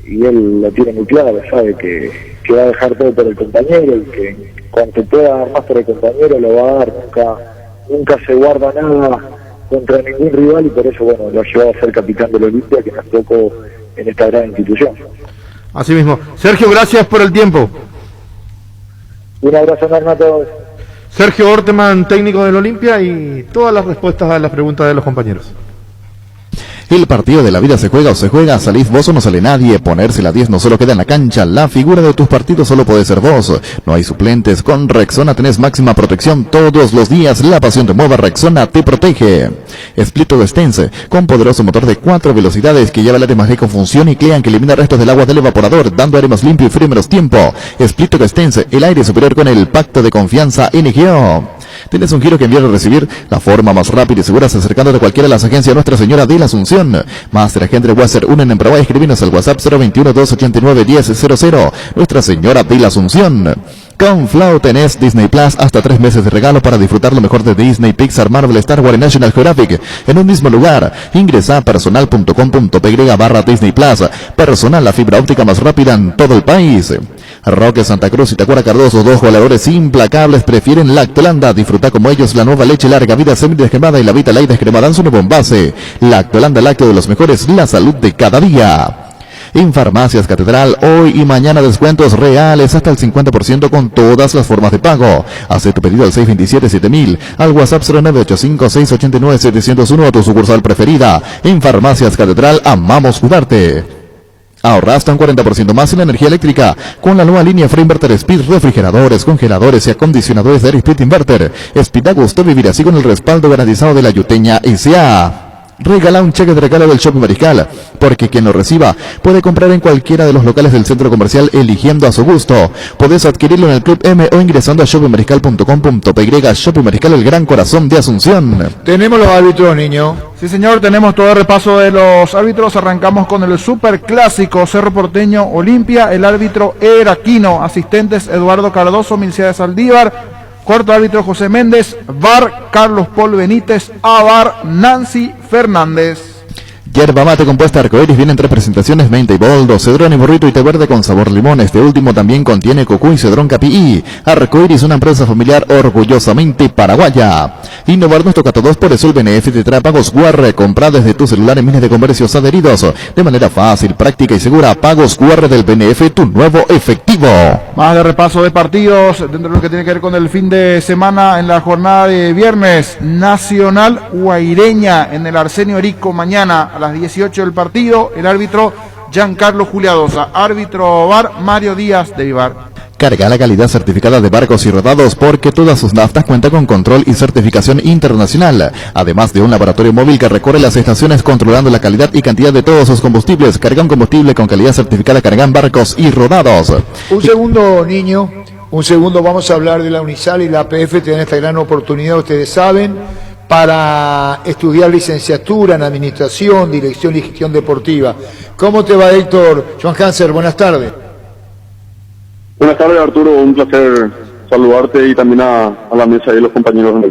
y él lo tiene muy claro, sabe que va a dejar todo por el compañero y que cuando pueda dar más por el compañero lo va a dar, nunca se guarda nada contra ningún rival y por eso, bueno, lo ha llevado a ser capitán del Olimpia, que nos tocó en esta gran institución. Así mismo. Sergio, gracias por el tiempo. Un abrazo enorme a todos. Sergio Orteman, técnico del Olimpia, y todas las respuestas a las preguntas de los compañeros. El partido de la vida se juega o se juega, salís vos o no sale nadie, ponerse la 10 no solo queda en la cancha, la figura de tus partidos solo puede ser vos, no hay suplentes, con Rexona tenés máxima protección todos los días, la pasión te mueve, Rexona te protege. Split Extense, con poderoso motor de 4 velocidades que lleva el aire más rico en función y crean que elimina restos del agua del evaporador, dando aire más limpio y frío menos tiempo. Split Extense, el aire superior con el pacto de confianza NGO. Tienes un giro que enviar o recibir, la forma más rápida y segura es acercándote a cualquiera de las agencias Nuestra Señora de la Asunción. Master Agente Wasser, unen en prueba y escribinos al WhatsApp 021-289-1000. Nuestra Señora de la Asunción. Con Flow tenés Disney Plus hasta 3 meses de regalo para disfrutar lo mejor de Disney, Pixar, Marvel, Star Wars y National Geographic en un mismo lugar. Ingresa a personal.com.py/Disney Plus. Personal, la fibra óptica más rápida en todo el país. Roque Santa Cruz y Tacuara Cardoso, 2 goleadores implacables, prefieren Lactolanda. Disfruta como ellos la nueva leche larga vida semidescremada y la Vita Light descremada en su nuevo envase. Lactolanda, lácteo de los mejores, la salud de cada día. En Farmacias Catedral, hoy y mañana descuentos reales hasta el 50% con todas las formas de pago. Hace tu pedido al 627-7000, al WhatsApp 0985-689-701 a tu sucursal preferida. En Farmacias Catedral, amamos cuidarte. Ahorra hasta un 40% más en la energía eléctrica con la nueva línea Freinverter Speed, refrigeradores, congeladores y acondicionadores de Air Speed Inverter. Speed da gusto vivir así con el respaldo garantizado de la Yuteña S.A. Regala un cheque de regalo del Shopping Mariscal, porque quien lo reciba puede comprar en cualquiera de los locales del centro comercial eligiendo a su gusto. Podés adquirirlo en el Club M o ingresando a shoppingmariscal.com.py. Shopping Mariscal, el gran corazón de Asunción. Tenemos los árbitros, niño. Sí, señor, tenemos todo el repaso de los árbitros. Arrancamos con el Super Clásico Cerro Porteño Olimpia. El árbitro Eraquino, asistentes Eduardo Cardoso, Milciades Saldívar, cuarto árbitro José Méndez, VAR Carlos Paul Benítez, AVAR Nancy Fernández. Yerba mate compuesta arcoíris viene en 3 presentaciones, menta y boldo, cedrón y burrito y té verde con sabor limón. Este último también contiene cocuy y cedrón capií. Arcoíris, una empresa familiar orgullosamente paraguaya. Innovar nos toca a todos, por eso el BNF te trae Pagos QR. Compra desde tu celular en miles de comercios adheridos de manera fácil, práctica y segura. Pagos QR del BNF, tu nuevo efectivo. Más de repaso de partidos dentro de lo que tiene que ver con el fin de semana. En la jornada de viernes, Nacional Guaireña en el Arsenio Erico mañana a las 18 del partido. El árbitro Giancarlo Juliadosa, árbitro VAR Mario Díaz de Vivar. Carga la calidad certificada de barcos y rodados, porque todas sus naftas cuentan con control y certificación internacional, además de un laboratorio móvil que recorre las estaciones controlando la calidad y cantidad de todos sus combustibles. Carga un combustible con calidad certificada Cargan barcos y rodados. Un segundo, niño, un segundo, vamos a hablar de la Unisal y la APF. Tienen esta gran oportunidad, ustedes saben, para estudiar licenciatura en Administración, Dirección y Gestión Deportiva. ¿Cómo te va, Héctor? Joan Hanser, buenas tardes. Buenas tardes, Arturo, un placer saludarte y también a la mesa y a los compañeros en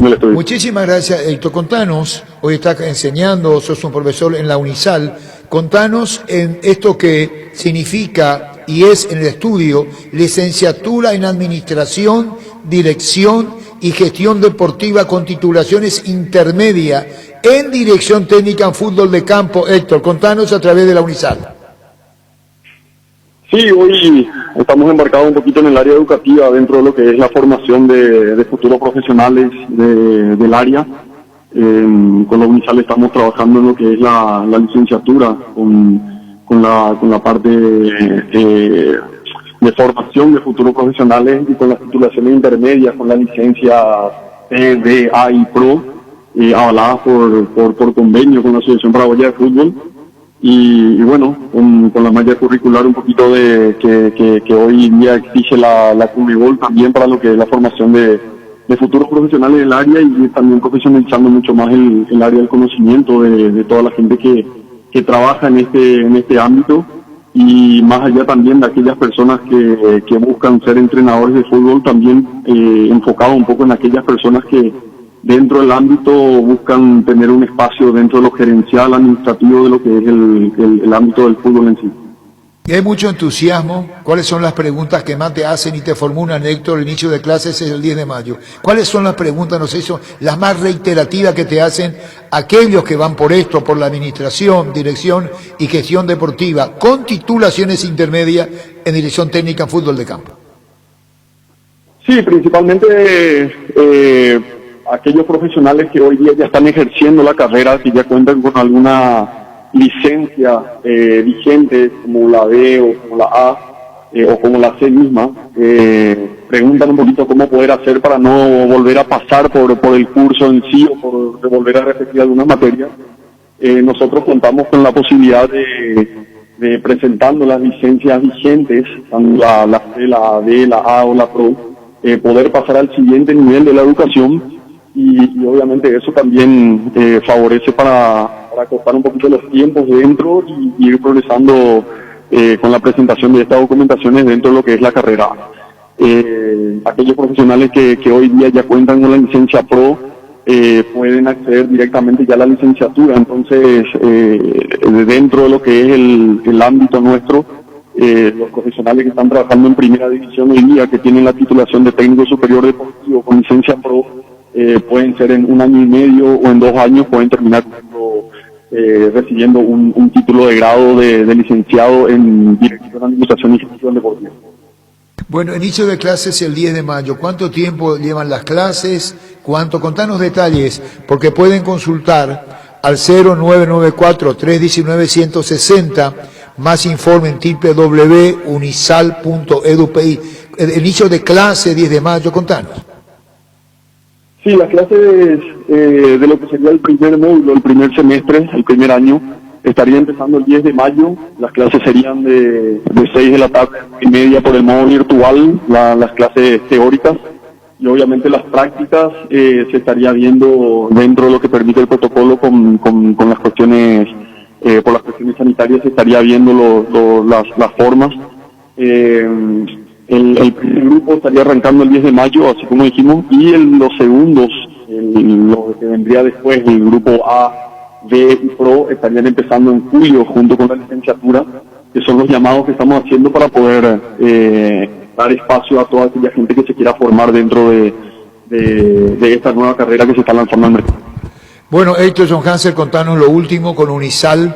el estudio. Muchísimas gracias, Héctor. Contanos, hoy estás enseñando, sos un profesor en la Unisal, contanos en esto que significa y es en el estudio licenciatura en Administración, Dirección y Gestión Deportiva con titulaciones intermedia en Dirección Técnica en Fútbol de Campo. Héctor, contanos a través de la Unisal. Sí, hoy estamos embarcados un poquito en el área educativa dentro de lo que es la formación de futuros profesionales del área. Con la Unisal estamos trabajando en lo que es la licenciatura con la parte de formación de futuros profesionales y con las titulaciones intermedias, con la licencia D, A y Pro, avaladas por convenio con la Asociación Paraguaya de Fútbol. Y bueno, con la malla curricular un poquito de que hoy en día exige la Conmebol también para lo que es la formación de futuros profesionales del área, y también profesionalizando mucho más el área del conocimiento de toda la gente que trabaja en este ámbito, y más allá también de aquellas personas que buscan ser entrenadores de fútbol, también enfocado un poco en aquellas personas que dentro del ámbito buscan tener un espacio dentro de lo gerencial, administrativo de lo que es el ámbito del fútbol en sí. Y hay mucho entusiasmo. ¿Cuáles son las preguntas que más te hacen y te formulan, Héctor? El inicio de clases es el 10 de mayo. ¿Cuáles son las preguntas, no sé, son las más reiterativas que te hacen aquellos que van por esto, por la administración, dirección y gestión deportiva, con titulaciones intermedias en dirección técnica en fútbol de campo? Sí, principalmente aquellos profesionales que hoy día ya están ejerciendo la carrera, que ya cuentan con alguna licencia vigente, como la B o como la A o como la C misma, preguntan un poquito cómo poder hacer para no volver a pasar por el curso en sí o por volver a repetir algunas materias. Nosotros contamos con la posibilidad de presentando las licencias vigentes, la C, la D, la A o la Pro, poder pasar al siguiente nivel de la educación. Y obviamente eso también favorece para acortar un poquito los tiempos dentro y ir progresando con la presentación de estas documentaciones dentro de lo que es la carrera. Aquellos profesionales que hoy día ya cuentan con la licencia Pro pueden acceder directamente ya a la licenciatura. Entonces, dentro de lo que es el ámbito nuestro, los profesionales que están trabajando en primera división hoy día, que tienen la titulación de técnico superior deportivo con licencia Pro, pueden ser en 1 año y medio o en 2 años pueden terminar recibiendo un título de grado de licenciado en Dirección, Administración y Gestión Deportiva. Bueno, inicio de clases el 10 de mayo. ¿Cuánto tiempo llevan las clases? Contanos detalles, porque pueden consultar al 0994-319-160, más informe en www.unisal.edu.pi. El inicio de clase 10 de mayo, contanos. Sí, las clases de lo que sería el primer módulo, el primer semestre, el primer año, estaría empezando el 10 de mayo. Las clases serían de 6 de la tarde a 9:30 por el modo virtual, las clases teóricas, y obviamente las prácticas se estaría viendo dentro de lo que permite el protocolo con las cuestiones, por las cuestiones sanitarias se estaría viendo las formas. el primer grupo estaría arrancando el 10 de mayo, así como dijimos, y los segundos, lo que vendría después, el grupo A, B y Pro, estarían empezando en julio junto con la licenciatura, que son los llamados que estamos haciendo para poder dar espacio a toda aquella gente que se quiera formar dentro de esta nueva carrera que se está lanzando al mercado. Bueno, Héctor John Hansel, contanos lo último con Unisal,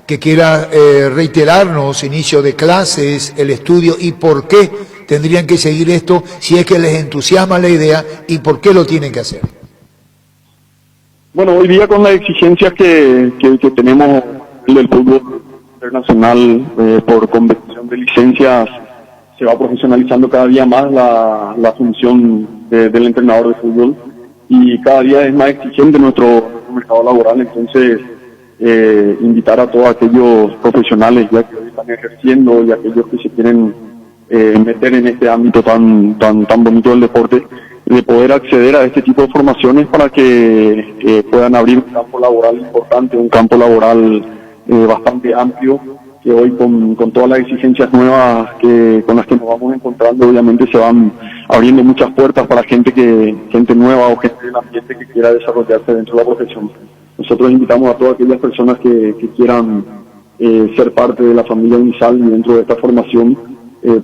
que quiera reiterarnos inicio de clases, el estudio y por qué tendrían que seguir esto, si es que les entusiasma la idea y por qué lo tienen que hacer. Bueno, hoy día con las exigencias que tenemos del fútbol internacional por competición de licencias, se va profesionalizando cada día más la función del entrenador de fútbol y cada día es más exigente nuestro mercado laboral. Entonces invitar a todos aquellos profesionales ya que hoy están ejerciendo y aquellos que se quieren meter en este ámbito tan bonito del deporte, de poder acceder a este tipo de formaciones para que puedan abrir un campo laboral importante, un campo laboral bastante amplio, que hoy con todas las exigencias nuevas con las que nos vamos encontrando, obviamente se van abriendo muchas puertas para gente nueva o gente del ambiente que quiera desarrollarse dentro de la profesión. Nosotros invitamos a todas aquellas personas que quieran ser parte de la familia Unisal y dentro de esta formación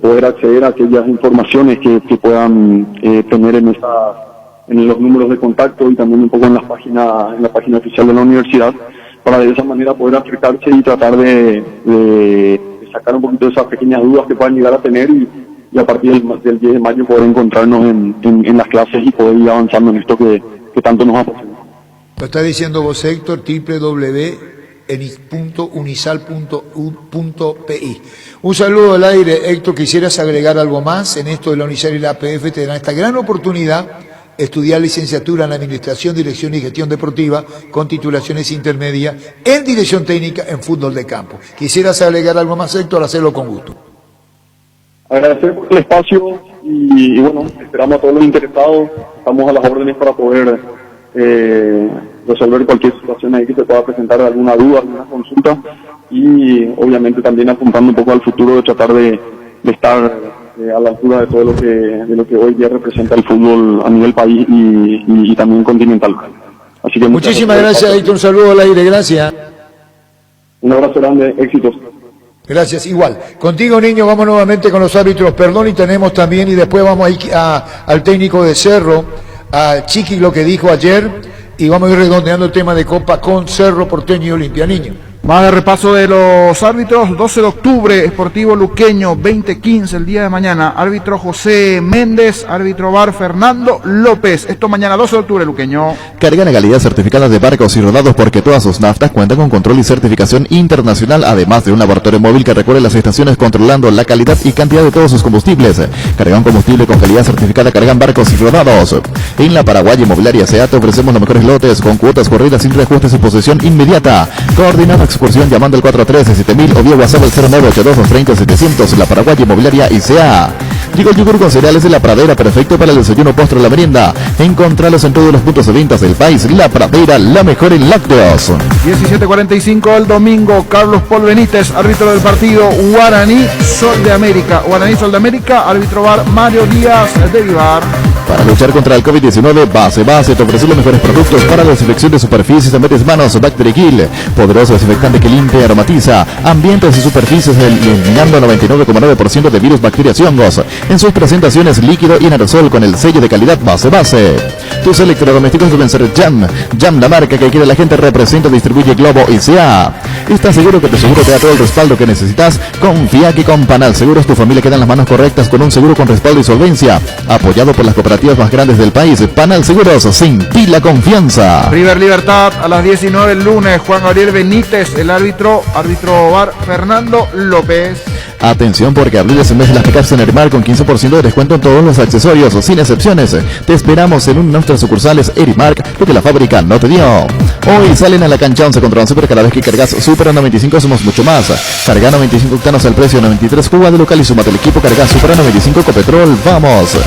poder acceder a aquellas informaciones que puedan tener en los números de contacto y también un poco en la página oficial de la universidad, para de esa manera poder acercarse y tratar de sacar un poquito de esas pequeñas dudas que puedan llegar a tener y a partir del 10 de mayo poder encontrarnos en las clases y poder ir avanzando en esto que tanto nos apasiona. Lo está diciendo vos, Héctor, www.unisal.pi. Un saludo al aire, Héctor. ¿Quisieras agregar algo más en esto de la Unisal y la APF? Te dan esta gran oportunidad, estudiar licenciatura en Administración, Dirección y Gestión Deportiva, con titulaciones intermedias en Dirección Técnica en Fútbol de Campo. ¿Quisieras agregar algo más, Héctor? Hacerlo con gusto. Agradecer por el espacio y bueno, esperamos a todos los interesados. Estamos a las órdenes para poder resolver cualquier situación ahí que se pueda presentar, alguna duda, alguna consulta, y obviamente también apuntando un poco al futuro de tratar de estar a la altura de todo lo que hoy día representa el fútbol a nivel país y también continental. Así que muchísimas gracias, Héctor. Un saludo al aire, gracias. Un abrazo grande, éxitos. Gracias, igual. Contigo, niño, vamos nuevamente con los árbitros, perdón, y tenemos también, y después vamos al técnico de Cerro, a Chiqui, lo que dijo ayer, y vamos a ir redondeando el tema de Copa con Cerro Porteño y Olimpia. Niño. Más de repaso de los árbitros. 12 de octubre, Sportivo Luqueño, 20:15, el día de mañana. Árbitro José Méndez, árbitro VAR Fernando López. Esto mañana, 12 de octubre, Luqueño. Carga legalidad certificada de barcos y rodados, porque todas sus naftas cuentan con control y certificación internacional, además de un laboratorio móvil que recorre las estaciones controlando la calidad y cantidad de todos sus combustibles. Cargan combustible con calidad certificada, cargan barcos y rodados. En la Paraguay Inmobiliaria SEA te ofrecemos los mejores lotes con cuotas corridas sin reajustes y posesión inmediata. Coordinada excursión llamando al 413-7000 o vía WhatsApp al 0982-230-700. La Paraguay Inmobiliaria ICA. Llegó el yogur con cereales de La Pradera, perfecto para el desayuno, postre o la merienda. Encontralos en todos los puntos de ventas del país. La Pradera, la mejor en lácteos. 17:45 el domingo. Carlos Paul Benítez, árbitro del partido Guaraní Sol de América. Guaraní Sol de América, árbitro VAR Mario Díaz de Vivar. Para luchar contra el COVID-19, Base te ofrece los mejores productos para la desinfección de superficies, metes manos, Bacteria Kill, poderoso desinfectante que limpia y aromatiza ambientes y superficies, eliminando 99,9% de virus, bacterias y hongos. En sus presentaciones líquido y en aerosol con el sello de calidad Base. Tus electrodomésticos deben ser Jam, la marca que quiere la gente, representa, distribuye Globo y SEA. ¿Estás seguro que tu seguro te da todo el respaldo que necesitas? Confía que con Panal Seguros tu familia queda en las manos correctas con un seguro con respaldo y solvencia, apoyado por las cooperativas más grandes del país. Panal Seguros, sin ti la confianza. River Libertad a las 19 el lunes. Juan Gabriel Benítez, el árbitro VAR Fernando López. Atención, porque abril es el mes de las pickups en Erimar con 15% de descuento en todos los accesorios, sin excepciones. Te esperamos en una de nuestras sucursales Erimar, porque la fábrica no te dio. Hoy salen a la cancha 11 contra 11, pero cada vez que cargas Super a 95 somos mucho más. Carga 95 octanos al precio de 93, juega de local y sumate al equipo. Carga Super a 95 Copetrol, vamos.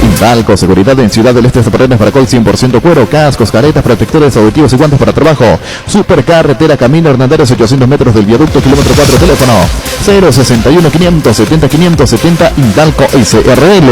Indalco, seguridad en Ciudad del Este, zapateras Faracol 100% cuero, cascos, caretas, protectores auditivos y guantes para trabajo. Supercarretera Camino Hernandarias, 800 metros del viaducto, kilómetro 4, teléfono 061 091-570-570 Indalco SRL.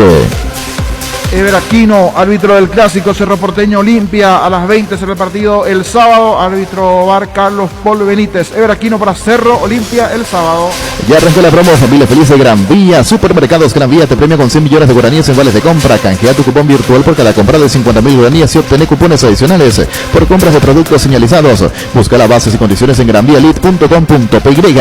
Ever Aquino, árbitro del clásico Cerro Porteño Olimpia, a las 20 será el partido el sábado, árbitro VAR Carlos Paul Benítez. Ever Aquino para Cerro Olimpia el sábado. Ya arrancó la promo Familia Feliz de Gran Vía. Supermercados Gran Vía te premia con 100 millones de guaraníes en vales de compra. Canjea tu cupón virtual por cada compra de 50.000 guaraníes y obtener cupones adicionales por compras de productos señalizados. Busca las bases y condiciones en granvialit.com.py.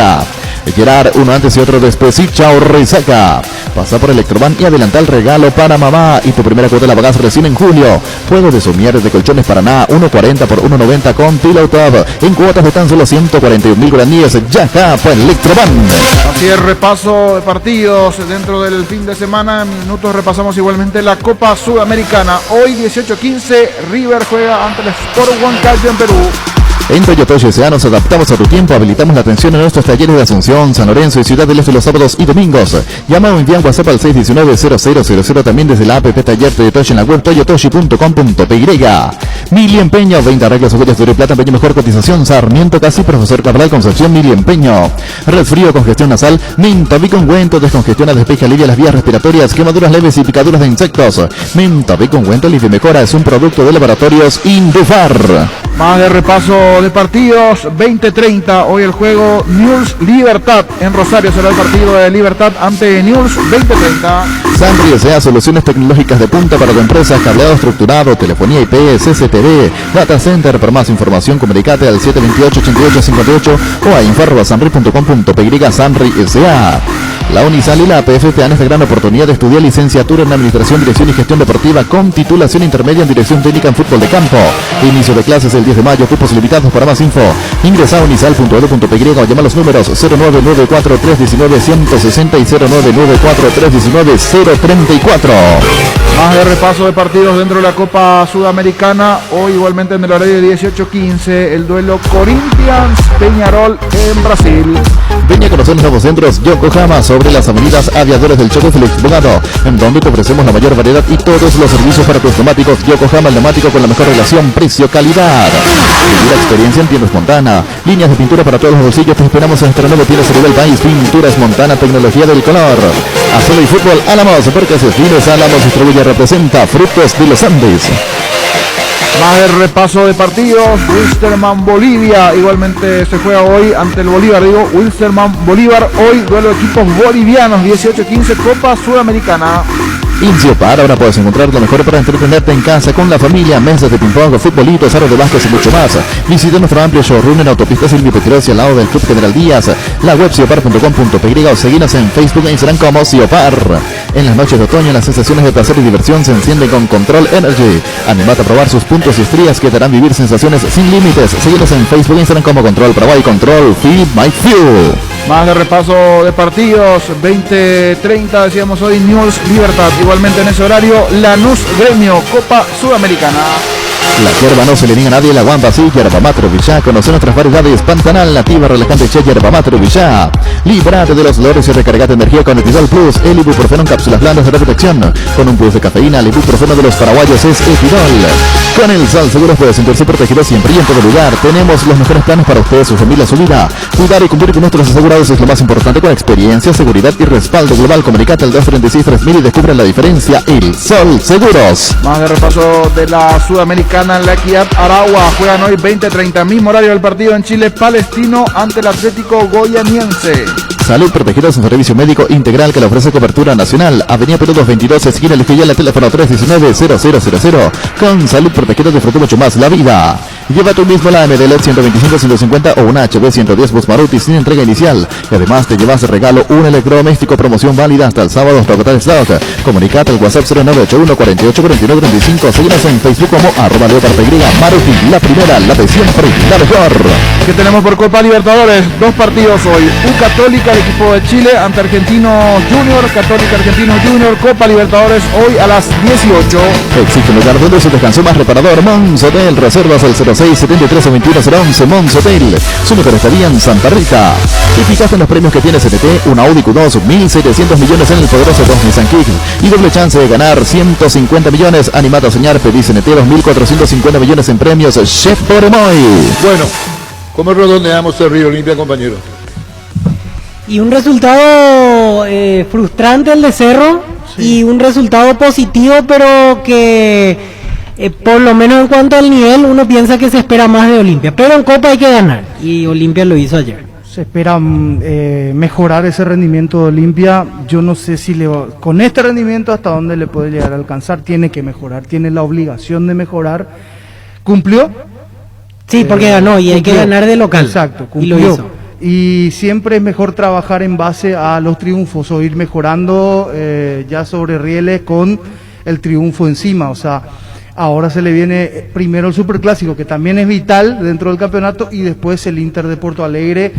Gerard, uno antes y otro después, y chao resaca. Pasa por Electroban y adelanta el regalo para mamá. Y tu primera cuota la pagas recién en julio. Juego de somieres de colchones Paraná, 1.40 por 1.90 con Pillow Top. En cuotas de tan solo 141.000 guaraníes. Ya acá por Electroban. Así es, repaso de partidos dentro del fin de semana. En minutos repasamos igualmente la Copa Sudamericana. Hoy 18:15, River juega ante el Sport Huancayo en Perú. En Toyotoshi S.A. nos adaptamos a tu tiempo, habilitamos la atención en nuestros talleres de Asunción, San Lorenzo y Ciudad del Este los sábados y domingos. Llama o envía un WhatsApp al 619-0000, también desde la app Taller Toyotoshi en la web toyotoshi.com.py. Mili Empeño, 20 arreglos, joyas de oro y plata, empeño mejor cotización, Sarmiento Casi, Profesor Cabral, Concepción, Mili Empeño. Resfrío, congestión nasal, Mentavic ungüento, descongestiona, despeja, alivia las vías respiratorias, quemaduras leves y picaduras de insectos. Mentavic ungüento, alivia y mejora, es un producto de Laboratorios Indufar. Más de repaso de partidos, 20:30, hoy el juego Newell's Libertad, en Rosario será el partido de Libertad ante Newell's, 20:30. Sanri S.A. soluciones tecnológicas de punta para tu empresa, cableado estructurado, telefonía IP, CCTV, data center. Para más información comunicate al 728-8858 o a info@sanri.com.py. Sanri S.A. La Unisal y la APF te dan esta gran oportunidad de estudiar licenciatura en Administración, Dirección y Gestión Deportiva con titulación intermedia en Dirección Técnica en Fútbol de Campo. Inicio de clases el 10 de mayo, cupos limitados. Para más info, ingresa a unisal.edu.py o llama a los números 0994-319-160 y 0994-319-034. Más de repaso de partidos dentro de la Copa Sudamericana. Hoy igualmente en el horario de 18:15, el duelo Corinthians-Peñarol en Brasil. Ven a conocer los nuevos centros Yokohama sobre las avenidas Aviadores del Choco Félix Bogado, en donde te ofrecemos la mayor variedad y todos los servicios para tus neumáticos. Yokohama, el neumático con la mejor relación precio-calidad. Vivir la experiencia en Tiendas Montana. Líneas de pintura para todos los bolsillos. Te esperamos en nuestro nuevo tienda a nivel país. Pinturas Montana, tecnología del color. Azul y fútbol Álamos, porque si fines Álamos distribuye, representa Frutos de los Andes. Más el repaso de partidos, Wilstermann Bolivia, igualmente se juega hoy ante el Bolívar, Wilstermann Bolívar, hoy duelo de equipos bolivianos, 18:15, Copa Sudamericana. Inciopar, ahora puedes encontrar lo mejor para entretenerte en casa con la familia, mesas de ping-pong, futbolitos, aros de básquet y mucho más. Visita nuestro amplio showroom en Autopista Silvio Pettirossi al lado del Club General Díaz, la web ciopar.com.py o seguinos en Facebook e Instagram como Ciopar. En las noches de otoño, las sensaciones de placer y diversión se encienden con Control Energy. Animate a probar sus puntos y estrías que te harán vivir sensaciones sin límites. Síguenos en Facebook e Instagram como Control Paraguay, Control Feel My Fuel. Más de repaso de partidos, 20:30 decíamos hoy, Newell's Libertad. Igualmente en ese horario, Lanús Gremio, Copa Sudamericana. La hierba no se le niega a nadie, la guampa sí, yerba mate Villá. Conoce nuestras variedades, Pantanal, nativa, relajante, yerba mate Villá. Líbrate de los dolores y recargate energía con Etidol Plus, el ibuprofeno en cápsulas blandas de protección. Con un plus de cafeína, el ibuprofeno de los paraguayos es Etidol. Con el Sal Seguros puede sentirse protegido siempre y en todo lugar. Tenemos los mejores planes para ustedes, su familia, su vida. Cuidar y cumplir con nuestros asegurados es lo más importante, con experiencia, seguridad y respaldo global. Comunicate al 236-3000 y descubre la diferencia. El Sol Seguros. Más de repaso de la Sudamericana. La Equidad Aragua juegan hoy 20:30, mismo horario del partido en Chile, Palestino ante el Atlético Goianiense. Salud Protegida es un servicio médico integral que le ofrece cobertura nacional. Avenida Perú 222, esquina Lefiyala, teléfono 319-0000. Con Salud Protegida disfruta mucho más la vida. Lleva tú mismo la MDL 125-150 o una HB 110 Busmaruti sin entrega inicial. Y además te llevas de regalo un electrodoméstico, promoción válida hasta el sábado hasta agotar stock. Comunicate al WhatsApp 0981 484935. Síguenos en Facebook como @leopardpy. Maruti, la primera, la de siempre, la mejor. ¿Qué tenemos por Copa Libertadores? Dos partidos hoy. U Católica, el equipo de Chile, ante Argentinos Junior. Católica Argentinos Junior, Copa Libertadores hoy a las 18. Existe un lugar donde se descansó más reparador. Mons Hotel, reservas al 06-73-21-011. Mons Hotel, su mejor estadía en Santa Rita. Y fijaste en los premios que tiene CNT, un Audi Q2, 1.700 millones en el poderoso 2 Nissan Kick y doble chance de ganar 150 millones. Animate a soñar, pedí CNT 2.450 millones en premios. Chef Poremoy. Bueno, ¿cómo redondeamos el Río Olimpia, compañero? Y un resultado frustrante el de Cerro, y un resultado positivo, pero que por lo menos en cuanto al nivel uno piensa que se espera más de Olimpia, pero en Copa hay que ganar, y Olimpia lo hizo ayer. Se espera mejorar ese rendimiento de Olimpia. Yo no sé si con este rendimiento hasta dónde le puede llegar a alcanzar. Tiene que mejorar, tiene la obligación de mejorar. ¿Cumplió? Sí, porque ganó y hay que ganar de local. Exacto, cumplió. Y lo hizo. Y siempre es mejor trabajar en base a los triunfos o ir mejorando ya sobre rieles con el triunfo encima. O sea, ahora se le viene primero el Superclásico, que también es vital dentro del campeonato, y después el Inter de Porto Alegre,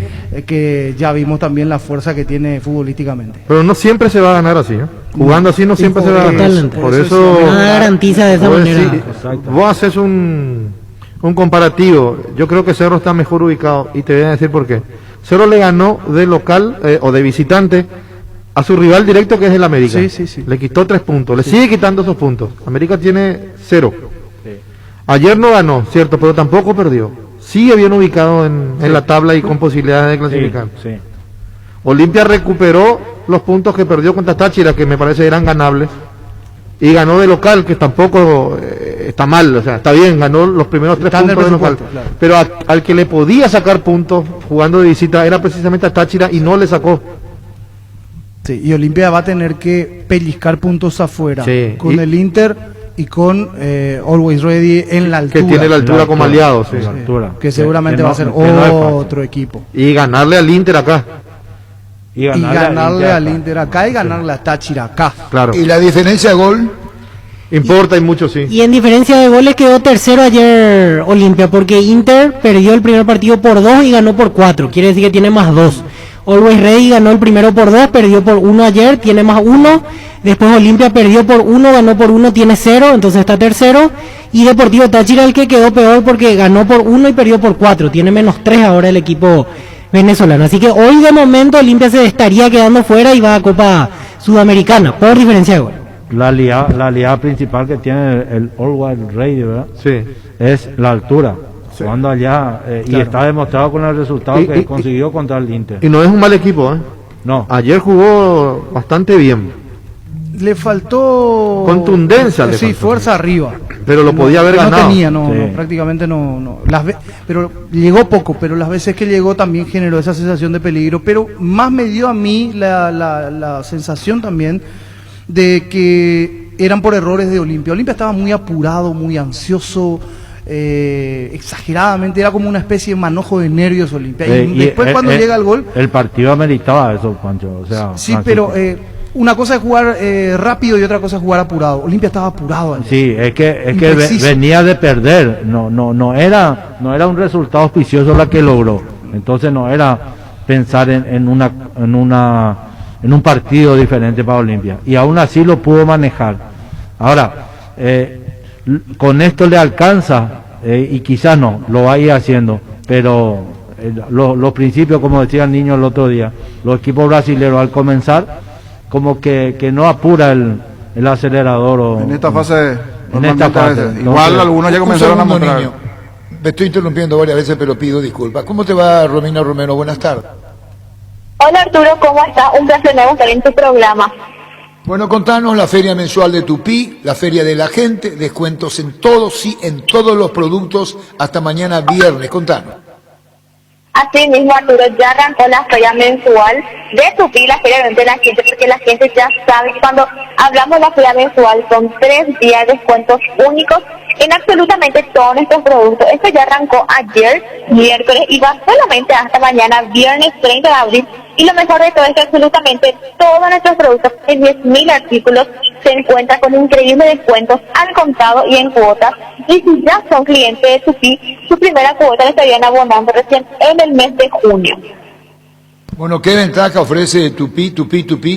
que ya vimos también la fuerza que tiene futbolísticamente. Pero no siempre se va a ganar así, ¿eh? Jugando así no siempre se va a ganar. Por eso no garantiza de esa manera. Vos haces un comparativo. Yo creo que Cerro está mejor ubicado, y te voy a decir por qué. Cerro le ganó de local o de visitante a su rival directo, que es el América. Sí. Le quitó 3 puntos, le sigue quitando esos puntos. América tiene 0. Ayer no ganó, cierto, pero tampoco perdió. Sigue bien ubicado en la tabla y con posibilidades de clasificar. Olimpia recuperó los puntos que perdió contra Táchira, que me parece eran ganables, y ganó de local, que tampoco está mal, o sea, está bien, ganó los primeros 3 puntos de local, claro. Pero al que le podía sacar puntos jugando de visita era precisamente a Táchira, y no le sacó. Sí, y Olimpia va a tener que pellizcar puntos afuera, con el Inter y con Always Ready en la altura. Que tiene la altura como aliado, que seguramente va a ser otro equipo. Y ganarle al Inter acá. Y ganarle al Inter acá y ganarle a Táchira acá. Claro. ¿Y la diferencia de gol? Importa y mucho, sí. Y en diferencia de goles quedó tercero ayer Olimpia, porque Inter perdió el primer partido por 2 y ganó por 4. Quiere decir que tiene más 2. Always Ready ganó el primero por 2, perdió por 1 ayer, tiene más 1. Después Olimpia perdió por 1, ganó por 1, tiene 0, entonces está tercero. Y Deportivo Táchira el que quedó peor, porque ganó por 1 y perdió por 4. Tiene menos 3 ahora el equipo venezolano. Así que hoy de momento Olimpia se estaría quedando fuera y va a Copa Sudamericana por diferencia de gol. La aliada principal que tiene el Always Ready, ¿verdad? Sí. Es la altura. Jugando allá, y está demostrado con el resultado que consiguió contra el Inter. Y no es un mal equipo, ¿eh? No. Ayer jugó bastante bien. Le faltó contundencia, fuerza arriba. Pero lo podía haber ganado. No tenía, prácticamente no. Pero llegó poco, pero las veces que llegó también generó esa sensación de peligro. Pero más me dio a mí la sensación también de que eran por errores de Olimpia. Olimpia estaba muy apurado, muy ansioso. Exageradamente, era como una especie de manojo de nervios Olimpia, y después cuando llega el gol, el partido ameritaba eso, Pancho, o sea, sí, pero una cosa es jugar rápido y otra cosa es jugar apurado. Olimpia estaba apurado ayer. Sí, es que venía de perder, no era un resultado auspicioso la que logró, entonces no era pensar en un partido diferente para Olimpia, y aún así lo pudo manejar. Ahora con esto le alcanza, y quizás no, lo va a ir haciendo, pero los principios, como decía el niño el otro día, los equipos brasileños al comenzar, como que no apura el acelerador. En esta fase, igual algunos ya comenzaron a mostrar. Niño. Me estoy interrumpiendo varias veces, pero pido disculpas. ¿Cómo te va, Romina Romero? Buenas tardes. Hola Arturo, ¿cómo estás? Un placer estar en tu programa. Bueno, contanos la feria mensual de Tupí, la feria de la gente, descuentos en todos, sí, en todos los productos, hasta mañana viernes, contanos. Así mismo, Arturo, ya arrancó la feria mensual de Tupí, la feria de la gente, porque la gente ya sabe que cuando hablamos de la feria mensual son 3 días de descuentos únicos en absolutamente todos nuestros productos. Esto ya arrancó ayer, miércoles, y va solamente hasta mañana, viernes 30 de abril. Y lo mejor de todo es que absolutamente todos nuestros productos, en 10.000 artículos, se encuentran con increíbles descuentos al contado y en cuotas. Y si ya son clientes de Tupí, su primera cuota le estarían abonando recién en el mes de junio. Bueno, ¿qué ventaja ofrece Tupí,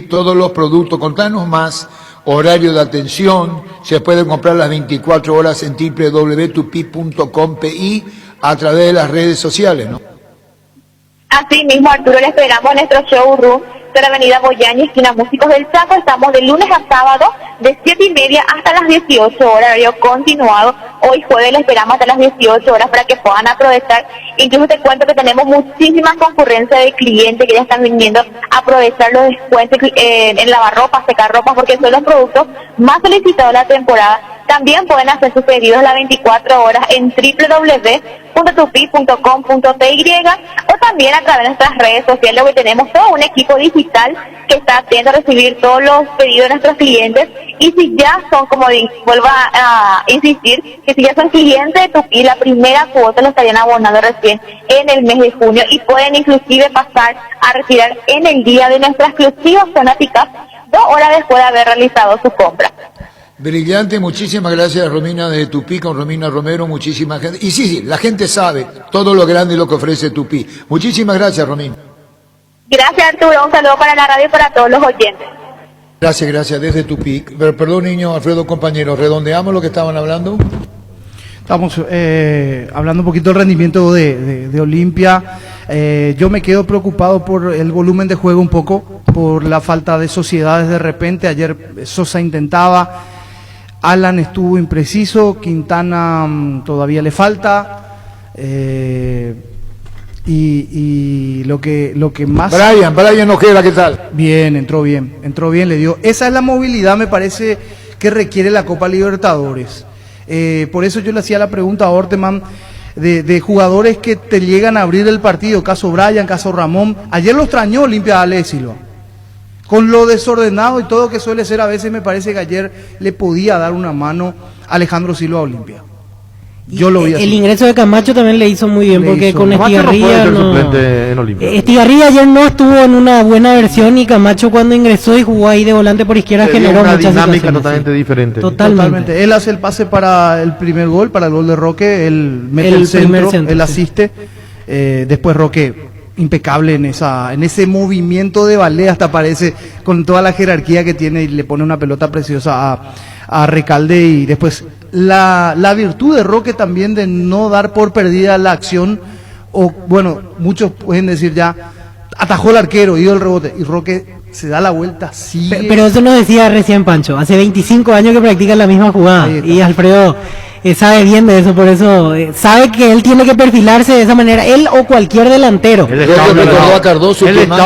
todos los productos? Contanos más, horario de atención, se pueden comprar las 24 horas en www.tupi.com.pi a través de las redes sociales, ¿no? Así mismo, Arturo, le esperamos en nuestro showroom sector Avenida Boyaña, esquina Músicos del Chaco. Estamos de lunes a sábado, de 7:30 hasta las 18 horas, horario continuado. Hoy jueves les esperamos hasta las 18 horas para que puedan aprovechar. Incluso te cuento que tenemos muchísima concurrencia de clientes que ya están viniendo a aprovechar los descuentos en lavarropas, secarropas, porque son los productos más solicitados de la temporada. También pueden hacer sus pedidos las 24 horas en www.tupi.com.ty o también a través de nuestras redes sociales, donde tenemos todo un equipo digital que está atento a recibir todos los pedidos de nuestros clientes. Y si ya son, como vuelvo a insistir, que si ya son clientes de Tupi, la primera cuota lo estarían abonando recién en el mes de junio y pueden inclusive pasar a retirar en el día de nuestra exclusiva zona pick-up 2 horas después de haber realizado su compra. Brillante, muchísimas gracias Romina de Tupí, con Romina Romero, muchísima gente. Y sí, la gente sabe todo lo grande y lo que ofrece Tupí. Muchísimas gracias, Romina. Gracias, Arturo, un saludo para la radio y para todos los oyentes. Gracias, desde Tupí. Perdón, niño, Alfredo, compañero, redondeamos lo que estaban hablando. Estamos hablando un poquito del rendimiento de Olimpia. Yo me quedo preocupado por el volumen de juego un poco, por la falta de sociedades de repente. Ayer Sosa intentaba, Alan estuvo impreciso, Quintana todavía le falta. Y lo que más... Brian Ojeda, ¿qué tal? Bien, entró bien, le dio. Esa es la movilidad, me parece, que requiere la Copa Libertadores. Por eso yo le hacía la pregunta a Orteman de jugadores que te llegan a abrir el partido, caso Brian, caso Ramón. Ayer lo extrañó Olimpia a Ale Silva. Con lo desordenado y todo que suele ser, a veces me parece que ayer le podía dar una mano a Alejandro Silva a Olimpia. Yo lo vi así. El ingreso de Camacho también le hizo muy bien, porque con Estigarribia Estigarribia ayer no estuvo en una buena versión, y Camacho cuando ingresó y jugó ahí de volante por izquierda generó una muchas dinámica totalmente diferente. Totalmente. Él hace el pase para el primer gol, para el gol de Roque, él mete el centro, él asiste, después Roque impecable en ese movimiento de ballet, hasta parece, con toda la jerarquía que tiene, y le pone una pelota preciosa a Recalde. Y después la virtud de Roque también de no dar por perdida la acción, o bueno, muchos pueden decir ya, atajó el arquero, dio el rebote, y Roque se da la vuelta, sigue. Pero eso nos decía recién Pancho, hace 25 años que practica la misma jugada, y Alfredo sabe bien de eso, por eso sabe que él tiene que perfilarse de esa manera, él o cualquier delantero. Él está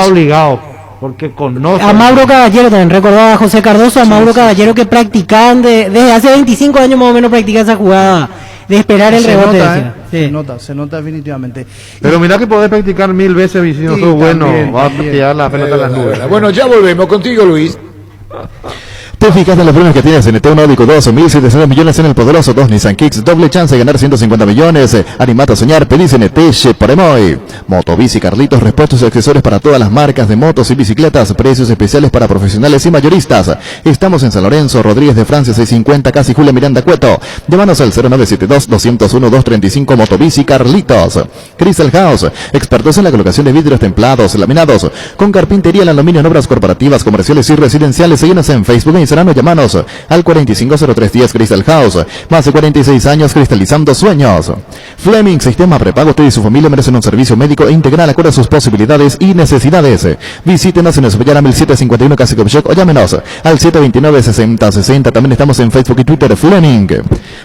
obligado, porque conoce. A Mauro Caballero también, recordaba a José Cardoso, a Mauro Caballero, que practicaban desde hace 25 años más o menos, practican esa jugada de esperar el rebote. Se nota definitivamente. Pero mira que podés practicar 1000 veces, y si no sos bueno, vas a tirar la pelota a las nubes. Bueno, ya volvemos contigo, Luis. Te fijas en los premios que tienes en ET, un Audi Q2, 1.700 millones en el poderoso 2 Nissan Kicks, doble chance de ganar 150 millones. Animate a soñar, pedís en ET, Sheparemoy. Motobici Carlitos, repuestos y accesorios para todas las marcas de motos y bicicletas, precios especiales para profesionales y mayoristas. Estamos en San Lorenzo, Rodríguez de Francia 650, casi Julia Miranda Cueto. Llámanos al 0972-201-235, Motobici Carlitos. Crystal House, expertos en la colocación de vidrios templados, laminados, con carpintería, el aluminio en obras corporativas, comerciales y residenciales. Síguenos en Facebook e Instagram, llamanos al 450310 Crystal House. Más de 46 años cristalizando sueños. Fleming, sistema prepago. Usted y su familia merecen un servicio médico integral acorde a sus posibilidades y necesidades. Visítenos en Esbellara 1751 Casi Copshop o llámenos al 729-6060. También estamos en Facebook y Twitter. Fleming.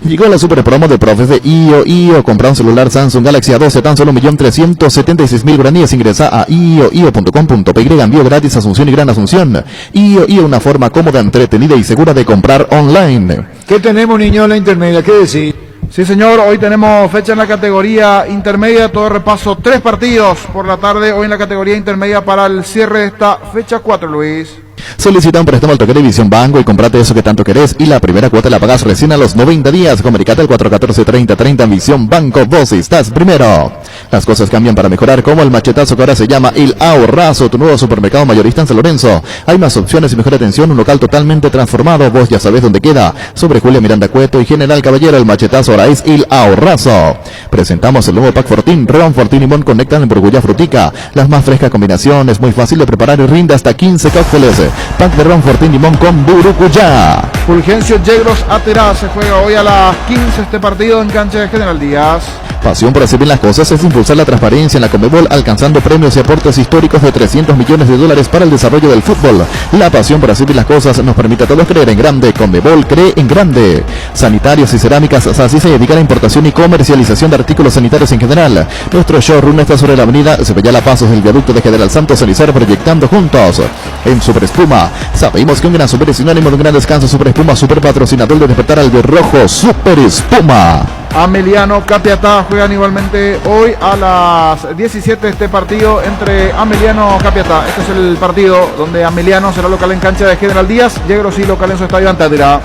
Llegó la super promo de profes de IO. Compra un celular Samsung Galaxy A12 tan solo 1.376.000 guaraníes. Ingresa a io.com.py. Envío gratis a Asunción y Gran Asunción. IO, una forma cómoda, entretenida y segura de comprar online. ¿Qué tenemos, niño, en la intermedia? ¿Qué decir? Sí, señor, hoy tenemos fecha en la categoría intermedia, todo repaso, 3 partidos por la tarde, hoy en la categoría intermedia para el cierre de esta fecha 4, Luis. Solicita un préstamo al toque de Visión Banco y comprate eso que tanto querés, y la primera cuota la pagas recién a los 90 días. Comunicate al 414-3030 en Visión Banco. Vos estás primero. Las cosas cambian para mejorar, como el machetazo que ahora se llama El Ahorrazo, tu nuevo supermercado mayorista en San Lorenzo. Hay más opciones y mejor atención, un local totalmente transformado. Vos ya sabés dónde queda. Sobre Julia Miranda Cueto y General Caballero, el machetazo ahora es El Ahorrazo. Presentamos el nuevo Pack Fortín, Ron Fortín y Limón conectan en Burbuja Frutica. Las más frescas combinaciones, muy fácil de preparar y rinde hasta 15 cócteles. Pack de Ron Fortín Limón con Burucuyá. Fulgencio Yegros Aterá, se juega hoy a las 15 este partido en cancha de General Díaz. pasión por hacer bien las cosas es impulsar la transparencia en la Conmebol, alcanzando premios y aportes históricos de $300 millones para el desarrollo del fútbol. La pasión por hacer bien las cosas nos permite a todos creer en grande. Conmebol cree en grande. Sanitarios y Cerámicas Sassi se dedica a la importación y comercialización de artículos sanitarios en general. Nuestro showroom está sobre la avenida Cepillala Pasos del viaducto de General Santos, Cenicero, proyectando juntos. En Super Espuma, sabemos que un gran super es sinónimo de un gran descanso. Super Espuma, super patrocinador de despertar al rojo. Super Espuma. Ameliano Capiatá juegan igualmente hoy a las 17 este partido entre Ameliano Capiatá. Este es el partido donde Ameliano será local en cancha de General Díaz, Yegros y local en su estadio Antártida.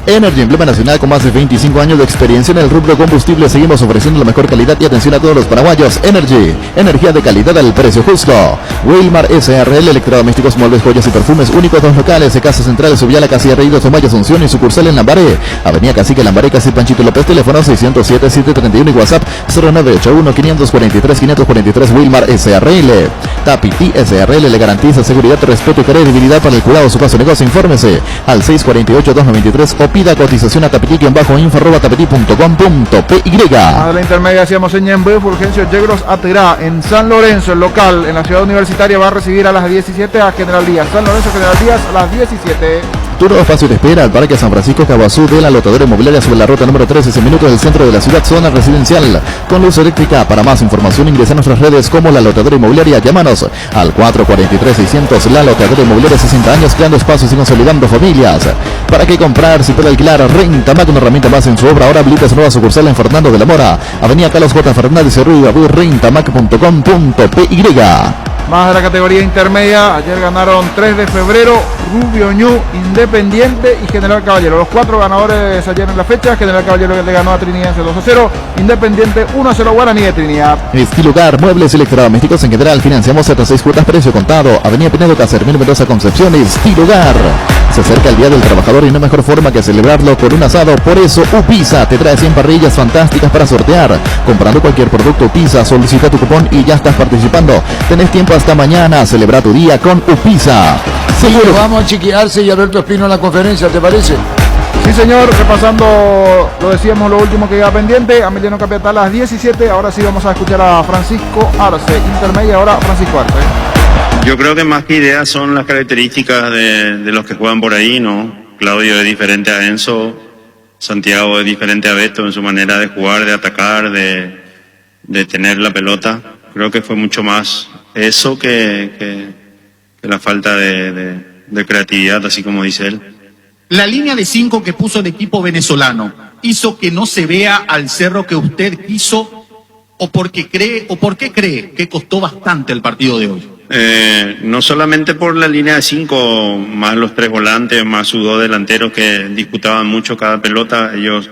Energy, emblema nacional con más de 25 años de experiencia en el rubro combustible. Seguimos ofreciendo la mejor calidad y atención a todos los paraguayos. Energy, energía de calidad al precio justo. Wilmar SRL, electrodomésticos, muebles, joyas y perfumes únicos. 2 locales, Casa Central, Subiala, Casi Reído, Tomaya, Asunción y sucursal en Lambaré. Avenida Cacique, Lambaré, Casi Panchito López, teléfono 607-731 y WhatsApp 0981-543-543. Wilmar SRL. Tapiti SRL le garantiza seguridad, respeto y credibilidad para el cuidado de su paso negocio. Infórmese al 648-293 o pida cotización a tapiti-info@tapiti.com.py. A la intermedia hacíamos en Ñembe, Fulgencio Yegros Aterá en San Lorenzo, el local en la ciudad universitaria va a recibir a las 17 a General Díaz. San Lorenzo, General Díaz a las 17. Turno espacio de espera al Parque San Francisco Cabazú de la Lotadora Inmobiliaria sobre la ruta número 13 minutos del centro de la ciudad, zona residencial con luz eléctrica. Para más información ingresa a nuestras redes como La Lotadora Inmobiliaria. Llámanos al 443-600. La Lotadora Inmobiliaria, 60 años creando espacios y consolidando familias. ¿Para qué comprar si puede alquilar? Rentamac, una herramienta más en su obra. Ahora habilita su nueva sucursal en Fernando de la Mora, Avenida Carlos J. Fernández y Ruiz, rentamac.com.py. Más de la categoría intermedia, ayer ganaron 3 de febrero, Rubio Ñu, Independiente y General Caballero. Los 4 ganadores ayer en la fecha. General Caballero le ganó a Trinidad 2-0, Independiente 1-0 Guaraní de Trinidad. Estilugar, muebles electrodomésticos en general, financiamos hasta 6 cuotas, precio contado. Avenida Pinedo, Casermín, Mendoza, Concepción. Estilugar. Se acerca el Día del Trabajador y no mejor forma que celebrarlo con un asado. Por eso Upisa te trae 100 parrillas fantásticas para sortear. Comprando cualquier producto Upisa, solicita tu cupón y ya estás participando. Tenés tiempo hasta mañana, celebra tu día con Upisa. Seguro. Vamos a chiquearse y Alberto Espino en la conferencia, ¿te parece? Sí, señor, repasando, lo decíamos, lo último que queda pendiente, Ameliano Capiatá a las 17, ahora sí vamos a escuchar a Francisco Arce, intermedia ahora Francisco Arce. Yo creo que más que ideas son las características de los que juegan por ahí, ¿no? Claudio es diferente a Enzo, Santiago es diferente a Beto en su manera de jugar, de atacar, de tener la pelota. Creo que fue mucho más eso que la falta de creatividad, así como dice él. La línea de 5 que puso el equipo venezolano hizo que no se vea al Cerro que usted quiso, o por qué cree que costó bastante el partido de hoy. No solamente por la línea de 5, más los 3 volantes, más sus 2 delanteros que disputaban mucho cada pelota. Ellos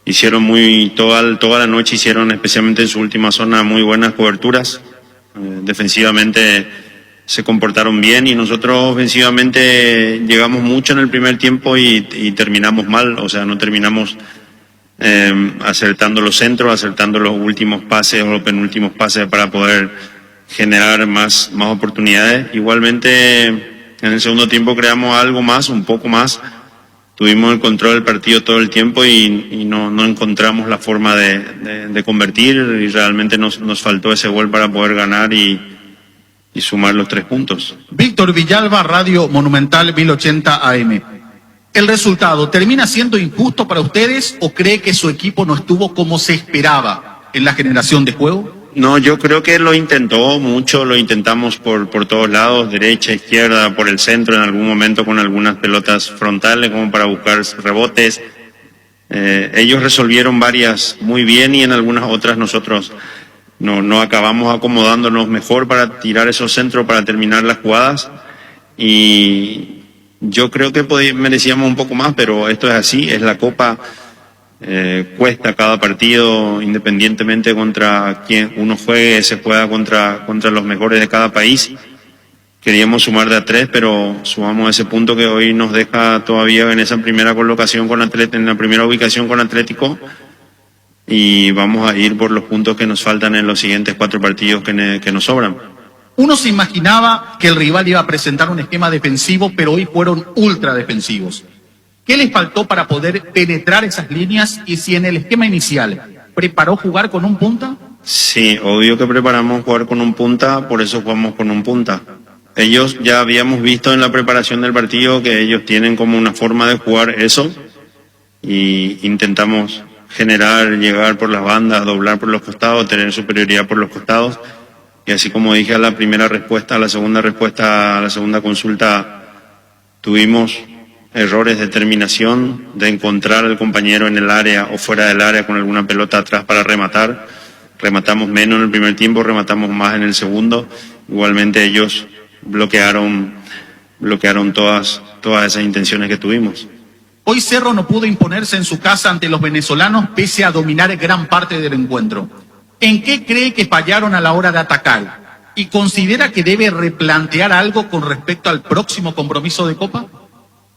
hicieron toda la noche hicieron, especialmente en su última zona, muy buenas coberturas. Defensivamente se comportaron bien y nosotros ofensivamente llegamos mucho en el primer tiempo y terminamos mal, o sea, no terminamos acertando los centros, acertando los últimos pases o los penúltimos pases para poder generar más oportunidades. Igualmente en el segundo tiempo creamos algo más, un poco más, tuvimos el control del partido todo el tiempo y no encontramos la forma de convertir y realmente nos faltó ese gol para poder ganar y sumar los 3 puntos. Víctor Villalba, Radio Monumental 1080 AM. ¿El resultado termina siendo injusto para ustedes o cree que su equipo no estuvo como se esperaba en la generación de juego? No, yo creo que lo intentó mucho, lo intentamos por todos lados, derecha, izquierda, por el centro, en algún momento con algunas pelotas frontales como para buscar rebotes. Ellos resolvieron varias muy bien y en algunas otras nosotros no acabamos acomodándonos mejor para tirar esos centros, para terminar las jugadas. Y yo creo que merecíamos un poco más, pero esto es así, es la Copa. Cuesta cada partido, independientemente contra quien uno juegue, se juega contra los mejores de cada país. Queríamos sumar de a 3, pero sumamos ese punto que hoy nos deja todavía en esa primera colocación en la primera ubicación con Atlético, y vamos a ir por los puntos que nos faltan en los siguientes 4 partidos que nos sobran. Uno se imaginaba que el rival iba a presentar un esquema defensivo, pero hoy fueron ultra defensivos. ¿Qué les faltó para poder penetrar esas líneas? Y si en el esquema inicial preparó jugar con un punta? Sí, obvio que preparamos jugar con un punta, por eso jugamos con un punta. Ellos ya habíamos visto en la preparación del partido que ellos tienen como una forma de jugar eso y intentamos generar, llegar por las bandas, doblar por los costados, tener superioridad por los costados. Y así como dije a la primera respuesta, a la segunda consulta, tuvimos errores de terminación, de encontrar al compañero en el área o fuera del área con alguna pelota atrás para rematar. Rematamos menos en el primer tiempo, rematamos más en el segundo. Igualmente ellos bloquearon todas esas intenciones que tuvimos. Hoy Cerro no pudo imponerse en su casa ante los venezolanos pese a dominar gran parte del encuentro. ¿En qué cree que fallaron a la hora de atacar? ¿Y considera que debe replantear algo con respecto al próximo compromiso de Copa?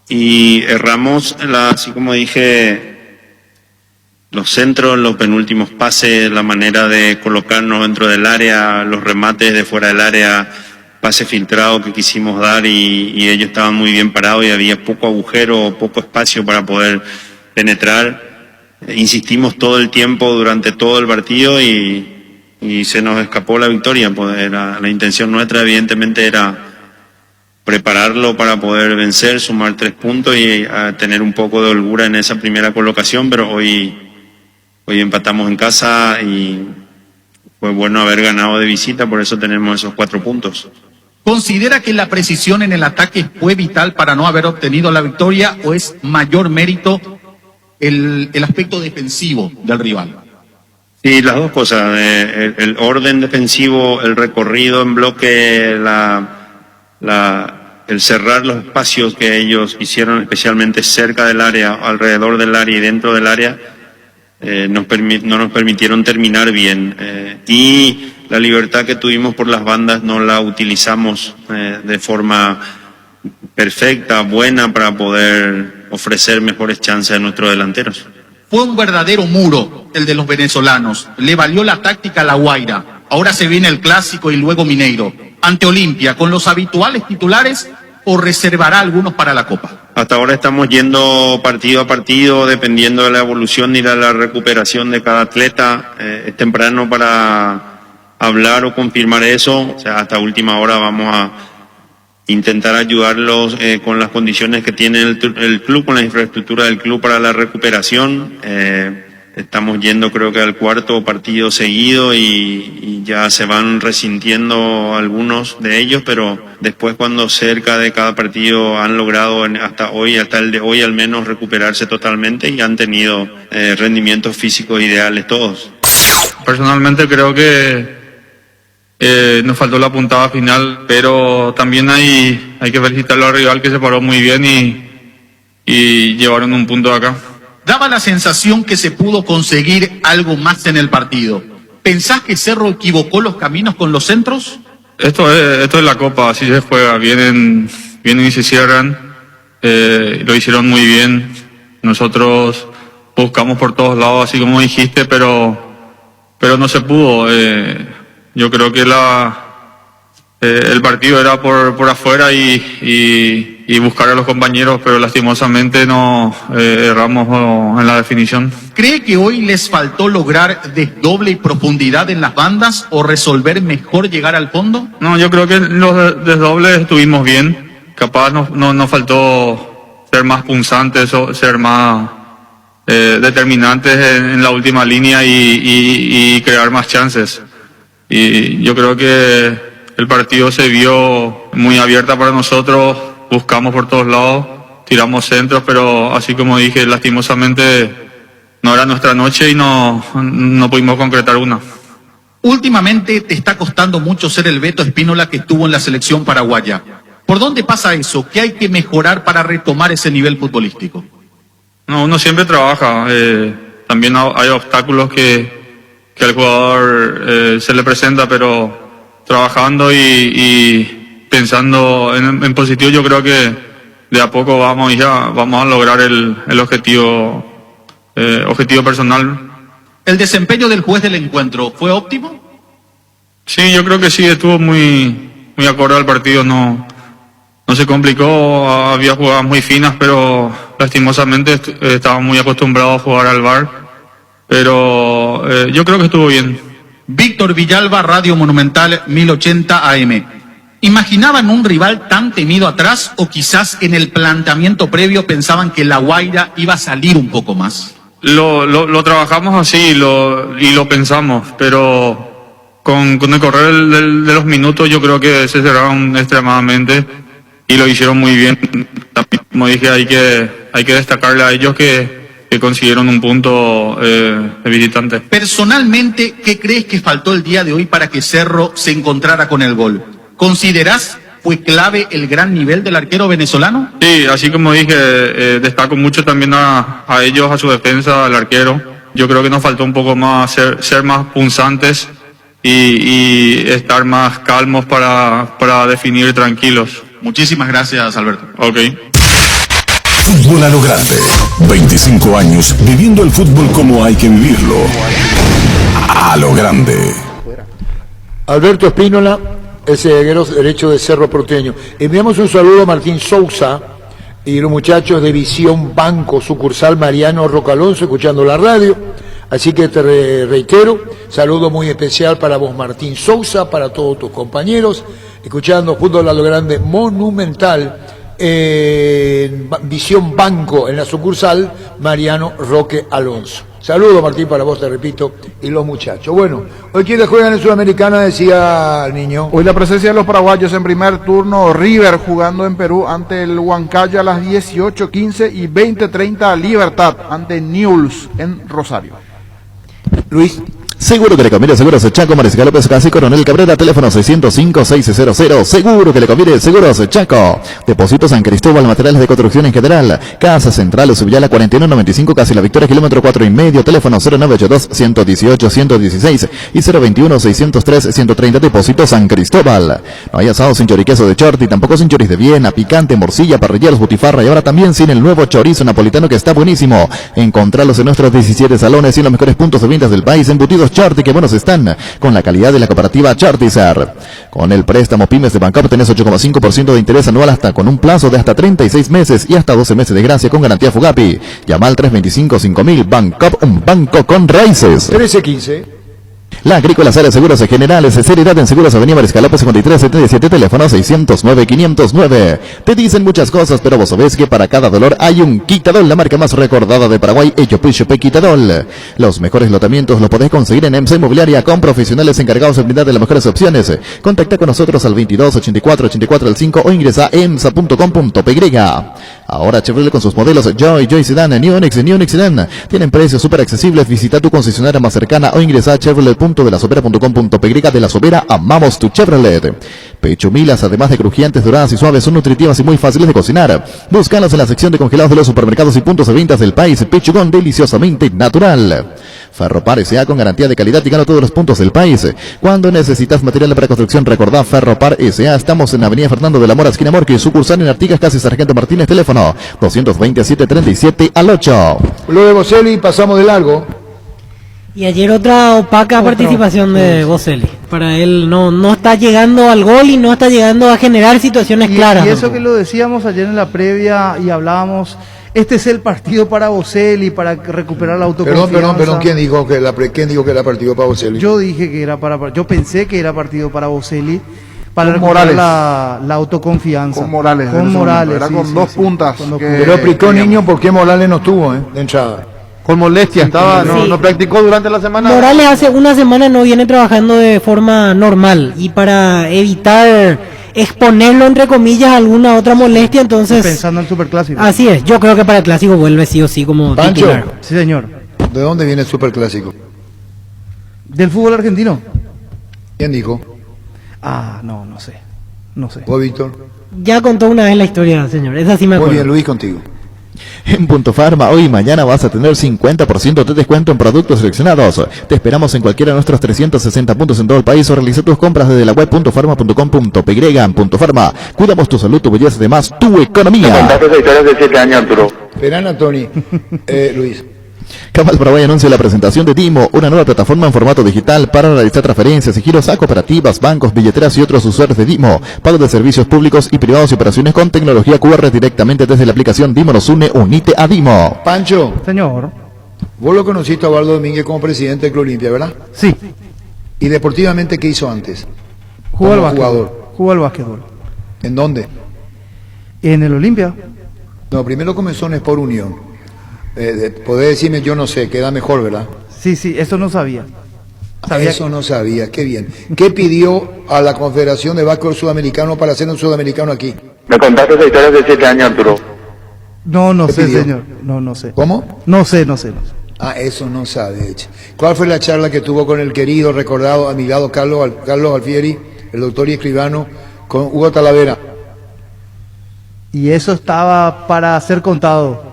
Y erramos, así como dije, los centros, los penúltimos pases, la manera de colocarnos dentro del área, los remates de fuera del área, pase filtrado que quisimos dar y ellos estaban muy bien parados y había poco agujero, poco espacio para poder penetrar. Insistimos todo el tiempo durante todo el partido y se nos escapó la victoria. Pues la intención nuestra evidentemente era prepararlo para poder vencer, sumar 3 puntos y tener un poco de holgura en esa primera colocación, pero hoy empatamos en casa y fue bueno haber ganado de visita, por eso tenemos esos 4 puntos. ¿Considera que la precisión en el ataque fue vital para no haber obtenido la victoria o es mayor mérito el aspecto defensivo del rival? Sí, las dos cosas, el orden defensivo, el recorrido en bloque, el cerrar los espacios que ellos hicieron, especialmente cerca del área, alrededor del área y dentro del área, no nos permitieron terminar bien. Y la libertad que tuvimos por las bandas no la utilizamos de forma perfecta, buena, para poder ofrecer mejores chances a nuestros delanteros. Fue un verdadero muro el de los venezolanos. Le valió la táctica a La Guaira. Ahora se viene el Clásico y luego Mineiro. Ante Olimpia, ¿con los habituales titulares o reservará algunos para la Copa? Hasta ahora estamos yendo partido a partido, dependiendo de la evolución y de la recuperación de cada atleta. Es temprano para hablar o confirmar eso. O sea, hasta última hora vamos a intentar ayudarlos con las condiciones que tiene el club, con la infraestructura del club para la recuperación. Estamos yendo creo que al 4º partido seguido y ya se van resintiendo algunos de ellos, pero después cuando cerca de cada partido han logrado hasta el de hoy al menos recuperarse totalmente y han tenido rendimientos físicos ideales todos. Personalmente creo que nos faltó la puntada final, pero también hay que felicitarlo al rival que se paró muy bien y llevaron un punto de acá. Daba la sensación que se pudo conseguir algo más en el partido. ¿Pensás que Cerro equivocó los caminos con los centros? Esto es la Copa, así se juega. Vienen y se cierran. Lo hicieron muy bien. Nosotros buscamos por todos lados, así como dijiste, pero no se pudo. Yo creo que el partido era por afuera y buscar a los compañeros, pero lastimosamente no erramos en la definición. ¿Cree que hoy les faltó lograr desdoble y profundidad en las bandas o resolver mejor llegar al fondo? No, yo creo que los desdobles estuvimos bien. Capaz nos faltó ser más punzantes, ser más determinantes en la última línea y crear más chances. Y yo creo que el partido se vio muy abierta para nosotros, buscamos por todos lados, tiramos centros, pero así como dije, lastimosamente no era nuestra noche y no pudimos concretar una. Últimamente te está costando mucho ser el Beto Espínola que estuvo en la selección paraguaya. ¿Por dónde pasa eso? ¿Qué hay que mejorar para retomar ese nivel futbolístico? No, uno siempre trabaja. También hay obstáculos que al jugador se le presenta, pero trabajando y pensando en positivo, yo creo que de a poco vamos a lograr el objetivo personal. ¿El desempeño del juez del encuentro fue óptimo? Sí, yo creo que sí, estuvo muy acorde al partido, no se complicó, había jugadas muy finas, pero lastimosamente estábamos muy acostumbrados a jugar al VAR. Pero yo creo que estuvo bien. Víctor Villalba, Radio Monumental 1080 AM. ¿Imaginaban un rival tan temido atrás o quizás en el planteamiento previo pensaban que La Guaira iba a salir un poco más? Lo trabajamos así y lo pensamos, pero con el correr de los minutos yo creo que se cerraron extremadamente y lo hicieron muy bien. También, como dije, hay que destacarle a ellos que consiguieron un punto de visitante. Personalmente, ¿qué crees que faltó el día de hoy para que Cerro se encontrara con el gol? ¿Considerás fue clave el gran nivel del arquero venezolano? Sí, así como dije, destaco mucho también a ellos, a su defensa, al arquero. Yo creo que nos faltó un poco más ser más punzantes y estar más calmos para definir tranquilos. Muchísimas gracias, Alberto. Ok. Fútbol a lo grande. 25 años viviendo el fútbol como hay que vivirlo. A lo grande. Alberto Espínola, el zaguero derecho de Cerro Porteño. Enviamos un saludo a Martín Sousa y los muchachos de Visión Banco, sucursal Mariano Roca Alonso, escuchando la radio. Así que te reitero, saludo muy especial para vos, Martín Sousa, para todos tus compañeros, escuchando Fútbol a lo Grande Monumental, en Visión Banco, en la sucursal Mariano Roque Alonso. Saludos, Martín, para vos, te repito, y los muchachos. Bueno, hoy quienes juegan en Sudamericana, decía el niño. Hoy la presencia de los paraguayos en primer turno, River jugando en Perú ante el Huancayo a las 18:15 y 20:30 Libertad ante Newell's en Rosario. Luis. Seguro que le conviene Seguros Chaco, Mariscal López Casi, Coronel Cabrera, teléfono 605-600. Seguro que le conviene Seguros Chaco. Depósito San Cristóbal, materiales de construcción en general. Casa Central, Subillala 4195, casi La Victoria, kilómetro 4,5. Teléfono 0982-118-116 y 021-603-130. Depósito San Cristóbal. No hay asado sin choriqueso de Chorti, tampoco sin choris de Viena, picante, morcilla, parrilleros, butifarra y ahora también sin el nuevo chorizo napolitano que está buenísimo. Encontralos en nuestros 17 salones y en los mejores puntos de ventas del país. Embutidos Charti, que buenos están, con la calidad de la cooperativa Chartizar. Con el préstamo Pymes de Bancop tenés 8,5% de interés anual hasta con un plazo de hasta 36 meses y hasta 12 meses de gracia con garantía Fugapi. Llama al 325-5000. Bancop, un banco con raíces. 1315. La Agrícola Sales Seguros Generales, seriedad en Seguros Avenida Mariscal López 5377, teléfono 609-509. Te dicen muchas cosas, pero vos sabés que para cada dolor hay un Quitadol, la marca más recordada de Paraguay, Echope Quitadol. Los mejores lotamientos los podés conseguir en EMSA Inmobiliaria con profesionales encargados de brindar de las mejores opciones. Contacta con nosotros al 22-84-84-5 o ingresa a emsa.com.py. Ahora Chevrolet con sus modelos Joy Sedan, New Onix Sedan tienen precios súper accesibles. Visita tu concesionaria más cercana o ingresa a chevrolet.delasovera.com.py. De La Sobera, amamos tu Chevrolet. Pechumilas, además de crujientes, doradas y suaves, son nutritivas y muy fáciles de cocinar. Búscalas en la sección de congelados de los supermercados y puntos de ventas del país. Pechugón deliciosamente natural. Ferropar S.A. con garantía de calidad y gana todos los puntos del país. Cuando necesitas material para construcción, recordá Ferropar S.A. Estamos en Avenida Fernando de la Mora, esquina Morqui, sucursal en Artigas, casi Sargento Martínez, teléfono 227-37 Lo de Boselli pasamos de largo. Y ayer otra opaca participación de Boselli. Para él no está llegando al gol y no está llegando a generar situaciones claras. Y eso que lo decíamos ayer en la previa y hablábamos, este es el partido para Boselli, para recuperar la autoconfianza. Perdón, ¿quién dijo que era partido para Boselli? Yo dije que yo pensé que era partido para Boselli, para recuperar la autoconfianza. Con Morales. Era con dos puntas. Pero explicó, niño, por qué Morales no estuvo de entrada. Con molestia, no practicó durante la semana. Morales hace una semana no viene trabajando de forma normal y para evitar exponerlo entre comillas a alguna otra molestia, entonces pensando en el Superclásico. Así es, yo creo que para el Clásico vuelve sí o sí como Pancho. titular. Sí, señor. ¿De dónde viene el Superclásico? Del fútbol argentino. ¿Quién dijo? No sé. ¿Vos, Víctor? Ya contó una vez la historia, señor, esa sí me acuerdo. Muy bien, Luis, contigo. En Punto Farma, hoy y mañana vas a tener 50% de descuento en productos seleccionados. Te esperamos en cualquiera de nuestros 360 puntos en todo el país o realiza tus compras desde la web .farma.com.py. Punto Farma, cuidamos tu salud, tu belleza, además tu economía. Contaste esa historia de 7 años, Arturo. Verán, Tony. Luis. Cabal Paraguay anuncia la presentación de Dimo, una nueva plataforma en formato digital para realizar transferencias y giros a cooperativas, bancos, billeteras y otros usuarios de Dimo, pago de servicios públicos y privados y operaciones con tecnología QR directamente desde la aplicación Dimo nos une, unite a Dimo. Pancho. Señor. Vos lo conociste a Osvaldo Domínguez como presidente del Club Olimpia, ¿verdad? Sí. ¿Y deportivamente qué hizo antes? Jugó al Como básquetbol. jugador. Jugó al básquetbol. ¿En dónde? En el Olimpia. No, primero comenzó en Sport Unión. Podés decirme, yo no sé, queda mejor, ¿verdad? Sí, eso no sabía. Eso no sabía, qué bien. ¿Qué pidió a la Confederación de Básquetbol Sudamericano para hacer un sudamericano aquí? Me contaste esa historia hace 7 años, Arturo. No ¿Qué sé, pidió? señor. No sé. ¿Cómo? No sé. Ah, eso no sabe. ¿Cuál fue la charla que tuvo con el querido, recordado, amigado Carlos Alfieri, el doctor y escribano, con Hugo Talavera? Y eso estaba para ser contado,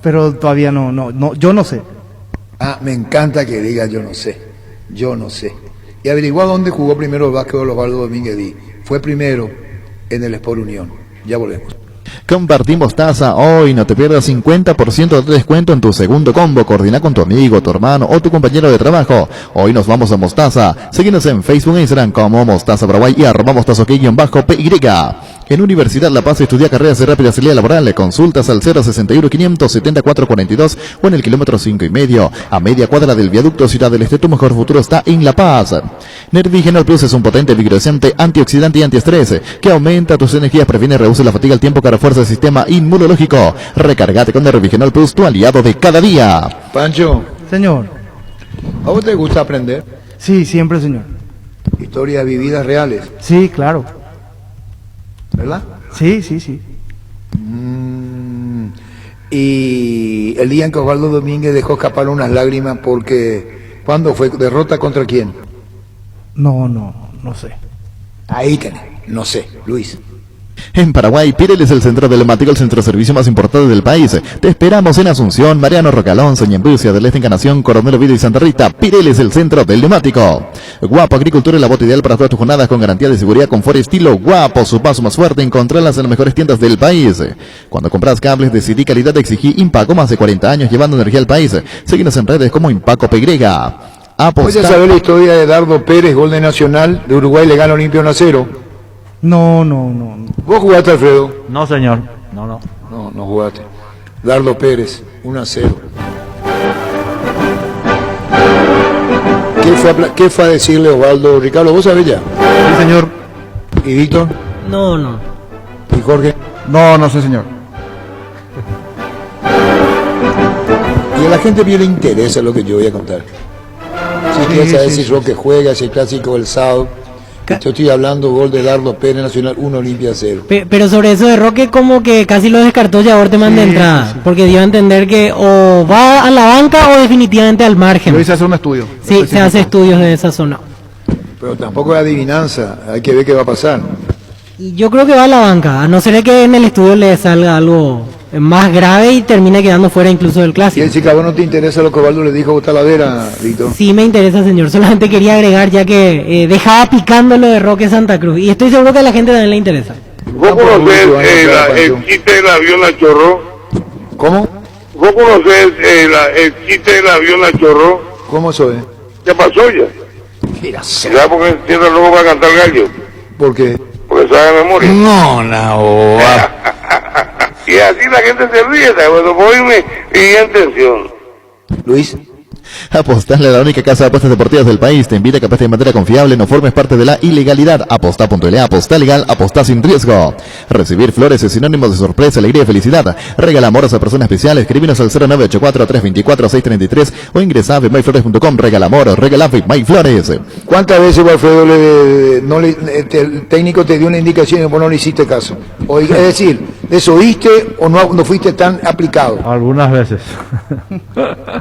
pero todavía no, yo no sé. Ah, me encanta que diga yo no sé. Y averiguá dónde jugó primero el básquetbol Osvaldo Domínguez Di. Fue primero en el Sport Unión. Ya volvemos. Compartimos taza hoy, no te pierdas 50% de descuento en tu segundo combo. Coordina con tu amigo, tu hermano o tu compañero de trabajo. Hoy nos vamos a Mostaza. Síguenos en Facebook e Instagram como Mostaza Paraguay y @mostaza_PY. En Universidad La Paz estudia carreras de rápida salida laboral. Consultas al 061-574-42 o en el kilómetro 5,5. A media cuadra del viaducto Ciudad del Este, tu mejor futuro está en La Paz. Nervigenol Plus es un potente vigorosante, antioxidante y antiestrés que aumenta tus energías, previene y reduce la fatiga al tiempo que refuerza el sistema inmunológico. Recárgate con Nervigenol Plus, tu aliado de cada día. Pancho. Señor. ¿A vos te gusta aprender? Sí, siempre, señor. Historias vividas reales. Sí, claro. ¿Verdad? Sí. Y el día en que Osvaldo Domínguez dejó escapar unas lágrimas porque... ¿Cuándo fue? ¿Derrota contra quién? No sé. Ahí tenés. No sé, Luis. En Paraguay, Pirelli es el centro telemático, el centro de servicio más importante del país. Te esperamos en Asunción, Mariano Rocalón, Ñembucia del Este, Encarnación, Coronel Oviedo y Santa Rita. Pirelli es el centro del neumático. Guapo Agricultura es la bota ideal para todas tus jornadas con garantía de seguridad, confort y estilo. Guapo, su paso más fuerte, encontrarlas en las mejores tiendas del país. Cuando compras cables, decidí calidad, exigí Impaco, más de 40 años llevando energía al país. Síguenos en redes como Impaco PY. ¿Puedes saber la historia de Dardo Pérez, gol de Nacional de Uruguay, le gana Olimpia 1-0? No. ¿Vos jugaste, Alfredo? No, señor. No. No jugaste. Dardo Pérez, 1-0. ¿Qué fue a decirle Osvaldo? Ricardo, ¿vos sabés ya? Sí, señor. ¿Y Víctor? No. ¿Y Jorge? No sé, señor. Y a la gente bien le interesa lo que yo voy a contar. Si quieres saber si Roque juega, si el clásico del sábado. Yo estoy hablando gol de Dardo Pérez, Nacional 1, Olimpia 0. Pero sobre eso de Roque, como que casi lo descartó ya Orteman de entrada, porque dio a entender que o va a la banca o definitivamente al margen. Lo hice hacer un estudio. Sí, se hace estudios de esa zona. Pero tampoco es adivinanza, hay que ver qué va a pasar. Y yo creo que va a la banca, a no ser que en el estudio le salga algo más grave y termine quedando fuera incluso del clásico. Y el Chicago no te interesa lo que Osvaldo le dijo a Talavera, Víctor. Sí me interesa, señor, solamente quería agregar ya que dejaba picando lo de Roque Santa Cruz y estoy seguro que a la gente también le interesa. ¿Vos conocés el chiste del avión a chorro? ¿Cómo? ¿Vos conocés el chiste del avión a chorro? ¿Cómo eso es? ¿Qué pasó ya? ¿Sabes por qué cierra el lobo para cantar gallo? ¿Por qué? Porque sabe de memoria. No. Y así la gente se ríe, ¿sabes? Oíme y atención. Luis. Apostale a la única casa de apuestas deportivas del país. Te invita a que apuestes de manera confiable, no formes parte de la ilegalidad. Aposta.la, aposta legal, aposta sin riesgo. Recibir flores es sinónimo de sorpresa, alegría y felicidad. Regala amoros a personas especiales. Escríbenos al 0984-324-633 o ingresa a myflores.com. Regala amoros, regala myflores. ¿Cuántas veces, Alfredo, el técnico te dio una indicación y vos no le hiciste caso? Es decir, ¿desoíste o no fuiste tan aplicado? Algunas veces.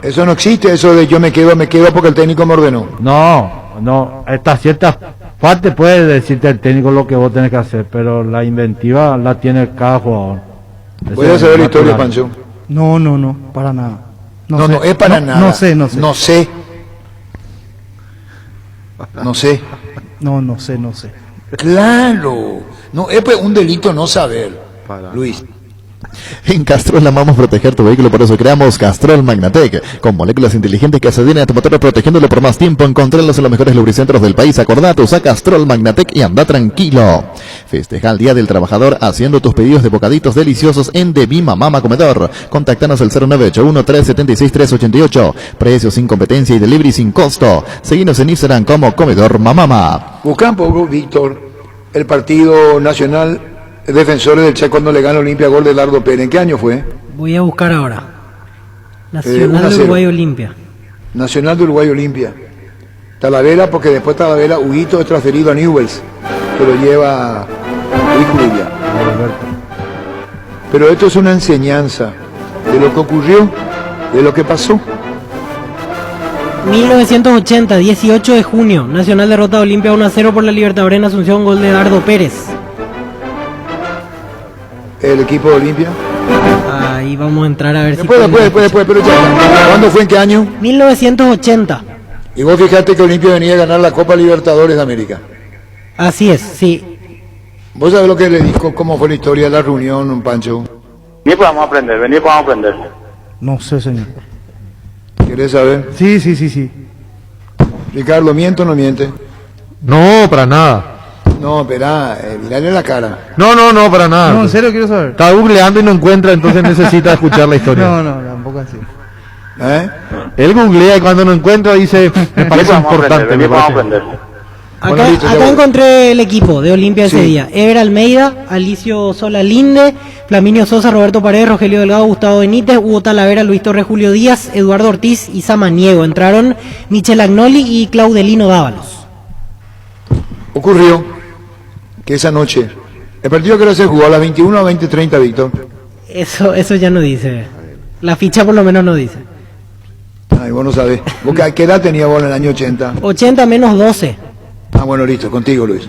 Eso no existe, eso de yo me quedo porque el técnico me ordenó. No, hasta ciertas partes puede decirte el técnico lo que vos tenés que hacer, pero la inventiva la tiene cada jugador. Voy a saber la historia, Pancho. No, para nada. No es para nada. No sé. No sé. No sé. Claro. No, es un delito no saber, Luis. En Castrol amamos proteger tu vehículo, por eso creamos Castrol Magnatec, con moléculas inteligentes que se adhieren a tu motor protegiéndolo por más tiempo. Encontrarlos en los mejores lubricentros del país. Acordate, usa Castrol Magnatec y anda tranquilo. Festeja el Día del Trabajador haciendo tus pedidos de bocaditos deliciosos en De Mi Mamá Comedor. Contactanos al 0981-376-388. Precios sin competencia y delivery sin costo. Seguinos en Instagram como Comedor Mamama. Busca un poco, Víctor, el partido nacional Defensores del Che cuando le gana Olimpia, gol de Lardo Pérez. ¿En qué año fue? Voy a buscar ahora. Nacional de Uruguay Olimpia. Nacional de Uruguay Olimpia. Talavera, porque después Talavera, Huguito es transferido a Newell's, que lo lleva Luis Cuilla. Pero esto es una enseñanza de lo que ocurrió, de lo que pasó. 1980, 18 de junio, Nacional derrota a Olimpia 1-0 por la Libertadores en Asunción, gol de Dardo Pérez. El equipo de Olimpia. Ahí vamos a entrar a ver después, pero ya. ¿Cuándo fue? ¿En qué año? 1980. Y vos fijate que Olimpia venía a ganar la Copa Libertadores de América. Así es, sí. ¿Vos sabés lo que le dijo, cómo fue la historia de la reunión, Pancho? Vení, podamos aprender. No sé, señor. ¿Querés saber? Sí. Ricardo, ¿miente o no miente? No, para nada. No, espera, mirale la cara. No, para nada. No, en serio quiero saber. Está googleando y no encuentra, entonces necesita escuchar la historia. No, tampoco así. Él googlea y cuando no encuentra dice, me parece importante. Acá encontré el equipo de Olimpia ese día. Ever Almeida, Alicio Sola Linde, Flaminio Sosa, Roberto Paredes, Rogelio Delgado, Gustavo Benítez, Hugo Talavera, Luis Torres, Julio Díaz, Eduardo Ortiz y Samaniego. Entraron Michel Agnoli y Claudelino Dávalos. Ocurrió que esa noche, el partido que se jugó a las 21 a 20:30, Víctor. Eso ya no dice. La ficha por lo menos no dice. Ay, vos no sabés. ¿Qué edad tenía vos en el año 80? 80 menos 12. Ah, bueno, listo, contigo, Luis.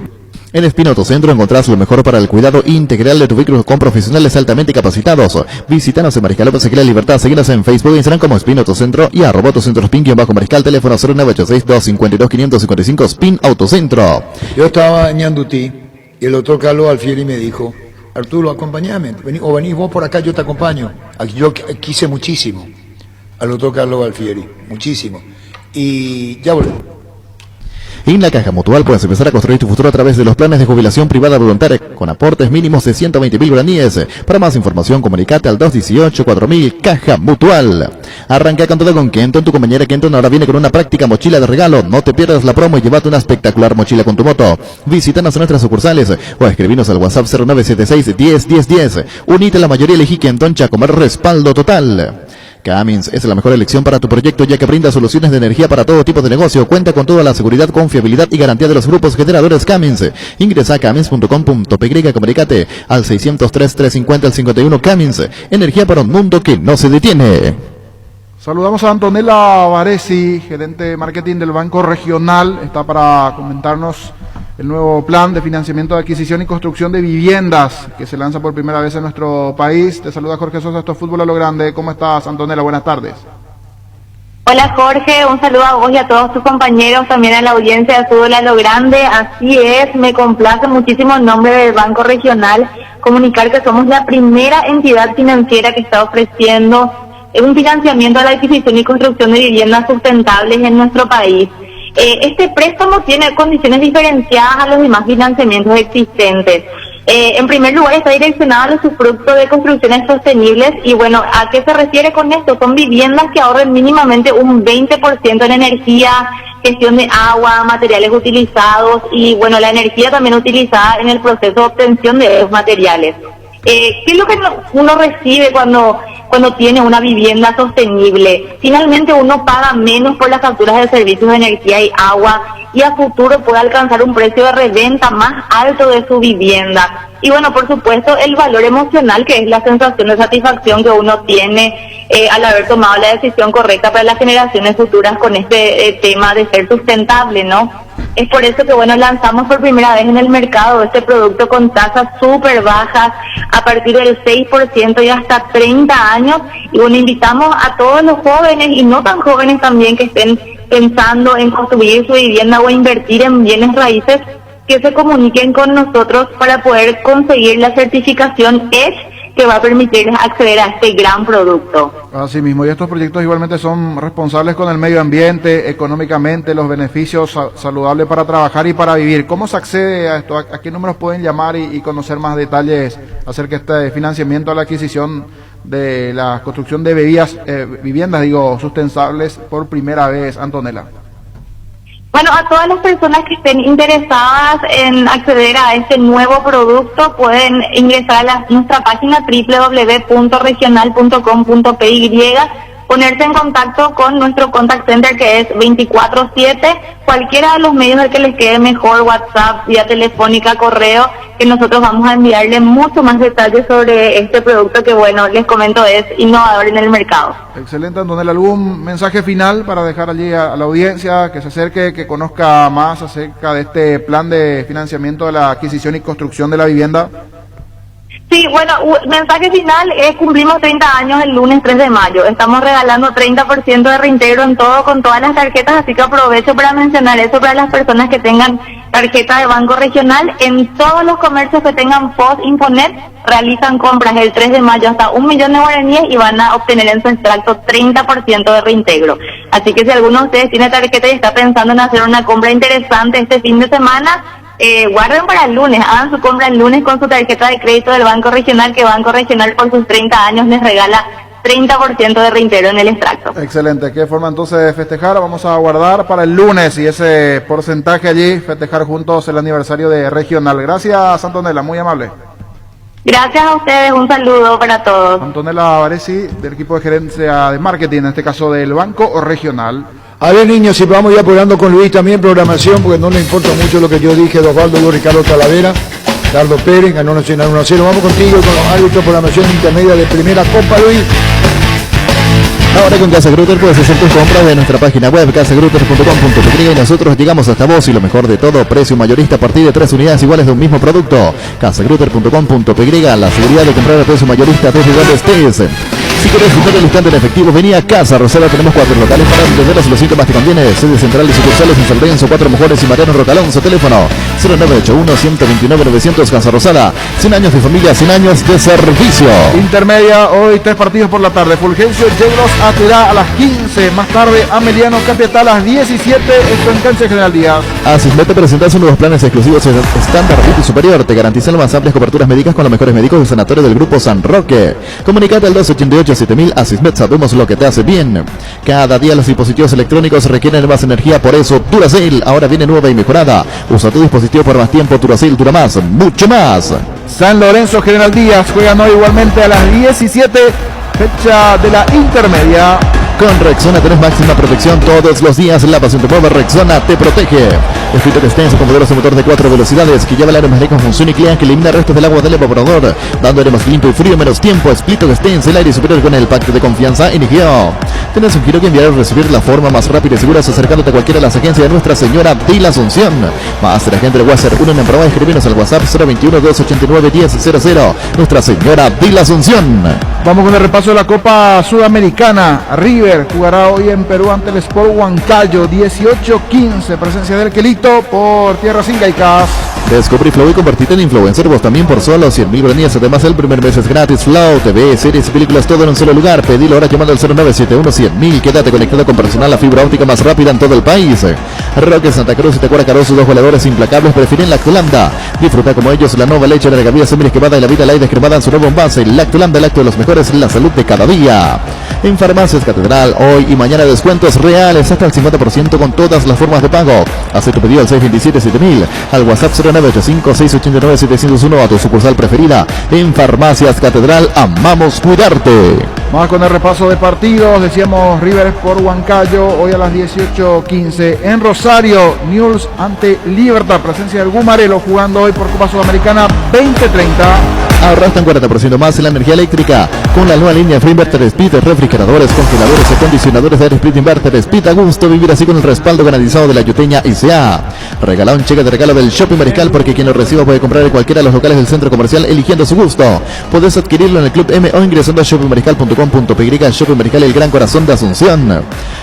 En Espino Autocentro encontrás lo mejor para el cuidado integral de tu vehículo con profesionales altamente capacitados. Visítanos en Mariscal López Ezequiel Libertad. Seguinos en Facebook e Instagram como Espino Autocentro y @autocentrospin_mariscal. Teléfono 0986-252-555 Spin Autocentro. Yo estaba en Ñandutí y el doctor Carlos Alfieri me dijo, Arturo, acompáñame, o venís vos por acá, yo te acompaño. Yo quise muchísimo al doctor Carlos Alfieri, muchísimo. Y ya volvemos. En la Caja Mutual puedes empezar a construir tu futuro a través de los planes de jubilación privada voluntaria con aportes mínimos de 120.000 guaraníes. Para más información, comunicate al 218-4000 Caja Mutual. Arranca con todo con Kenton. Tu compañera Kenton ahora viene con una práctica mochila de regalo. No te pierdas la promo y llévate una espectacular mochila con tu moto. Visítanos en nuestras sucursales o escribinos al WhatsApp 0976-101010. Unite a la mayoría, elegí Kenton Chacomer, respaldo total. Cummins es la mejor elección para tu proyecto, ya que brinda soluciones de energía para todo tipo de negocio. Cuenta con toda la seguridad, confiabilidad y garantía de los grupos generadores Cummins. Ingresa a cummins.com.py, comunicate al 603-350-51 Cummins. Energía para un mundo que no se detiene. Saludamos a Antonella Varesi, gerente de marketing del Banco Regional. Está para comentarnos el nuevo plan de financiamiento de adquisición y construcción de viviendas que se lanza por primera vez en nuestro país. Te saluda Jorge Sosa, esto es Fútbol a lo Grande. ¿Cómo estás, Antonella? Buenas tardes. Hola Jorge, un saludo a vos y a todos tus compañeros, también a la audiencia de Fútbol a lo Grande. Así es, me complace muchísimo en nombre del Banco Regional comunicar que somos la primera entidad financiera que está ofreciendo un financiamiento a la adquisición y construcción de viviendas sustentables en nuestro país. Este préstamo tiene condiciones diferenciadas a los demás financiamientos existentes. En primer lugar, está direccionado a los usufructos de construcciones sostenibles y bueno, ¿a qué se refiere con esto? Son viviendas que ahorren mínimamente un 20% en energía, gestión de agua, materiales utilizados y bueno, la energía también utilizada en el proceso de obtención de esos materiales. ¿Qué es lo que uno recibe cuando tiene una vivienda sostenible? Finalmente uno paga menos por las facturas de servicios de energía y agua y a futuro puede alcanzar un precio de reventa más alto de su vivienda. Y bueno, por supuesto, el valor emocional, que es la sensación de satisfacción que uno tiene al haber tomado la decisión correcta para las generaciones futuras con este tema de ser sustentable, ¿no? Es por eso que, bueno, lanzamos por primera vez en el mercado este producto con tasas súper bajas, a partir del 6% y hasta 30 años. Y bueno, invitamos a todos los jóvenes y no tan jóvenes también que estén pensando en construir su vivienda o invertir en bienes raíces, que se comuniquen con nosotros para poder conseguir la certificación EDGE, que va a permitirles acceder a este gran producto. Así mismo, y estos proyectos igualmente son responsables con el medio ambiente, económicamente, los beneficios saludables para trabajar y para vivir. ¿Cómo se accede a esto? ¿A qué números pueden llamar y conocer más detalles acerca de este financiamiento a la adquisición de la construcción de viviendas sustentables por primera vez, Antonella? Bueno, a todas las personas que estén interesadas en acceder a este nuevo producto pueden ingresar a nuestra página www.regional.com.py, ponerse en contacto con nuestro contact center que es 24/7, cualquiera de los medios al que les quede mejor, WhatsApp, vía telefónica, correo, que nosotros vamos a enviarles mucho más detalles sobre este producto que, bueno, les comento, es innovador en el mercado. Excelente, Antonella. ¿Algún mensaje final para dejar allí a la audiencia que se acerque, que conozca más acerca de este plan de financiamiento de la adquisición y construcción de la vivienda? Sí, bueno, mensaje final es cumplimos 30 años el lunes 3 de mayo. Estamos regalando 30% de reintegro en todo con todas las tarjetas, así que aprovecho para mencionar eso para las personas que tengan tarjeta de Banco Regional. En todos los comercios que tengan POS Infonet realizan compras el 3 de mayo hasta 1 millón de guaraníes y van a obtener en su extracto 30% de reintegro. Así que si alguno de ustedes tiene tarjeta y está pensando en hacer una compra interesante este fin de semana, guarden para el lunes, hagan su compra el lunes con su tarjeta de crédito del Banco Regional, que Banco Regional por sus 30 años les regala 30% de reintegro en el extracto. Excelente, ¿qué forma entonces de festejar? Vamos a guardar para el lunes y ese porcentaje allí, festejar juntos el aniversario de Regional. Gracias, Antonella, muy amable. Gracias a ustedes, un saludo para todos. Antonella Varesi, del equipo de gerencia de marketing, en este caso del Banco Regional. A ver, niños, si vamos ya apurando con Luis también programación, porque no le importa mucho lo que yo dije, Osvaldo, Ricardo Talavera, Carlos Pérez, ganó Nacional 1-0. Vamos contigo con los árbitros, programación intermedia de primera Copa, Luis. Ahora con Casa Grutter puedes hacer tus compras de nuestra página web casagrutter.com.py y nosotros llegamos hasta vos y lo mejor de todo, precio mayorista a partir de 3 unidades iguales de un mismo producto. casagrutter.com.py, la seguridad de comprar a precio mayorista desde donde estés. Si querés disfrutar del instante en efectivo, vení a Casa Rosada. Tenemos 4 locales para entender los sitios más te conviene. Sede central y sucursales en San Lorenzo, 4 Mujeres y Mariano Rocalonso. Teléfono 0981-129-900. Casa Rosada. 100 años de familia, 100 años de servicio. Intermedia, hoy 3 partidos por la tarde. Fulgencio Yegros Aterá a las 15. Más tarde, Ameliano Capiatá a las 17. Esto en cancha General Díaz. Asismet te presenta sus nuevos planes exclusivos estándar y superior. Te garantizan las más amplias coberturas médicas con los mejores médicos del sanatorio del Grupo San Roque. Comunicate al 288-7000. Asismet, sabemos lo que te hace bien. Cada día los dispositivos electrónicos requieren más energía, por eso Duracell ahora viene nueva y mejorada. Usa tu dispositivo por más tiempo. Duracell dura más, mucho más. San Lorenzo General Díaz juegan hoy igualmente a las 17, fecha de la intermedia. Con Rexona tenés máxima protección todos los días. La pasión te mueve, Rexona te protege. El filtro extenso con poderoso motor de 4 velocidades que lleva el aire más rico en función y clean, que elimina restos del agua del evaporador, dando aire más limpio y frío en menos tiempo. Split extenso, el aire superior con el pacto de confianza NGO. Tenés un giro que enviar o recibir la forma más rápida y segura acercándote a cualquiera de las agencias de Nuestra Señora de la Asunción. Más de la gente del WhatsApp 1 en prueba, escribinos al WhatsApp 021-289-1000. Nuestra Señora de la Asunción. Vamos con el repaso de la Copa Sudamericana. River jugará hoy en Perú ante el Sport Huancayo, 18-15, presencia del Quelito por tierras incaicas. Descubrí Flow y convertirte en influencer vos también por solo 100.000 guaraníes. Además el primer mes es gratis. Flow, TV, series y películas, todo en un solo lugar. Pedilo ahora llamando al 0971-100.000. Quédate conectado con personal, la fibra óptica más rápida en todo el país. Roque Santa Cruz y Tecuara Carozo, 2 goleadores implacables, prefieren Lactolanda. Disfruta como ellos la nueva leche de la Gavilla semi-descremada y la vida light descremada en su nuevo envase. Lactolanda, el acto de los mejores, la salud de cada día. En Farmacias Catedral, hoy y mañana descuentos reales hasta el 50% con todas las formas de pago. Haz tu pedido al 627-7000, al WhatsApp 0985-689-701, a tu sucursal preferida. En Farmacias Catedral, amamos cuidarte. Vamos con el repaso de partidos. Decíamos River por Huancayo, hoy a las 18:15. En Rosario, Newell's ante Libertad, presencia del Gumarelo, jugando hoy por Copa Sudamericana 2030. Ahorraste un 40% más en la energía eléctrica con la nueva línea Free Inverter Speed, refrigeradores, congeladores, acondicionadores de aire Split Inverter Speed. A gusto vivir así con el respaldo garantizado de la Yuteña ICA. Regala un cheque de regalo del Shopping Mariscal porque quien lo reciba puede comprar en cualquiera de los locales del centro comercial eligiendo su gusto. Podés adquirirlo en el Club M o ingresando a shoppingmariscal.com.py. Shopping Mariscal, el gran corazón de Asunción.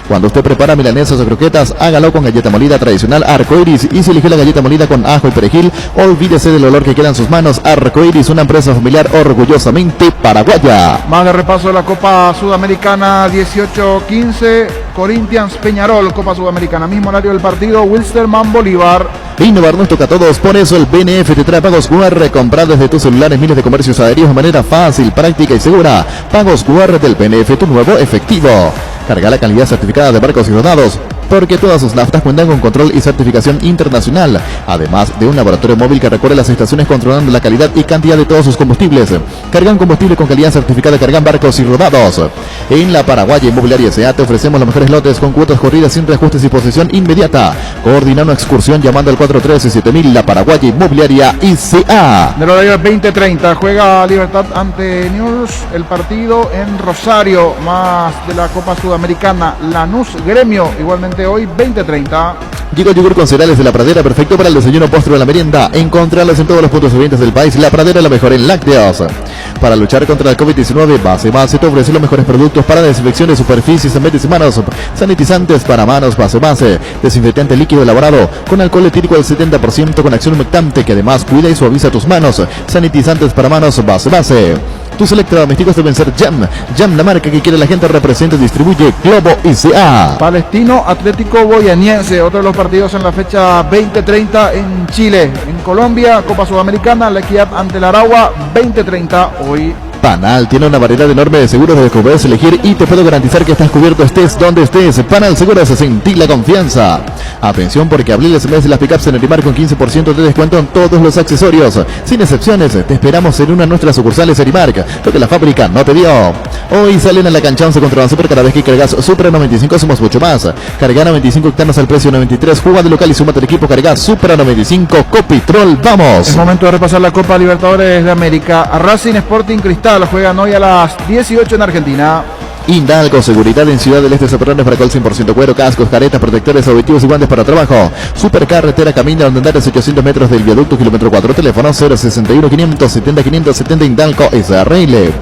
Cuando usted prepara milanesas o croquetas, hágalo con galleta molida tradicional Arcoiris, y si elige la galleta molida con ajo y perejil, olvídese del olor que queda en sus manos. Arcoiris, una empresa familiar orgullosamente paraguaya. Más de repaso de la Copa Sudamericana 18-15, Corinthians Peñarol, Copa Sudamericana, mismo horario del partido, Wilstermann Bolívar. Innovar nos toca a todos, por eso el BNF te trae pagos QR. Comprar desde tus celulares miles de comercios adheridos de manera fácil, práctica y segura. Pagos QR del BNF, tu nuevo efectivo. Carga la calidad certificada de barcos y rodados, porque todas sus naftas cuentan con control y certificación internacional, además de un laboratorio móvil que recorre las estaciones controlando la calidad y cantidad de todos sus combustibles. Cargan combustible con calidad certificada, cargan barcos y rodados. En la Paraguaya Inmobiliaria S.A. te ofrecemos los mejores lotes con cuotas corridas sin reajustes y posesión inmediata. Coordina una excursión llamando al 413-7000. La Paraguaya Inmobiliaria S.A. Del horario 20:30 juega Libertad ante News, el partido en Rosario, más de la Copa Sudamericana, Lanús Gremio, igualmente hoy 20:30. Llegó el yogur con cereales de La Pradera, perfecto para el desayuno, postre o la merienda. Encontrarlos en todos los puntos de ventas del país. La Pradera, la mejor en lácteos. Para luchar contra el COVID-19, Base te ofrece los mejores productos para desinfección de superficies, ambientes y manos. Sanitizantes para manos, Base. Desinfectante líquido elaborado con alcohol etílico del 70% con acción humectante que además cuida y suaviza tus manos. Sanitizantes para manos, Base. Tus electrodomésticos deben ser Jam. Jam, la marca que quiere la gente, representa y distribuye Globo S.A. Palestino Atlético Boyaniense, otro de los partidos en la fecha 20:30 en Chile. En Colombia, Copa Sudamericana, La Equidad ante el Aragua, 20:30 hoy. Panal tiene una variedad enorme de seguros de los que puedes elegir y te puedo garantizar que estás cubierto estés donde estés. Panal Seguros, sentí la confianza. Atención, porque abrí el mes de las pickups en Erimar con 15% de descuento en todos los accesorios. Sin excepciones, te esperamos en una de nuestras sucursales Erimark, lo que la fábrica no te dio. Hoy salen a la cancha 11 contra Super. Cada vez que cargas Supra 95 somos mucho más. Carga 95 octanos al precio 93. Juega de local y súmate al equipo. Carga Supra 95 Copitrol. Vamos. Es momento de repasar la Copa Libertadores de América. Racing Sporting Cristal juegan hoy a las 18 en Argentina. Indalco, seguridad en Ciudad del Este, Zaparrones, para col 100% cuero, cascos, caretas, protectores, objetivos y guantes para trabajo. Supercarretera Camino Andar 800 metros del viaducto, kilómetro 4, teléfono 061 570 570 Indalco SRL.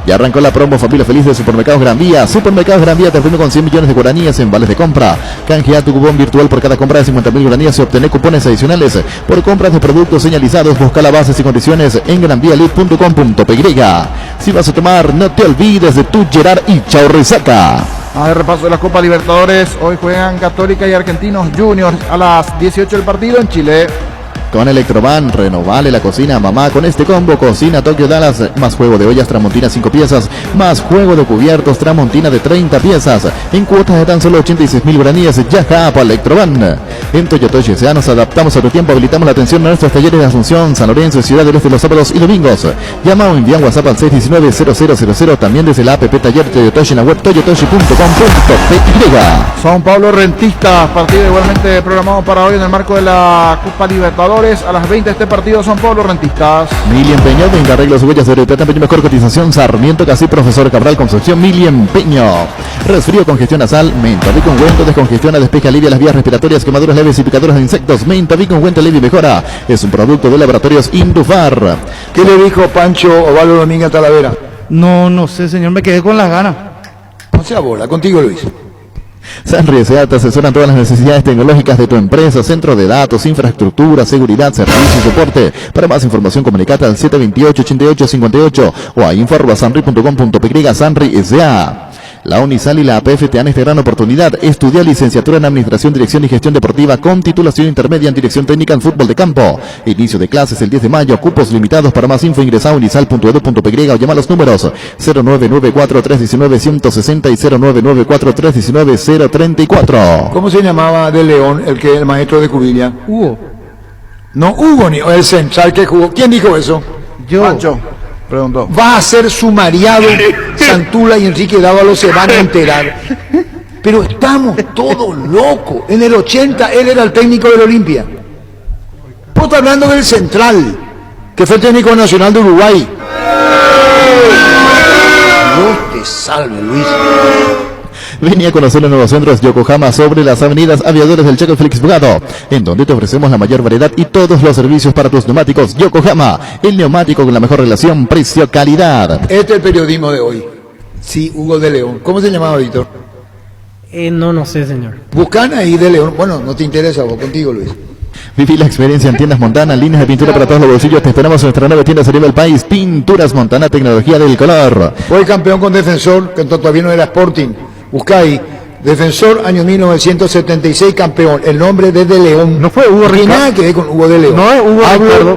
Ya arrancó la promo Familia Feliz de Supermercados Gran Vía. Supermercados Gran Vía te premia con 100 millones de guaraníes en vales de compra. Canjea tu cupón virtual por cada compra de 50.000 guaraníes y obtener cupones adicionales por compras de productos señalizados. Busca las bases y condiciones en granvialid.com.py. Si vas a tomar, no te olvides de tu Gerard y Chao Resaca. A repaso de la Copa Libertadores, hoy juegan Católica y Argentinos Juniors a las 18 del partido en Chile. Con Electroban, renovale la cocina a mamá con este combo: cocina Tokio Dallas, más juego de ollas Tramontina 5 piezas, más juego de cubiertos Tramontina de 30 piezas, en cuotas de tan solo 86.000 guaraníes. Ya para Electroban. En Toyotoshi S.A. nos adaptamos a tu tiempo, habilitamos la atención a nuestros talleres de Asunción, San Lorenzo y Ciudad del Este los sábados y domingos. Llama o envía WhatsApp al 619-0000, también desde la app Taller Toyotoshi en la web toyotoshi.com.py. São Paulo Rentistas, partido igualmente programado para hoy en el marco de la Copa Libertadores. A las 20 este partido, São Paulo Rentistas. Mili Empeño, 20 arreglos, huellas de plata, empeño, mejor cotización, Sarmiento, Casi, Profesor Cabral, Concepción. Mili Empeño. Resfrío, congestión nasal, menta, Vic Ungüento, descongestiona, despeja, alivia las vías respiratorias, quemaduras leves y picaduras de insectos. Menta, Vic Ungüento, alivia y mejora. Es un producto de Laboratorios Indufar. ¿Qué le dijo Pancho Ovaldo Domínguez Talavera? No sé, señor, me quedé con las ganas. No sea bola, contigo Luis. Sanri S.A. te asesoran todas las necesidades tecnológicas de tu empresa, centro de datos, infraestructura, seguridad, servicio y soporte. Para más información, comunicate al 728-8858 o a info@sanri.com.py. Sanri S.A. La Unisal y la APF te dan esta gran oportunidad. Estudia licenciatura en Administración, Dirección y Gestión Deportiva con titulación intermedia en Dirección Técnica en Fútbol de Campo. Inicio de clases el 10 de mayo. Cupos limitados. Para más info ingresa a unisal.edu.py o llama a los números 0994-319-160 y 0994-319-034. ¿Cómo se llamaba de León el maestro de Cubilla? Hugo. No, Hugo, ni el central que jugó. ¿Quién dijo eso? Yo. Pancho preguntó. Va a ser sumariado. Santula y Enrique Dávalo se van a enterar. Pero estamos todos locos. En el 80 él era el técnico del Olimpia. Vos estás hablando del central, que fue técnico nacional de Uruguay. Dios te salve, Luis. Vení a conocer los nuevos centros Yokohama sobre las avenidas Aviadores del Chaco y Félix Bugado, en donde te ofrecemos la mayor variedad y todos los servicios para tus neumáticos. Yokohama, el neumático con la mejor relación precio-calidad. Este es el periodismo de hoy. Sí, Hugo de León. ¿Cómo se llamaba, Víctor? No sé, señor. Buscan ahí de León. Bueno, no te interesa vos, contigo, Luis. Viví la experiencia en Tiendas Montana, líneas de pintura para todos los bolsillos. Te esperamos en nuestra nueva tienda a nivel país. Pinturas Montana, tecnología del color. Fue campeón con Defensor, que todavía no era Sporting. Buscá ahí. Defensor, año 1976, campeón. El nombre de León. No fue Hugo Ricardo. No tiene nada que ver con Hugo de León. No es Hugo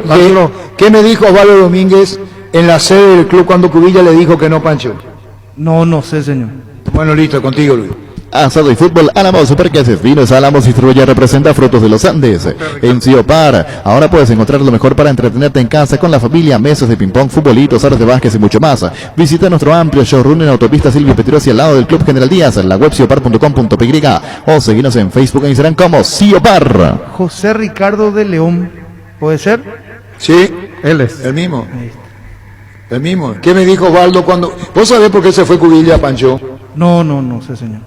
Ricardo. ¿Qué me dijo Osvaldo Domínguez en la sede del club cuando Cubilla le dijo que no, Pancho? No sé, señor. Bueno, listo, contigo, Luis. Asado y fútbol, Álamos Superques, Vinos Álamos distribuye, representa Frutos de los Andes. En Ciopar, ahora puedes encontrar lo mejor para entretenerte en casa con la familia, mesas de ping-pong, futbolitos, aros de básquet y mucho más. Visita nuestro amplio showroom en Autopista Silvio Pettirossi al lado del Club General Díaz, en la web ciopar.com.py o seguinos en Facebook e Instagram como Ciopar. José Ricardo de León, ¿puede ser? Sí, él es. El mismo. El mismo. ¿Qué me dijo Osvaldo cuando... ¿Vos sabés por qué se fue Cubilla, Pancho? No sé, señor.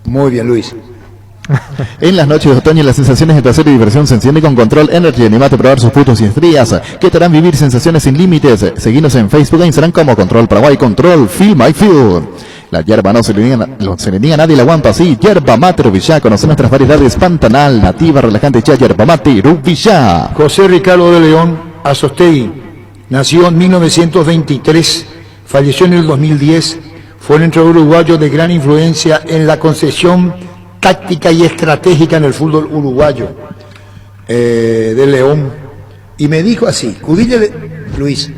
Muy bien, Luis. En las noches de otoño las sensaciones de placer y diversión se encienden con Control Energy. Animate a probar sus frutos y estrías que te harán vivir sensaciones sin límites. Seguinos en Facebook e Instagram como Control Paraguay, Control Feel My Feel. La hierba no se le niega a nadie, la aguanta así. Yerba Mate Rubillá, conoce nuestras variedades Pantanal, Nativa, Relajante, Chá, Yerba Mate Rubillá. José Ricardo de León Azostegui nació en 1923, falleció en el 2010. Fue un entrenador uruguayo de gran influencia en la concepción táctica y estratégica en el fútbol uruguayo de León. Y me dijo así, Luis.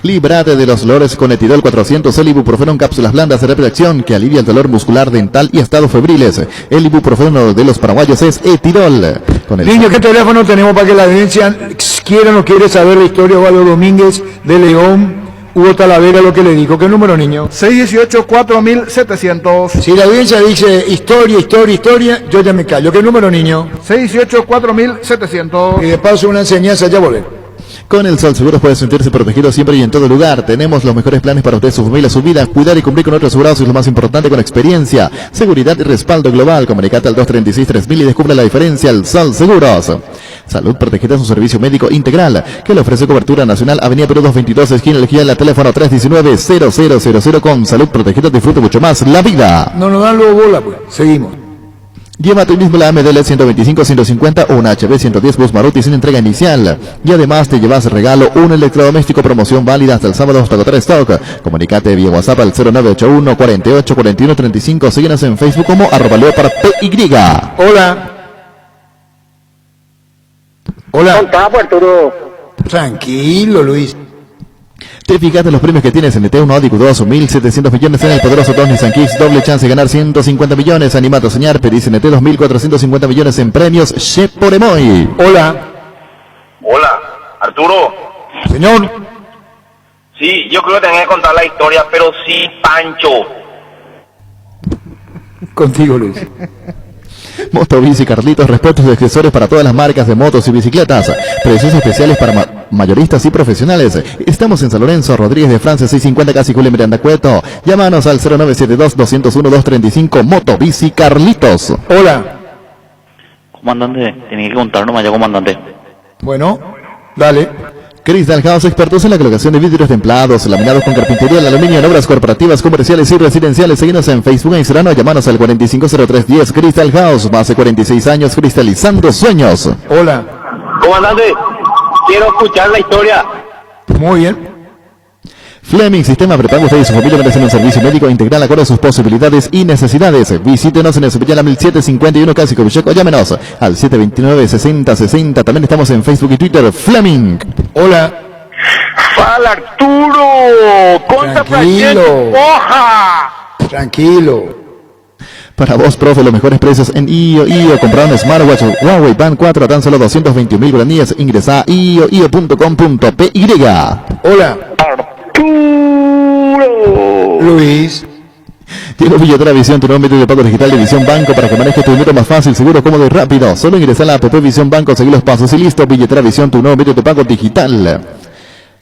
Líbrate de los dolores con Etidol 400, el ibuprofeno en cápsulas blandas de rápida acción que alivia el dolor muscular, dental y estados febriles. El ibuprofeno de los paraguayos es Etidol. Niño, ¿qué teléfono tenemos para que la audiencia quiera o no quiere saber la historia de Osvaldo Domínguez de León? Hugo Talavera, lo que le dijo. ¿Qué número, niño? 618-4700. Si la audiencia dice historia, yo ya me callo. ¿Qué número, niño? 618-4700. Y de paso una enseñanza, ya volver. Con el Sol Seguros puede sentirse protegido siempre y en todo lugar. Tenemos los mejores planes para usted, su familia, su vida. Cuidar y cumplir con otros asegurados es lo más importante, con experiencia, seguridad y respaldo global. Comunicate al 236-3000 y descubre la diferencia. El Sol Seguros. Salud Protegida es un servicio médico integral que le ofrece cobertura nacional. Avenida Perú 222, esquina Elegida, la teléfono 319-0000. Con Salud Protegida disfrute mucho más la vida. No nos dan luego bola, pues. Seguimos. Lleva tú mismo la AMDL 125-150 o una HB 110 Bus Maruti sin entrega inicial. Y además te llevas regalo un electrodoméstico, promoción válida hasta el sábado hasta agotar stock. Comunicate vía WhatsApp al 0981 48 41 35. Síguenos en Facebook como @leopardpy. Hola. Arturo. Tranquilo, Luis. Te fijaste los premios que tienes en ET, un Audi Q2, 1.700 millones en el poderoso Tony Nissan Kicks, doble chance de ganar 150 millones. Animate a soñar, pedís en ET 2.450 millones en premios. Che por Emoy. Hola. Hola, Arturo. Señor. Sí, yo creo que tenés que contar la historia, pero sí, Pancho. Contigo, Luis. Motobici Carlitos, repuestos y accesorios para todas las marcas de motos y bicicletas. Precios especiales para mayoristas y profesionales. Estamos en San Lorenzo, Rodríguez de Francia, 650, casi Julio Miranda Cueto. Llámanos al 0972-201-235. Motobici Carlitos. Hola. Comandante, tenía que contar nomás ya, comandante. Bueno, dale. Crystal House, expertos en la colocación de vidrios templados, laminados con carpintería, el aluminio en obras corporativas, comerciales y residenciales. Seguinos en Facebook e Instagram o llamanos al 450310. Crystal House, más de 46 años cristalizando sueños. Hola. Comandante, quiero escuchar la historia. Muy bien. Fleming Sistema Prepago, usted y su familia merecen un servicio médico integral acorde a sus posibilidades y necesidades. Visítenos en Espillana 1751 Casi Covicheco, llámenos al 729-6060. También estamos en Facebook y Twitter. Fleming. Hola. Fala, Arturo. Tranquilo. Tranquilo. Para vos, profe, los mejores precios en IO. Comprar un smartwatch Huawei Band 4 a tan solo 220.000 guaraníes. Ingresa a io.com.py. Hola. Luis. Llegó Billetera Visión, tu nuevo método de pago digital de Visión Banco para que manejes tu dinero más fácil, seguro, cómodo y rápido. Solo ingresa a la app Visión Banco, seguir los pasos y listo. Billetera Visión, tu nuevo método de pago digital.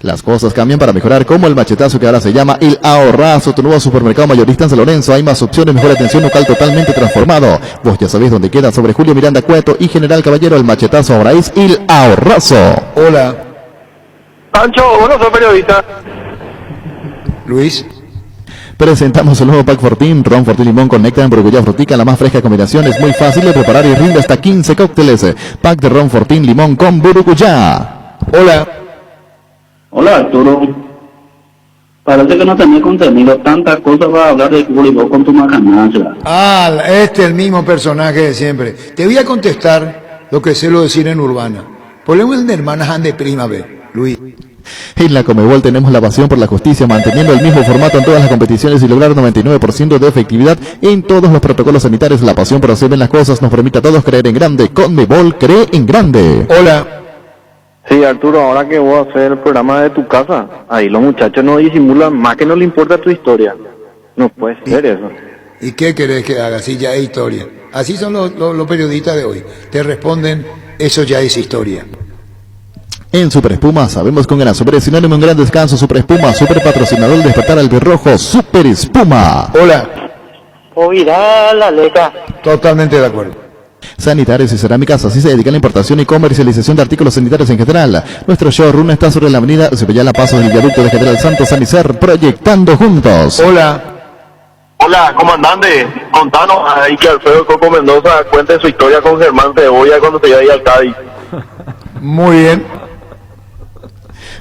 Las cosas cambian para mejorar, como el machetazo que ahora se llama El Ahorrazo, tu nuevo supermercado mayorista en San Lorenzo. Hay más opciones, mejor atención, local totalmente transformado. Vos ya sabés dónde queda, sobre Julio Miranda Cueto y General Caballero. El machetazo ahora es El Ahorrazo. Hola. Pancho, vos no sos periodista. Luis. Presentamos el nuevo Pack Fortín, Ron Fortín Limón con néctar en Burbuja Frutica, la más fresca combinación, es muy fácil de preparar y rinde hasta 15 cócteles. Pack de Ron Fortín Limón con Burbuja. Hola. Hola Arturo, parece que no tenés contenido, tantas cosas para hablar de fútbol y vos con tu macanancia. Ah, este es el mismo personaje de siempre. Te voy a contestar lo que suelo decir en Urbana. Ponemos de hermanas ande prima, ve, Luis. En la Comebol tenemos la pasión por la justicia, manteniendo el mismo formato en todas las competiciones y lograr 99% de efectividad en todos los protocolos sanitarios. La pasión por hacer bien las cosas nos permite a todos creer en grande. Comebol cree en grande. Hola. Sí, Arturo, ahora que voy a hacer el programa de tu casa, ahí los muchachos no disimulan más que no le importa tu historia. No puede ser eso. ¿Y qué querés que haga? Si ya es historia. Así son los periodistas de hoy. Te responden, eso ya es historia. En Super Espuma sabemos con gran Super es sinónimo en gran descanso. Super Espuma, super patrocinador del despertar al rojo. Super Espuma. Hola. Oirá la leca. Totalmente de acuerdo. Sanitarios y cerámicas, así se dedica a la importación y comercialización de artículos sanitarios en general. Nuestro showroom está sobre la avenida Cepillala, paso del viaducto de General Santos, Sanicer, proyectando juntos. Hola. Hola, comandante. Contanos ahí que Alfredo Coco Mendoza cuente su historia con Germán Cebolla cuando se iba ahí al Cádiz. Muy bien.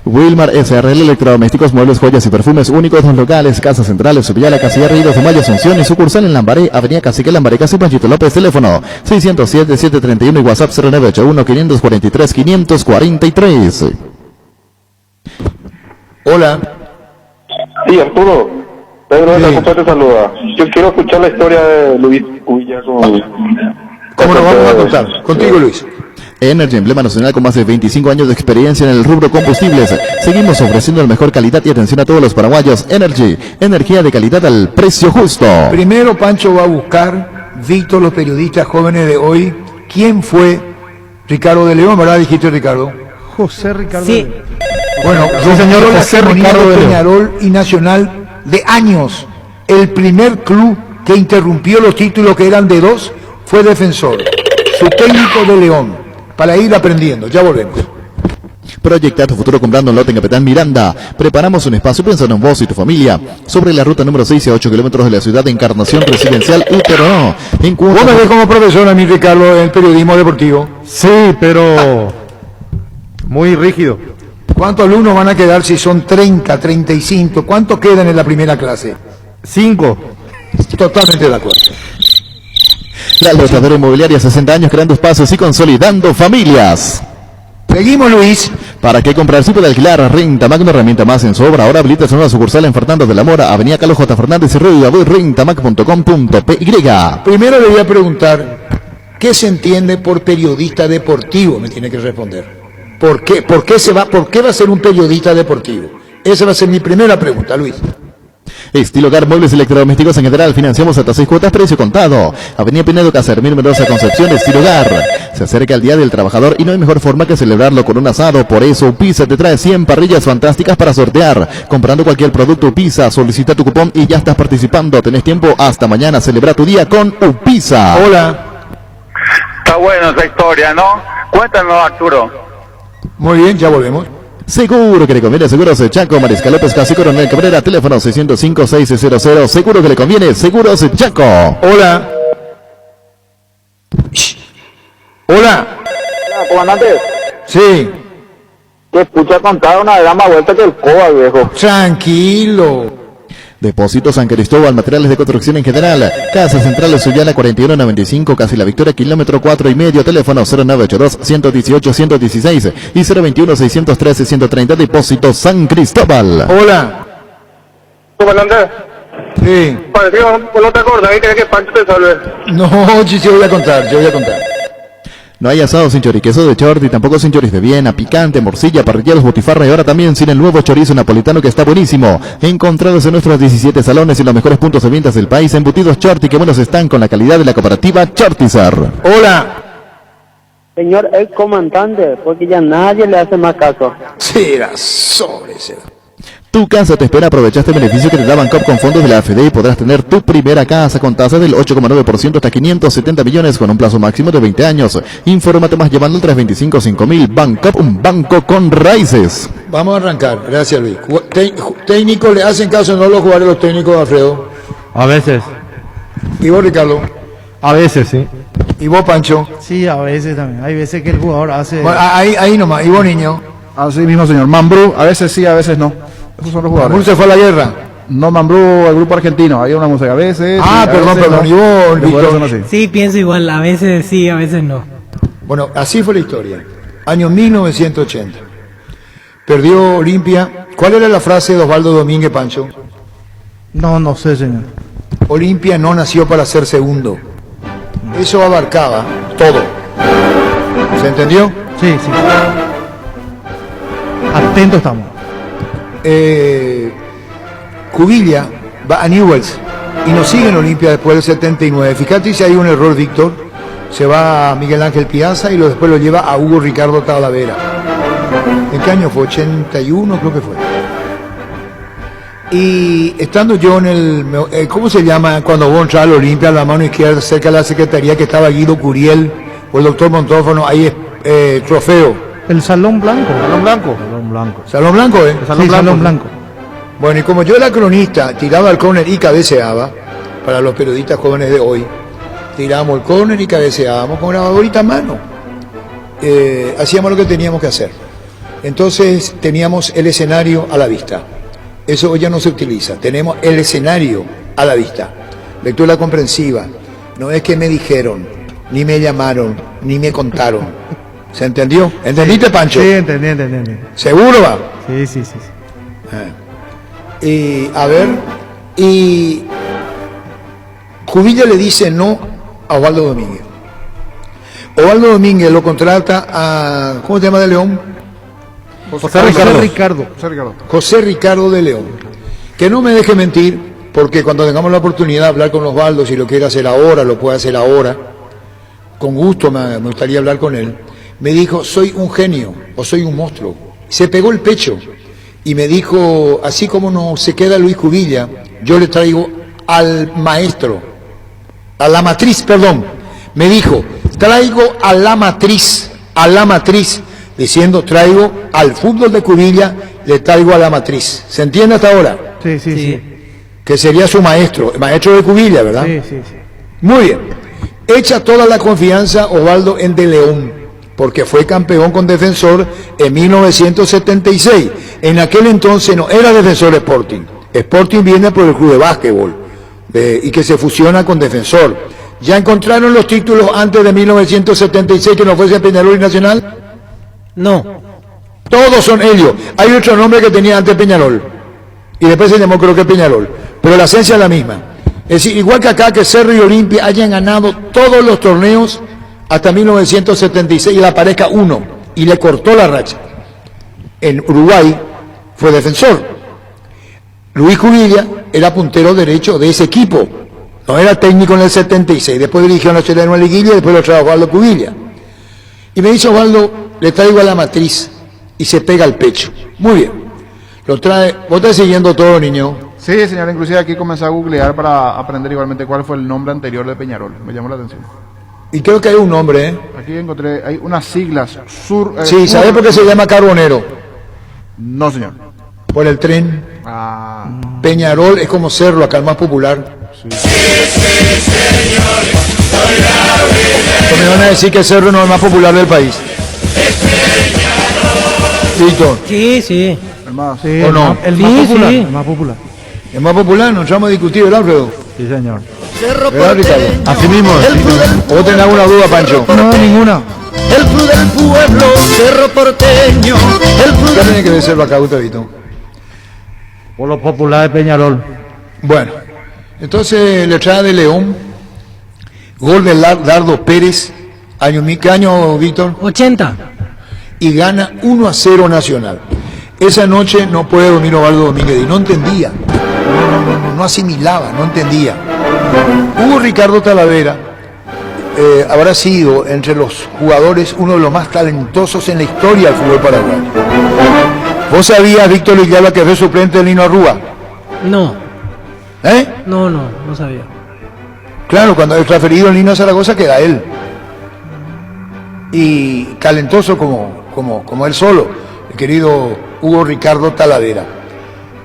Wilmar SRL, electrodomésticos, muebles, joyas y perfumes únicos, dos locales, Casa Central, Cepillala, Casilla Ríos de Mayo, Asunción y sucursal en Lambaré, Avenida Cacique Lambaré, Casi Panchito López, teléfono 607-731 y WhatsApp 0981-543-543. Hola. Sí, Arturo. Pedro de la Copa te saluda. Yo quiero escuchar la historia de Luis Cuilla con... ¿Cómo lo vamos a contar? Contigo, Luis. Energy, emblema nacional con más de 25 años de experiencia en el rubro combustibles. Seguimos ofreciendo la mejor calidad y atención a todos los paraguayos. Energy, energía de calidad al precio justo. Primero Pancho va a buscar, Víctor, los periodistas jóvenes de hoy, ¿quién fue Ricardo de León? ¿Verdad dijiste, Ricardo? José Ricardo Sí. de León. Bueno, Sí, señor, José Ricardo de León. Peñarol y Nacional de años. El primer club que interrumpió los títulos que eran de 2 fue Defensor. Su técnico de León. Para ir aprendiendo, ya volvemos. Proyecta tu futuro comprando un lote en Capitán Miranda. Preparamos un espacio pensando en vos y tu familia. Sobre la ruta número 6 a 8 kilómetros de la ciudad de Encarnación Residencial Útero. Vos me ves como profesor a mí, Ricardo, en el periodismo deportivo. Sí, pero muy rígido. ¿Cuántos alumnos van a quedar si son 30, 35? ¿Cuántos quedan en la primera clase? 5. Totalmente de acuerdo. La Lotadora Inmobiliaria, 60 años creando espacios y consolidando familias. Seguimos, Luis. ¿Para qué comprar? Si puede alquilar. Rentamac, una herramienta más en su obra. Ahora habilita su nueva sucursal en Fernando de la Mora, Avenida Carlos J. Fernández y Río, rentamac.com.py. Primero le voy a preguntar, ¿qué se entiende por periodista deportivo? Me tiene que responder. ¿Por qué va a ser un periodista deportivo? Esa va a ser mi primera pregunta, Luis. Estilo Hogar, muebles electrodomésticos en general. Financiamos hasta 6 cuotas, precio contado. Avenida Pinedo, Casermín, Mendoza, Concepción. Estilo Hogar. Se acerca el Día del Trabajador y no hay mejor forma que celebrarlo con un asado. Por eso Upisa te trae 100 parrillas fantásticas para sortear. Comprando cualquier producto Upisa, solicita tu cupón y ya estás participando. Tenés tiempo hasta mañana. Celebra tu día con Upisa. Hola. Está buena esa historia, ¿no? Cuéntanos, Arturo. Muy bien, ya volvemos. Seguro que le conviene, Seguros Chaco, Mariscal López, Casi Coronel Cabrera, teléfono 605-600. Seguro que le conviene, Seguros Chaco. Hola. Hola. Hola, comandante. Sí. Que escucha contar una gran más vuelta que el coba, viejo. Tranquilo. Depósito San Cristóbal, materiales de construcción en general. Casa Central Suyana 4195, Casi La Victoria, kilómetro 4,5. Teléfono 0982-118-116 y 021-613-130. Depósito San Cristóbal. Hola. Comandante. Sí. Pareció, no te acuerdas, ¿querés que Pancho te salve? No, sí, yo voy a contar. No hay asado sin choriqueso de Chorti, tampoco sin choris de Viena, picante, morcilla, parrilleros, botifarra y ahora también sin el nuevo chorizo napolitano que está buenísimo. Encontrados en nuestros 17 salones y los mejores puntos de ventas del país, embutidos Chorti, que buenos están con la calidad de la cooperativa Chortizar. Hola. Señor ex comandante, porque ya nadie le hace más caso. Sí, era sobre ese. Tu casa te espera. Aprovecha este beneficio que te da Bancop con fondos de la AFD y podrás tener tu primera casa con tasas del 8,9% hasta 570 millones con un plazo máximo de 20 años. Infórmate más llamando al 325-5000. Bancop, un banco con raíces. Vamos a arrancar. Gracias, Luis. Técnicos le hacen caso, no los jugadores, los técnicos, Alfredo. A veces. ¿Y vos, Ricardo? A veces, sí. ¿Y vos, Pancho? Sí, a veces también. Hay veces que el jugador hace... Bueno, ahí nomás. ¿Y vos, niño? Así mismo, señor. Mambrú, a veces sí, a veces no. Esos son los jugadores. ¿Mambrú se fue a la guerra? No, Mambrú, el grupo argentino. Hay una música a veces. Ah, sí, perdón. No. ¿Y vos, Los jugadores son Víctor? así. Sí, pienso igual, a veces sí, a veces no. Bueno, así fue la historia. Año 1980. Perdió Olimpia. ¿Cuál era la frase de Osvaldo Domínguez, Pancho? No sé, señor. Olimpia no nació para ser segundo. Eso abarcaba todo. ¿Se entendió? Sí. Atentos estamos. Cubilla va a Newell's y nos sigue en Olimpia después del 79. Fíjate si hay un error, Víctor. Se va a Miguel Ángel Piazza y después lo lleva a Hugo Ricardo Talavera. ¿En qué año fue? 81 creo que fue. Y estando yo en el... ¿cómo se llama? Cuando vos entras al Olimpia, a la mano izquierda, cerca de la secretaría, que estaba Guido Curiel o el doctor Montófono, ahí es trofeo. El Salón Blanco. Salón Blanco. Salón Blanco, ¿eh? Salón Blanco. Bueno, y como yo era cronista, tiraba el córner y cabeceaba, para los periodistas jóvenes de hoy, tirábamos el córner y cabeceábamos con grabadorita a mano. Hacíamos lo que teníamos que hacer. Entonces teníamos el escenario a la vista. Eso hoy ya no se utiliza. Tenemos el escenario a la vista. Lectura comprensiva. No es que me dijeron, ni me llamaron, ni me contaron. ¿Se entendió? ¿Entendiste, Pancho? Sí, entendí. ¿Seguro va? Sí. Y a ver, y Cubilla le dice no a Osvaldo Domínguez. Osvaldo Domínguez lo contrata a, ¿cómo se llama de León? José Ricardo. José Ricardo de León. Que no me deje mentir, porque cuando tengamos la oportunidad de hablar con Osvaldo, si lo quiere hacer ahora, lo puede hacer ahora, con gusto me gustaría hablar con él. Me dijo, soy un genio o soy un monstruo. Se pegó el pecho y me dijo, así como no se queda Luis Cubilla, yo le traigo al maestro, a la matriz, perdón. Me dijo, traigo a la matriz, diciendo, traigo al fútbol de Cubilla, le traigo a la matriz. ¿Se entiende hasta ahora? Sí. Que sería su maestro, el maestro de Cubilla, ¿verdad? Sí. Muy bien. Echa toda la confianza Osvaldo en De León, porque fue campeón con Defensor en 1976. En aquel entonces no era Defensor Sporting. Sporting viene por el club de básquetbol y que se fusiona con Defensor. ¿Ya encontraron los títulos antes de 1976 que no fuese Peñarol y Nacional? No. Todos son ellos. Hay otro nombre que tenía antes Peñarol y después se llamó creo que Peñarol, pero la esencia es la misma. Es decir, igual que acá, que Cerro y Olimpia hayan ganado todos los torneos hasta 1976 y le aparezca uno y le cortó la racha. En Uruguay fue Defensor. Luis Cubilla era puntero derecho de ese equipo. No era técnico en el 76. Después dirigió a la Chilena Liguilla y después lo trajo Osvaldo Cubilla. Y me dice Osvaldo, le traigo a la matriz y se pega al pecho. Muy bien. Lo trae. ¿Vos estás siguiendo todo, niño? Sí, señor. Inclusive aquí comencé a googlear para aprender igualmente cuál fue el nombre anterior de Peñarol. Me llamó la atención. Y creo que hay un nombre, ¿eh? Aquí encontré, hay unas siglas. Sí, ¿sabes por qué se llama Carbonero? No, señor. Por el tren. Peñarol es como Cerro, acá el más popular. Me van a decir que Cerro no es el más popular del país. Víctor. Sí. El más, ¿O no? El más popular. Es más popular, no entramos a discutir, ¿verdad, Alfredo? Sí, señor. ¿Verdad, Ricardo? Así mismo. ¿O tenés alguna duda, Pancho? No, ninguna. El club del pueblo, Cerro Porteño. ¿Qué tiene que ver Cerro acá, Gustavito? Por lo popular de Peñarol. Bueno, entonces le trae de León, gol de Dardo Pérez, ¿qué año, Víctor? 80. Y gana 1-0 Nacional. Esa noche no puede dormir Osvaldo Domínguez y no entendía, no asimilaba, no entendía. Hugo Ricardo Talavera habrá sido entre los jugadores uno de los más talentosos en la historia del fútbol paraguayo. ¿Vos sabías, Víctor Villalba, que fue suplente de Lino Arrúa? No. ¿Eh? No sabía. Claro, cuando el transferido en Lino a Zaragoza queda él. Y talentoso como él solo, el querido Hugo Ricardo Talavera.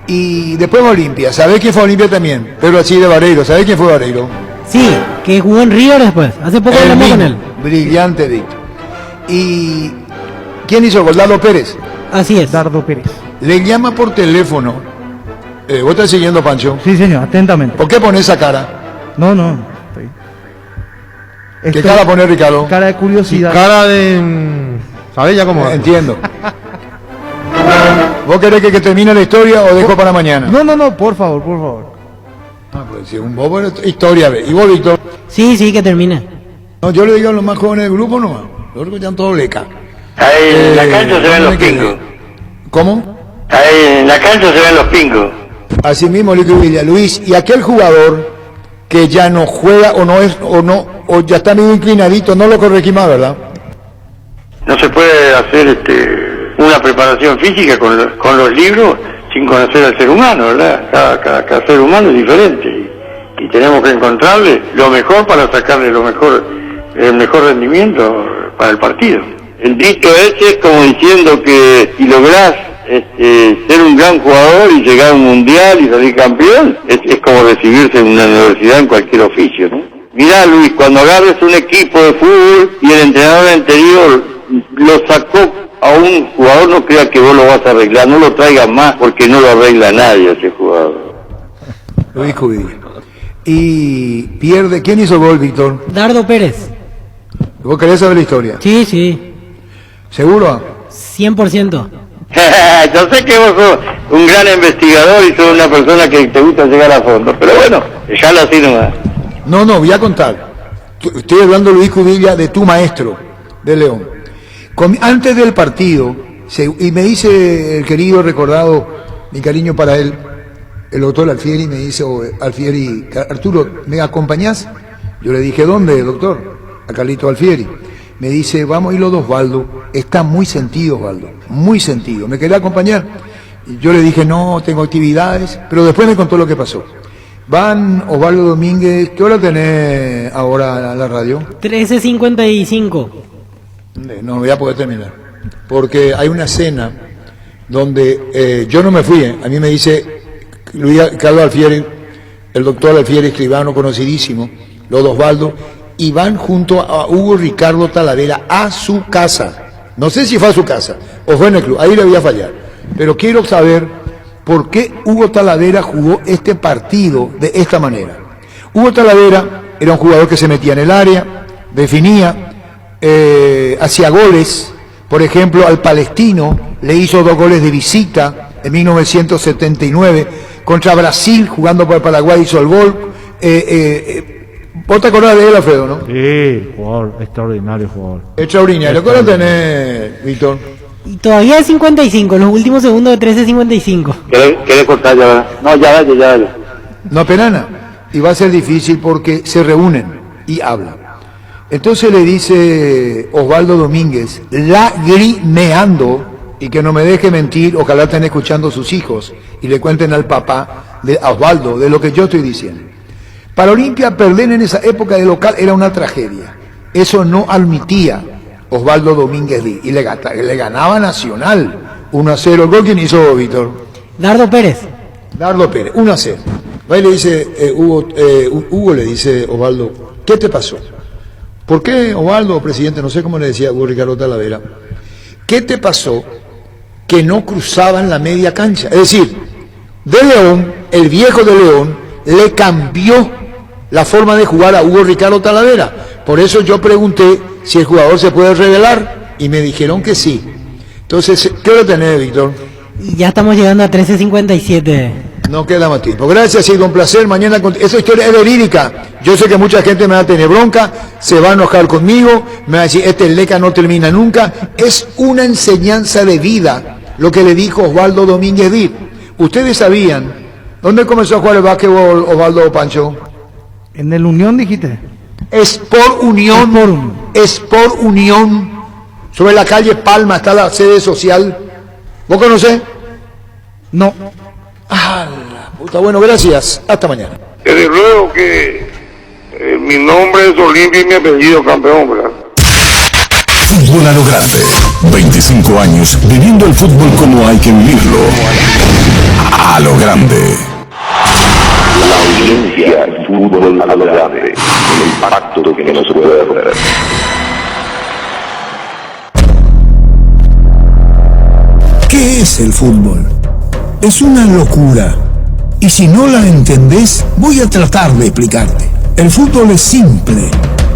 Y después va a Olimpia. ¿Sabés quién fue a Olimpia también? Pedro Achille de Vareiro. ¿Sabés quién fue Vareiro? Sí, que jugó en River después. Hace poco hablamos con él. Brillante, Víctor. ¿Y quién hizo gol? Dardo Pérez. Así es. Dardo Pérez. Le llama por teléfono. ¿Vos estás siguiendo, Pancho? Sí, señor, atentamente. ¿Por qué pones esa cara? No. ¿Qué cara pone Ricardo? Cara de curiosidad. Cara de... ¿Sabes ya cómo? Entiendo. ¿Vos querés que termine la historia o dejo para mañana? No, por favor. Pues si un bobo historia, ¿y vos, Víctor? Sí, que termine. No, yo le digo a los más jóvenes del grupo nomás. Los otros están todos leca. Ahí en la cancha se ven los pingos. ¿Cómo? Ahí en la cancha se ven los pingos. Así mismo, Luis, y aquel jugador que ya no juega o ya está medio inclinadito, no lo corregí más, ¿verdad? No se puede hacer una preparación física con los libros sin conocer al ser humano, ¿verdad? Cada ser humano es diferente y tenemos que encontrarle lo mejor para sacarle el mejor rendimiento para el partido. El dicho ese es como diciendo que si lográs ser un gran jugador y llegar a un mundial y salir campeón, es como recibirse en una universidad en cualquier oficio, ¿no? Mirá, Luis, cuando agarres un equipo de fútbol y el entrenador anterior lo sacó a un jugador, no crea que vos lo vas a arreglar, no lo traigas más porque no lo arregla nadie ese jugador. Luis Cubillo. Y pierde, ¿quién hizo gol, Víctor? Dardo Pérez. ¿Vos querés saber la historia? Sí. ¿Seguro? 100%. Yo sé que vos sos un gran investigador y sos una persona que te gusta llegar a fondo, pero bueno, dejalo así nomás. No, voy a contar. Estoy hablando, Luis Cubilla, de tu maestro, de León. Antes del partido, y me dice el querido recordado, mi cariño para él, el doctor Alfieri, me dice, Alfieri, Arturo, ¿me acompañás? Yo le dije, ¿dónde, doctor? A Carlito Alfieri. Me dice, vamos a ir los dos, Osvaldo. Está muy sentido, Osvaldo, muy sentido. ¿Me quería acompañar? Y yo le dije, no, tengo actividades, pero después me contó lo que pasó. Van Osvaldo Domínguez, ¿qué hora tenés ahora la radio? 13:55. No voy a poder terminar, porque hay una cena donde yo no me fui, a mí me dice Carlos Alfieri, el doctor Alfieri, escribano conocidísimo, los dos Osvaldo, y van junto a Hugo Ricardo Talavera a su casa. No sé si fue a su casa o fue en el club, ahí le voy a fallar, pero quiero saber por qué Hugo Talavera jugó este partido de esta manera. Hugo Talavera era un jugador que se metía en el área, definía, hacía goles. Por ejemplo, al Palestino le hizo 2 goles de visita en 1979, contra Brasil, jugando por Paraguay, hizo el gol. ¿Vos te acordás de él, Alfredo, no? Sí, jugador, extraordinario jugador. Extraordinario. ¿Cuál tenés, Víctor? Y todavía es 55, los últimos segundos de 13:55. ¿Querés cortar ya? No, ya dale. No, penana. Y va a ser difícil porque se reúnen y hablan. Entonces le dice Osvaldo Domínguez, lagrimeando, y que no me deje mentir, ojalá estén escuchando sus hijos y le cuenten al papá de Osvaldo de lo que yo estoy diciendo. Para Olimpia perder en esa época de local era una tragedia. Eso no admitía Osvaldo Domínguez y le ganaba Nacional 1-0. ¿El gol quién hizo, Víctor? Dardo Pérez. 1-0. Va y le dice Hugo le dice Osvaldo, ¿qué te pasó? ¿Por qué, Osvaldo, presidente? No sé cómo le decía Hugo Ricardo Talavera. ¿Qué te pasó que no cruzaban la media cancha? Es decir, de León, el viejo de León, le cambió la forma de jugar a Hugo Ricardo Talavera. Por eso yo pregunté si el jugador se puede revelar y me dijeron que sí. Entonces, ¿qué hora tenés, Víctor? Y ya estamos llegando a 13:57. No queda más tiempo. Gracias, y con placer. Mañana, esa historia es verídica. Yo sé que mucha gente me va a tener bronca, se va a enojar conmigo, me va a decir, este leca no termina nunca. Es una enseñanza de vida lo que le dijo Osvaldo Domínguez Dir. Ustedes sabían, ¿dónde comenzó a jugar el básquetbol Osvaldo Pancho? En el Unión, dijiste. Sport Unión. Sport Unión. Sobre la calle Palma está la sede social. ¿Vos conocés? No. Ah, la puta. Bueno, gracias. Hasta mañana. Desde luego que mi nombre es Olimpia y mi apellido campeón, ¿verdad? Fútbol a lo grande. 25 años viviendo el fútbol como hay que vivirlo. A lo grande. La audiencia del fútbol a lo grande, el impacto que no se puede ver. ¿Qué es el fútbol? Es una locura. Y si no la entendés, voy a tratar de explicarte. El fútbol es simple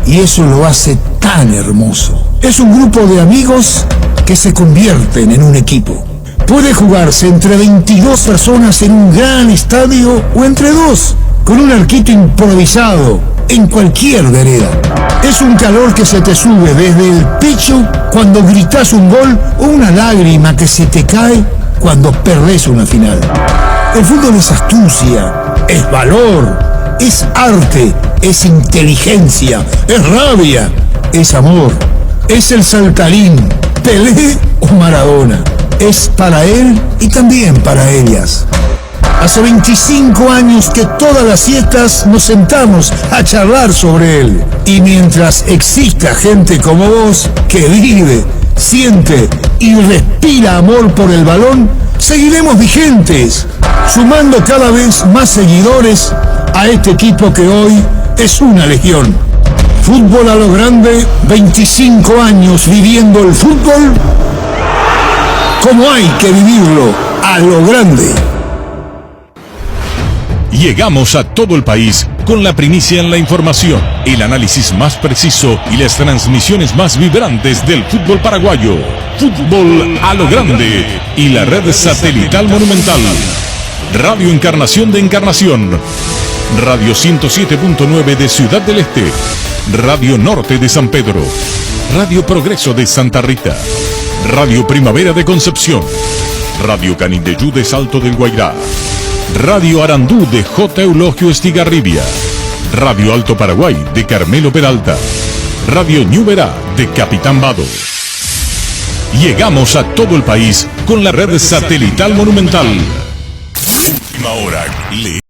y eso lo hace tan hermoso. Es un grupo de amigos que se convierten en un equipo. Puede jugarse entre 22 personas en un gran estadio o entre dos, con un arquito improvisado en cualquier vereda. Es un calor que se te sube desde el pecho cuando gritás un gol o una lágrima que se te cae cuando perdés una final. El fútbol es astucia, es valor, es arte, es inteligencia, es rabia, es amor, es el saltarín, Pelé o Maradona. Es para él y también para ellas. Hace 25 años que todas las siestas nos sentamos a charlar sobre él. Y mientras exista gente como vos que vive, siente y respira amor por el balón, seguiremos vigentes, sumando cada vez más seguidores a este equipo que hoy es una legión. Fútbol a lo grande, 25 años viviendo el fútbol como hay que vivirlo, a lo grande. Llegamos a todo el país con la primicia en la información, el análisis más preciso y las transmisiones más vibrantes del fútbol paraguayo. Fútbol a lo grande y la red satelital Monumental. Radio Encarnación de Encarnación. Radio 107.9 de Ciudad del Este. Radio Norte de San Pedro. Radio Progreso de Santa Rita. Radio Primavera de Concepción. Radio Canindeyú de Salto del Guairá. Radio Arandú de J. Eulogio Estigarribia. Radio Alto Paraguay de Carmelo Peralta. Radio Ñuberá de Capitán Vado. Llegamos a todo el país con la red satelital Monumental. Última hora.